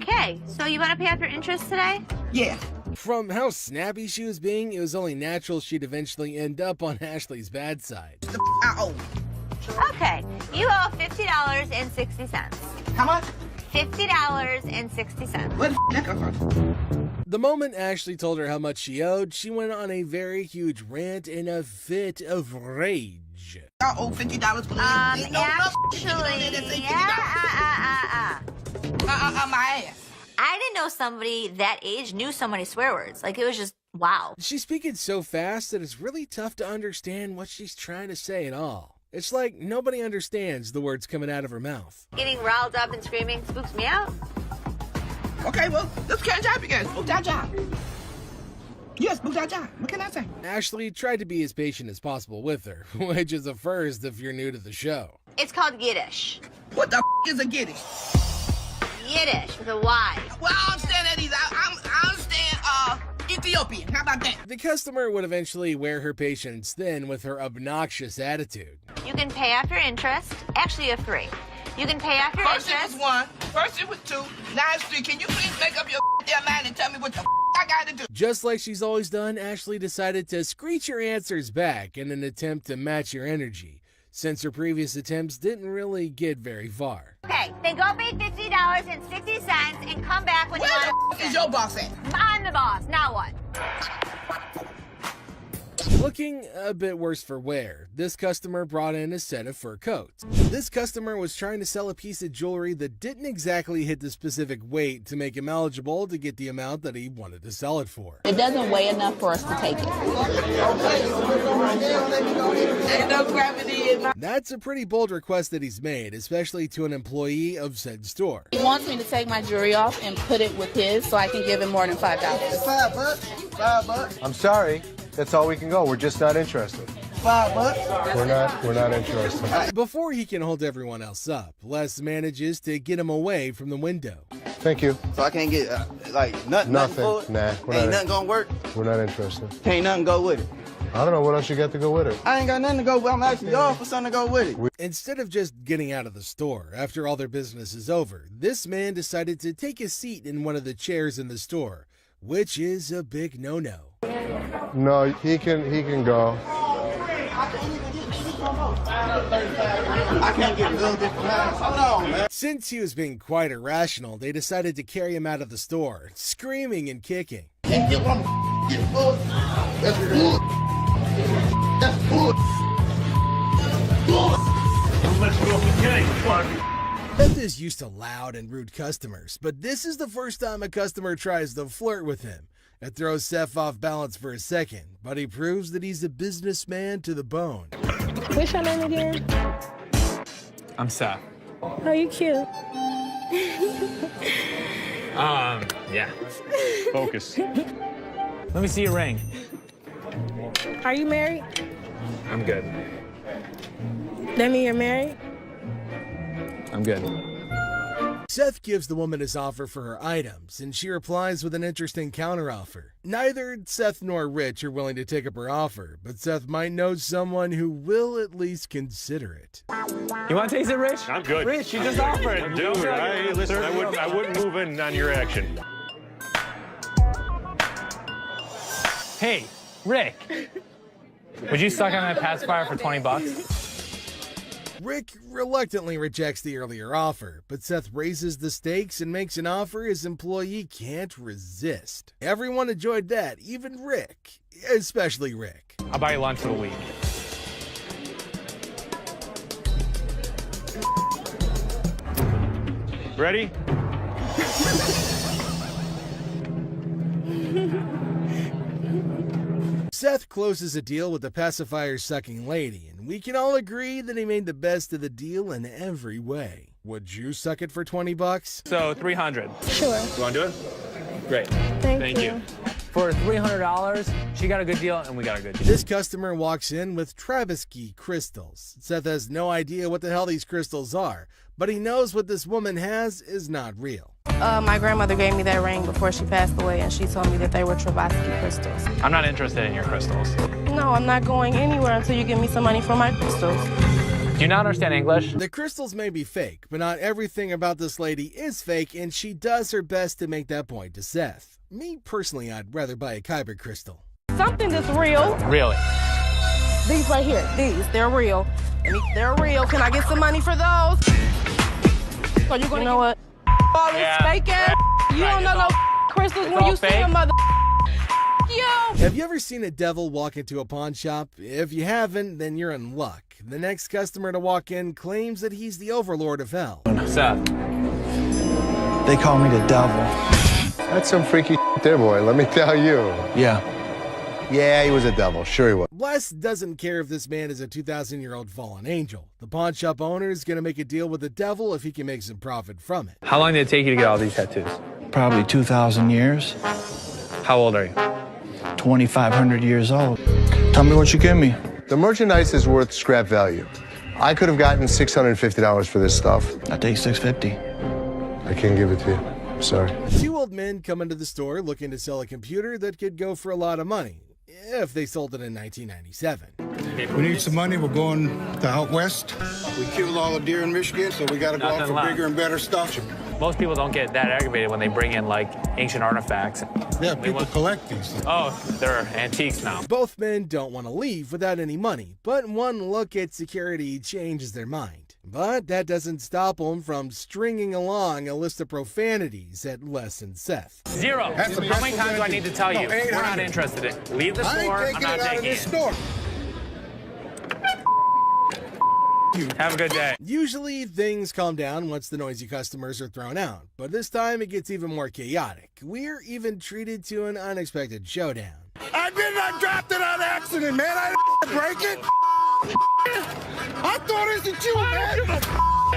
Okay, so you want to pay off your interest today? Yeah. From how snappy she was being, it was only natural she'd eventually end up on Ashley's bad side. Okay, you owe $50.60. How much? $50.60. What the heck come from? The moment Ashley told her how much she owed, she went on a very huge rant in a fit of rage. I owe $50 for Actually, my ass. I didn't know somebody that age knew so many swear words. Like, it was just, wow. She's speaking so fast that it's really tough to understand what she's trying to say at all. It's like nobody understands the words coming out of her mouth. Getting riled up and screaming spooks me out. Okay, well, let's catch up again. Spook that job. Yes, spook that job. What can I say? Ashley tried to be as patient as possible with her, which is a first if you're new to the show. It's called Yiddish. What the is a Yiddish? Yiddish with a Y. Well, I understand that I understand Ethiopian. How about that? The customer would eventually wear her patience thin with her obnoxious attitude. You can pay off your interest. Actually, you have three. You can pay off your First interest. it was one. First it was two. Now it's three. Can you please make up your damn mind and tell me what the I gotta do? Just like she's always done, Ashley decided to screech her answers back in an attempt to match your energy, since her previous attempts didn't really get very far. Okay, then go pay $50.60 and come back when you want to. Where is your boss at? I'm the boss. Now what? Looking a bit worse for wear, this customer brought in a set of fur coats. This customer was trying to sell a piece of jewelry that didn't exactly hit the specific weight to make him eligible to get the amount that he wanted to sell it for. It doesn't weigh enough for us to take it. Ain't no gravity in my... That's a pretty bold request that he's made, especially to an employee of said store. He wants me to take my jewelry off and put it with his so I can give him more than $5. $5. $5. I'm sorry. That's all we can go. We're just not interested. $5. We're not interested. Before he can hold everyone else up, Les manages to get him away from the window. Thank you. So I can't get, nothing for it? Nah. Ain't nothing gonna work? We're not interested. Can't nothing go with it. I don't know what else you got to go with it. I ain't got nothing to go with. I'm asking y'all for something to go with it. Instead of just getting out of the store after all their business is over, this man decided to take a seat in one of the chairs in the store, which is a big no-no. No, he can go. I can't get a little different. Hold on, man. Since he was being quite irrational, they decided to carry him out of the store, screaming and kicking. And get what I'm getting for. That's good. That's good. Let's go again. Beth is used to loud and rude customers, but this is the first time a customer tries to flirt with him. It throws Seth off balance for a second, but he proves that he's a businessman to the bone. What's your name again? I'm Seth. Oh, you cute. Yeah. Focus. Let me see your ring. Are you married? I'm good. That mean you're married? I'm good. Seth gives the woman his offer for her items, and she replies with an interesting counteroffer. Neither Seth nor Rich are willing to take up her offer, but Seth might know someone who will at least consider it. You want to taste it, Rich? I'm good. Rich, you just offered. Dude, listen, I wouldn't move in on your action. Hey, Rick. Would you suck on that pacifier for $20? Rick reluctantly rejects the earlier offer, but Seth raises the stakes and makes an offer his employee can't resist. Everyone enjoyed that, even Rick, especially Rick. I'll buy you lunch for the week. Ready? Seth closes a deal with the pacifier-sucking lady, and we can all agree that he made the best of the deal in every way. Would you suck it for $20? So $300. Sure. You want to do it? Great. Thank you. For $300, she got a good deal and we got a good deal. This customer walks in with Travisky crystals. Seth has no idea what the hell these crystals are, but he knows what this woman has is not real. My grandmother gave me that ring before she passed away, and she told me that they were Travisky crystals. I'm not interested in your crystals. No, I'm not going anywhere until you give me some money for my crystals. Do you not understand English? The crystals may be fake, but not everything about this lady is fake, and she does her best to make that point to Seth. Me, personally, I'd rather buy a Kyber crystal. Something that's real. Really? These right here, they're real. They're real. Can I get some money for those? Are you gonna, you know what? All this fake ass. You don't know no crystals when you see a mother. You. Have you ever seen a devil walk into a pawn shop? If you haven't, then you're in luck. The next customer to walk in claims that he's the overlord of hell. Seth. They call me the devil. That's some freaky there, boy, let me tell you. Yeah, he was a devil. Sure he was. Les doesn't care if this man is a 2,000-year-old fallen angel. The pawn shop owner is going to make a deal with the devil if he can make some profit from it. How long did it take you to get all these tattoos? Probably 2,000 years. How old are you? 2,500 years old. Tell me what you give me. The merchandise is worth scrap value. I could have gotten $650 for this stuff. I take $650. I can't give it to you. Sorry. Two old men come into the store looking to sell a computer that could go for a lot of money, if they sold it in 1997. We need some money. We're going to out west. We killed all the deer in Michigan, so we got to go out for bigger and better stuff. Most people don't get that aggravated when they bring in, like, ancient artifacts. Yeah, people collect these. Oh, they're antiques now. Both men don't want to leave without any money, but one look at security changes their mind. But that doesn't stop them from stringing along a list of profanities at Les and Seth. 0. How many times do I need to tell you? We're not interested in. Leave the store. I'm not taking it. Have a good day. Usually things calm down once the noisy customers are thrown out, but this time it gets even more chaotic. We're even treated to an unexpected showdown. I did not drop it on accident, man. I didn't break it. I thought it was you, man.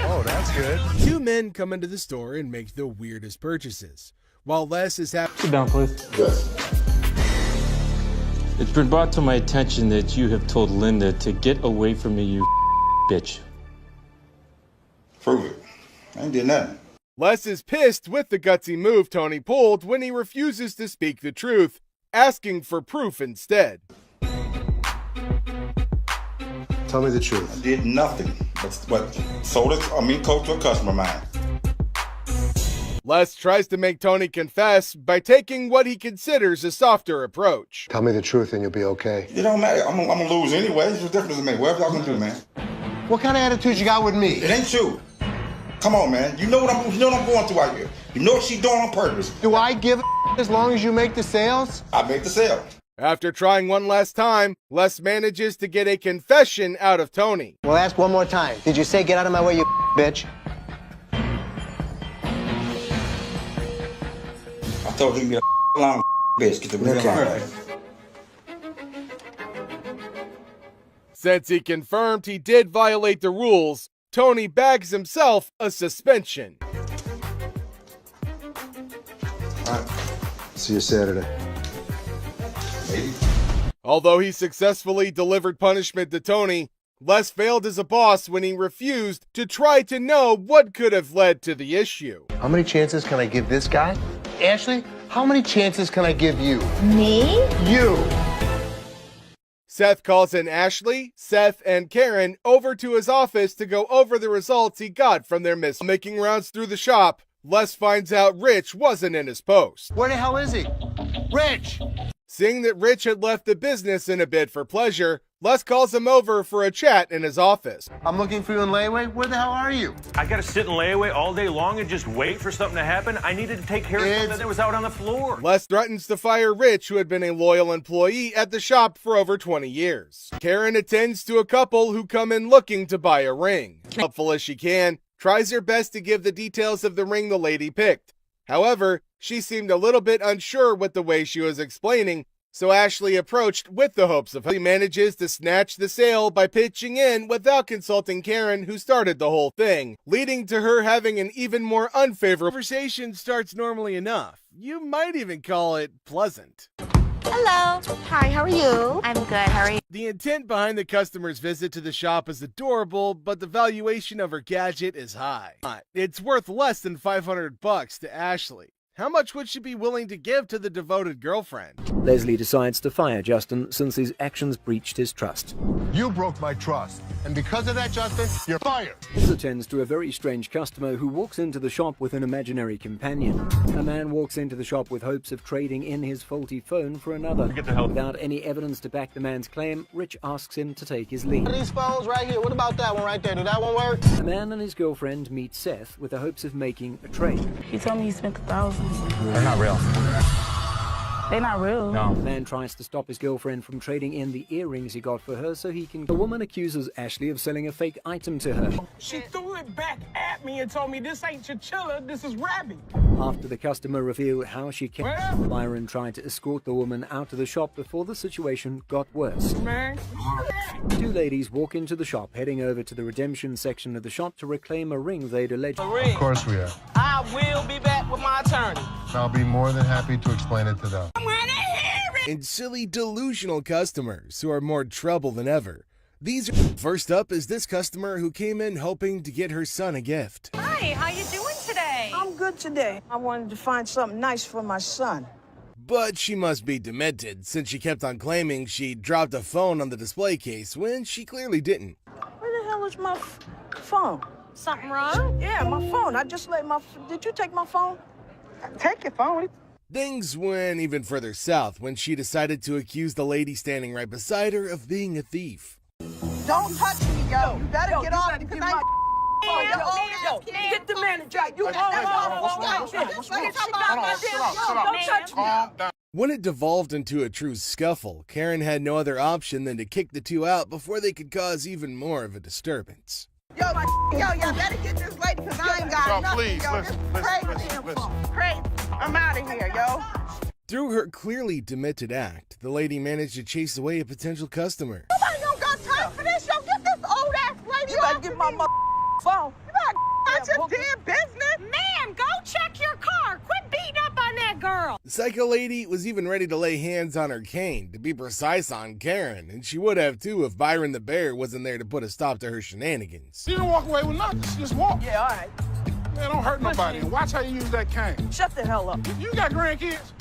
Oh, that's good. Two men come into the store and make the weirdest purchases. While Les is happy. Sit down, please. Yes. It's been brought to my attention that you have told Linda to get away from me, you bitch. Prove it. I ain't did nothing. Les is pissed with the gutsy move Tony pulled when he refuses to speak the truth, asking for proof instead. Tell me the truth. I did nothing but sold it, coach to a customer of mine. Les tries to make Tony confess by taking what he considers a softer approach. Tell me the truth and you'll be okay. It don't matter. I'm gonna lose anyway. What's the difference to me? Whatever y'all gonna do, man. What kind of attitude you got with me? It ain't you. Come on, man. You know what I'm going through out here. You know what she's doing on purpose. Do I give a as long as you make the sales? I make the sale. After trying one last time, Les manages to get a confession out of Tony. Well, ask one more time. Did you say get out of my way, you bitch? I told you to get a long bitch. Get the real out. Since he confirmed he did violate the rules, Tony bags himself a suspension. All right. See you Saturday. Maybe. Although he successfully delivered punishment to Tony, Les failed as a boss when he refused to try to know what could have led to the issue. How many chances can I give this guy? Ashley, how many chances can I give you? Me? You! Seth calls in Ashley, Seth, and Karen over to his office to go over the results he got from their miss. Making rounds through the shop, Les finds out Rich wasn't in his post. Where the hell is he? Rich! Seeing that Rich had left the business in a bid for pleasure, Les calls him over for a chat in his office. I'm looking for you in layaway. Where the hell are you? I gotta sit in layaway all day long and just wait for something to happen. I needed to take care of something that was out on the floor. Les threatens to fire Rich, who had been a loyal employee at the shop for over 20 years. Karen attends to a couple who come in looking to buy a ring. Helpful as she can, tries her best to give the details of the ring the lady picked. However, she seemed a little bit unsure with the way she was explaining, so Ashley approached with the hopes of he manages to snatch the sale by pitching in without consulting Karen, who started the whole thing, leading to her having an even more unfavorable conversation. Starts normally enough. You might even call it pleasant. Hello. Hi, how are you? I'm good, how are you? The intent behind the customer's visit to the shop is adorable, but the valuation of her gadget is high. It's worth less than $500 to Ashley. How much would she be willing to give to the devoted girlfriend? Leslie decides to fire Justin since his actions breached his trust. You broke my trust, and because of that, Justin, you're fired. This attends to a very strange customer who walks into the shop with an imaginary companion. A man walks into the shop with hopes of trading in his faulty phone for another. Without any evidence to back the man's claim, Rich asks him to take his lead. These phones right here. What about that one right there? Did that one work? The man and his girlfriend meet Seth with the hopes of making a trade. He told me he spent $1,000. They're not real. They're not real. No. The man tries to stop his girlfriend from trading in the earrings he got for her so he can... The woman accuses Ashley of selling a fake item to her. She threw it back at me and told me this ain't chinchilla, this is rabbit. After the customer revealed how she kept... Byron tried to escort the woman out of the shop before the situation got worse. Man. Two ladies walk into the shop, heading over to the redemption section of the shop to reclaim a ring they'd alleged... Of course we are. I will be back with my attorney. I'll be more than happy to explain it to them. And silly, delusional customers who are more trouble than ever. First up is this customer who came in hoping to get her son a gift. Hi, how you doing today? I'm good today. I wanted to find something nice for my son. But she must be demented, since she kept on claiming she dropped a phone on the display case when she clearly didn't. Where the hell is my phone? Something wrong? Yeah, my phone. I just let my... Did you take my phone? Take your phone. Things went even further south when she decided to accuse the lady standing right beside her of being a thief. Don't touch me, yo. You better get off because I... Get the manager. You don't touch me. When it devolved into a true scuffle, Karen had no other option than to kick the two out before they could cause even more of a disturbance. Yo, y'all better get this lady because I ain't got nothing. Please, yo, listen. Crazy. I'm out of here, yo. Through her clearly demented act, the lady managed to chase away a potential customer. Nobody don't got time for this, yo. Get this old ass lady off. You better get my phone. You better mind your damn business. Ma'am, go check your car. Quit beating up on that girl. The psycho lady was even ready to lay hands on her cane, to be precise on Karen, and she would have too if Byron the Bear wasn't there to put a stop to her shenanigans. She didn't walk away with nothing. She just walked. Yeah, all right. Man, don't hurt nobody. And watch how you use that cane. Shut the hell up. You got grandkids?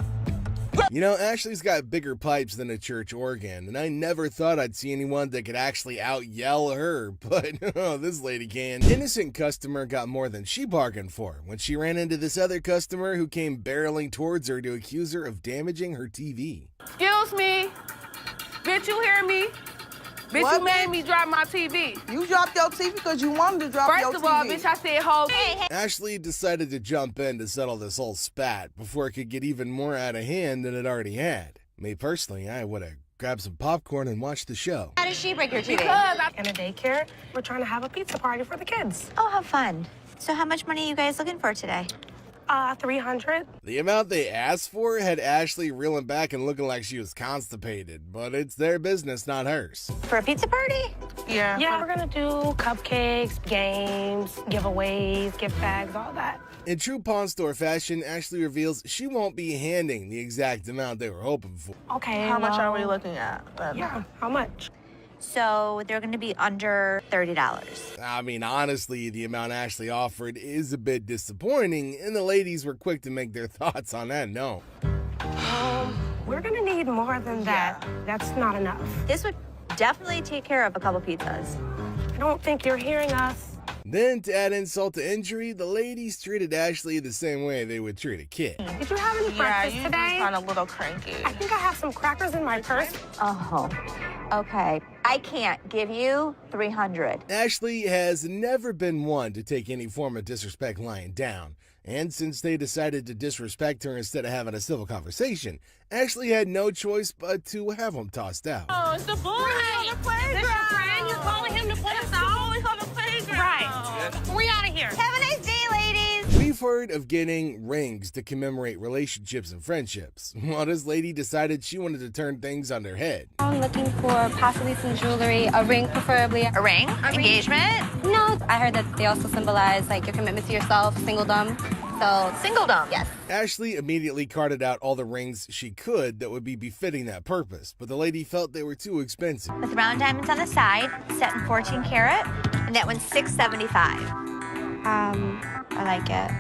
You know, Ashley's got bigger pipes than a church organ, and I never thought I'd see anyone that could actually out-yell her, but oh, this lady can. Innocent customer got more than she bargained for when she ran into this other customer who came barreling towards her to accuse her of damaging her TV. Excuse me. Bitch, you hear me? Bitch, What, you made me drop my TV. You dropped your TV because you wanted to drop your TV. First of all, bitch, I said hold. Ashley decided to jump in to settle this whole spat before it could get even more out of hand than it already had. Me personally, I would have grabbed some popcorn and watched the show. How does she break your TV? Because I'm in a daycare, we're trying to have a pizza party for the kids. Oh, how fun. So how much money are you guys looking for today? $300. The amount they asked for had Ashley reeling back and looking like she was constipated, but it's their business, not hers. For a pizza party? Yeah. Yeah, we're gonna do cupcakes, games, giveaways, gift bags, all that. In true pawn store fashion, Ashley reveals she won't be handing the exact amount they were hoping for. Okay. How much are we looking at? Yeah, how much? So they're going to be under $30. I mean, honestly, the amount Ashley offered is a bit disappointing, and the ladies were quick to make their thoughts on that note. We're gonna need more than that. That's not enough. This would definitely take care of a couple pizzas. I don't think you're hearing us. Then, to add insult to injury, the ladies treated Ashley the same way they would treat a kid. Did you have any breakfast you today? just sound a little cranky. I think I have some crackers in my purse. Oh, okay. I can't give you $300. Ashley has never been one to take any form of disrespect lying down. And since they decided to disrespect her instead of having a civil conversation, Ashley had no choice but to have them tossed out. Oh, it's the boy on the playground. Is this your friend? You're calling him to play us out? He's on the playground. Right. We out of here. Have a nice day, ladies. We've heard of getting rings to commemorate relationships and friendships. Well, this lady decided she wanted to turn things on their head. I'm looking for possibly some jewelry, a ring preferably. A ring? Engagement? No, I heard that they also symbolize like your commitment to yourself, singledom. So, singledom, yes. Ashley immediately carted out all the rings she could that would be befitting that purpose, but the lady felt they were too expensive. With round diamonds on the side, set in 14 karat, and that one's $675. I like it.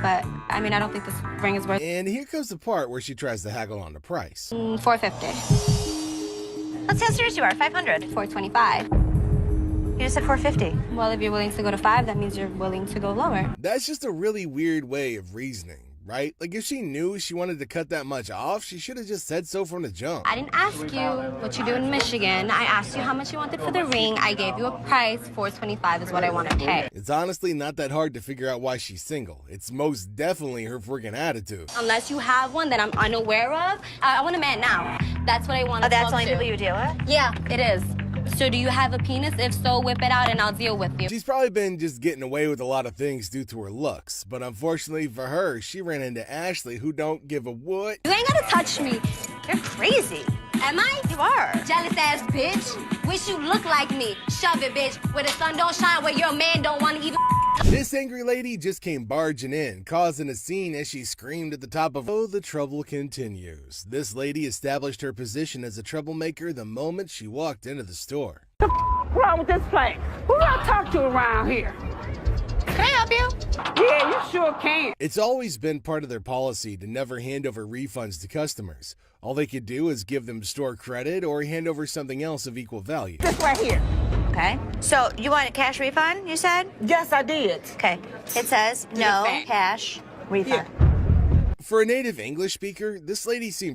But, I mean, I don't think this ring is worth... And here comes the part where she tries to haggle on the price. $450. Let's see how serious you are. $500. $425. You just said $450. Well, if you're willing to go to $5, that means you're willing to go lower. That's just a really weird way of reasoning, right? Like, if she knew she wanted to cut that much off, she should have just said so from the jump. I didn't ask you what you do in Michigan. I asked you how much you wanted for the ring. I gave you a price. $425 is what I want to pay. It's honestly not that hard to figure out why she's single. It's most definitely her freaking attitude. Unless you have one that I'm unaware of, I want a man now. That's what I want to that's talk the only to. people you deal with? Yeah, it is. So do you have a penis? If so, whip it out and I'll deal with you. She's probably been just getting away with a lot of things due to her looks, but unfortunately for her, she ran into Ashley, who don't give a what. You ain't gotta touch me. You're crazy. Am I? You are. Jealous ass bitch. Wish you looked like me. Shove it, bitch. Where the sun don't shine, where your man don't want to even... This angry lady just came barging in, causing a scene as she screamed at the top of... Oh, the trouble continues. This lady established her position as a troublemaker the moment she walked into the store. What's wrong with this place? Who do I talk to around here? Can I help you? Yeah, you sure can. It's always been part of their policy to never hand over refunds to customers. All they could do is give them store credit or hand over something else of equal value. This right here. Okay. So you want a cash refund, you said? Yes, I did. Okay. It says no cash refund. For a native English speaker, this lady seemed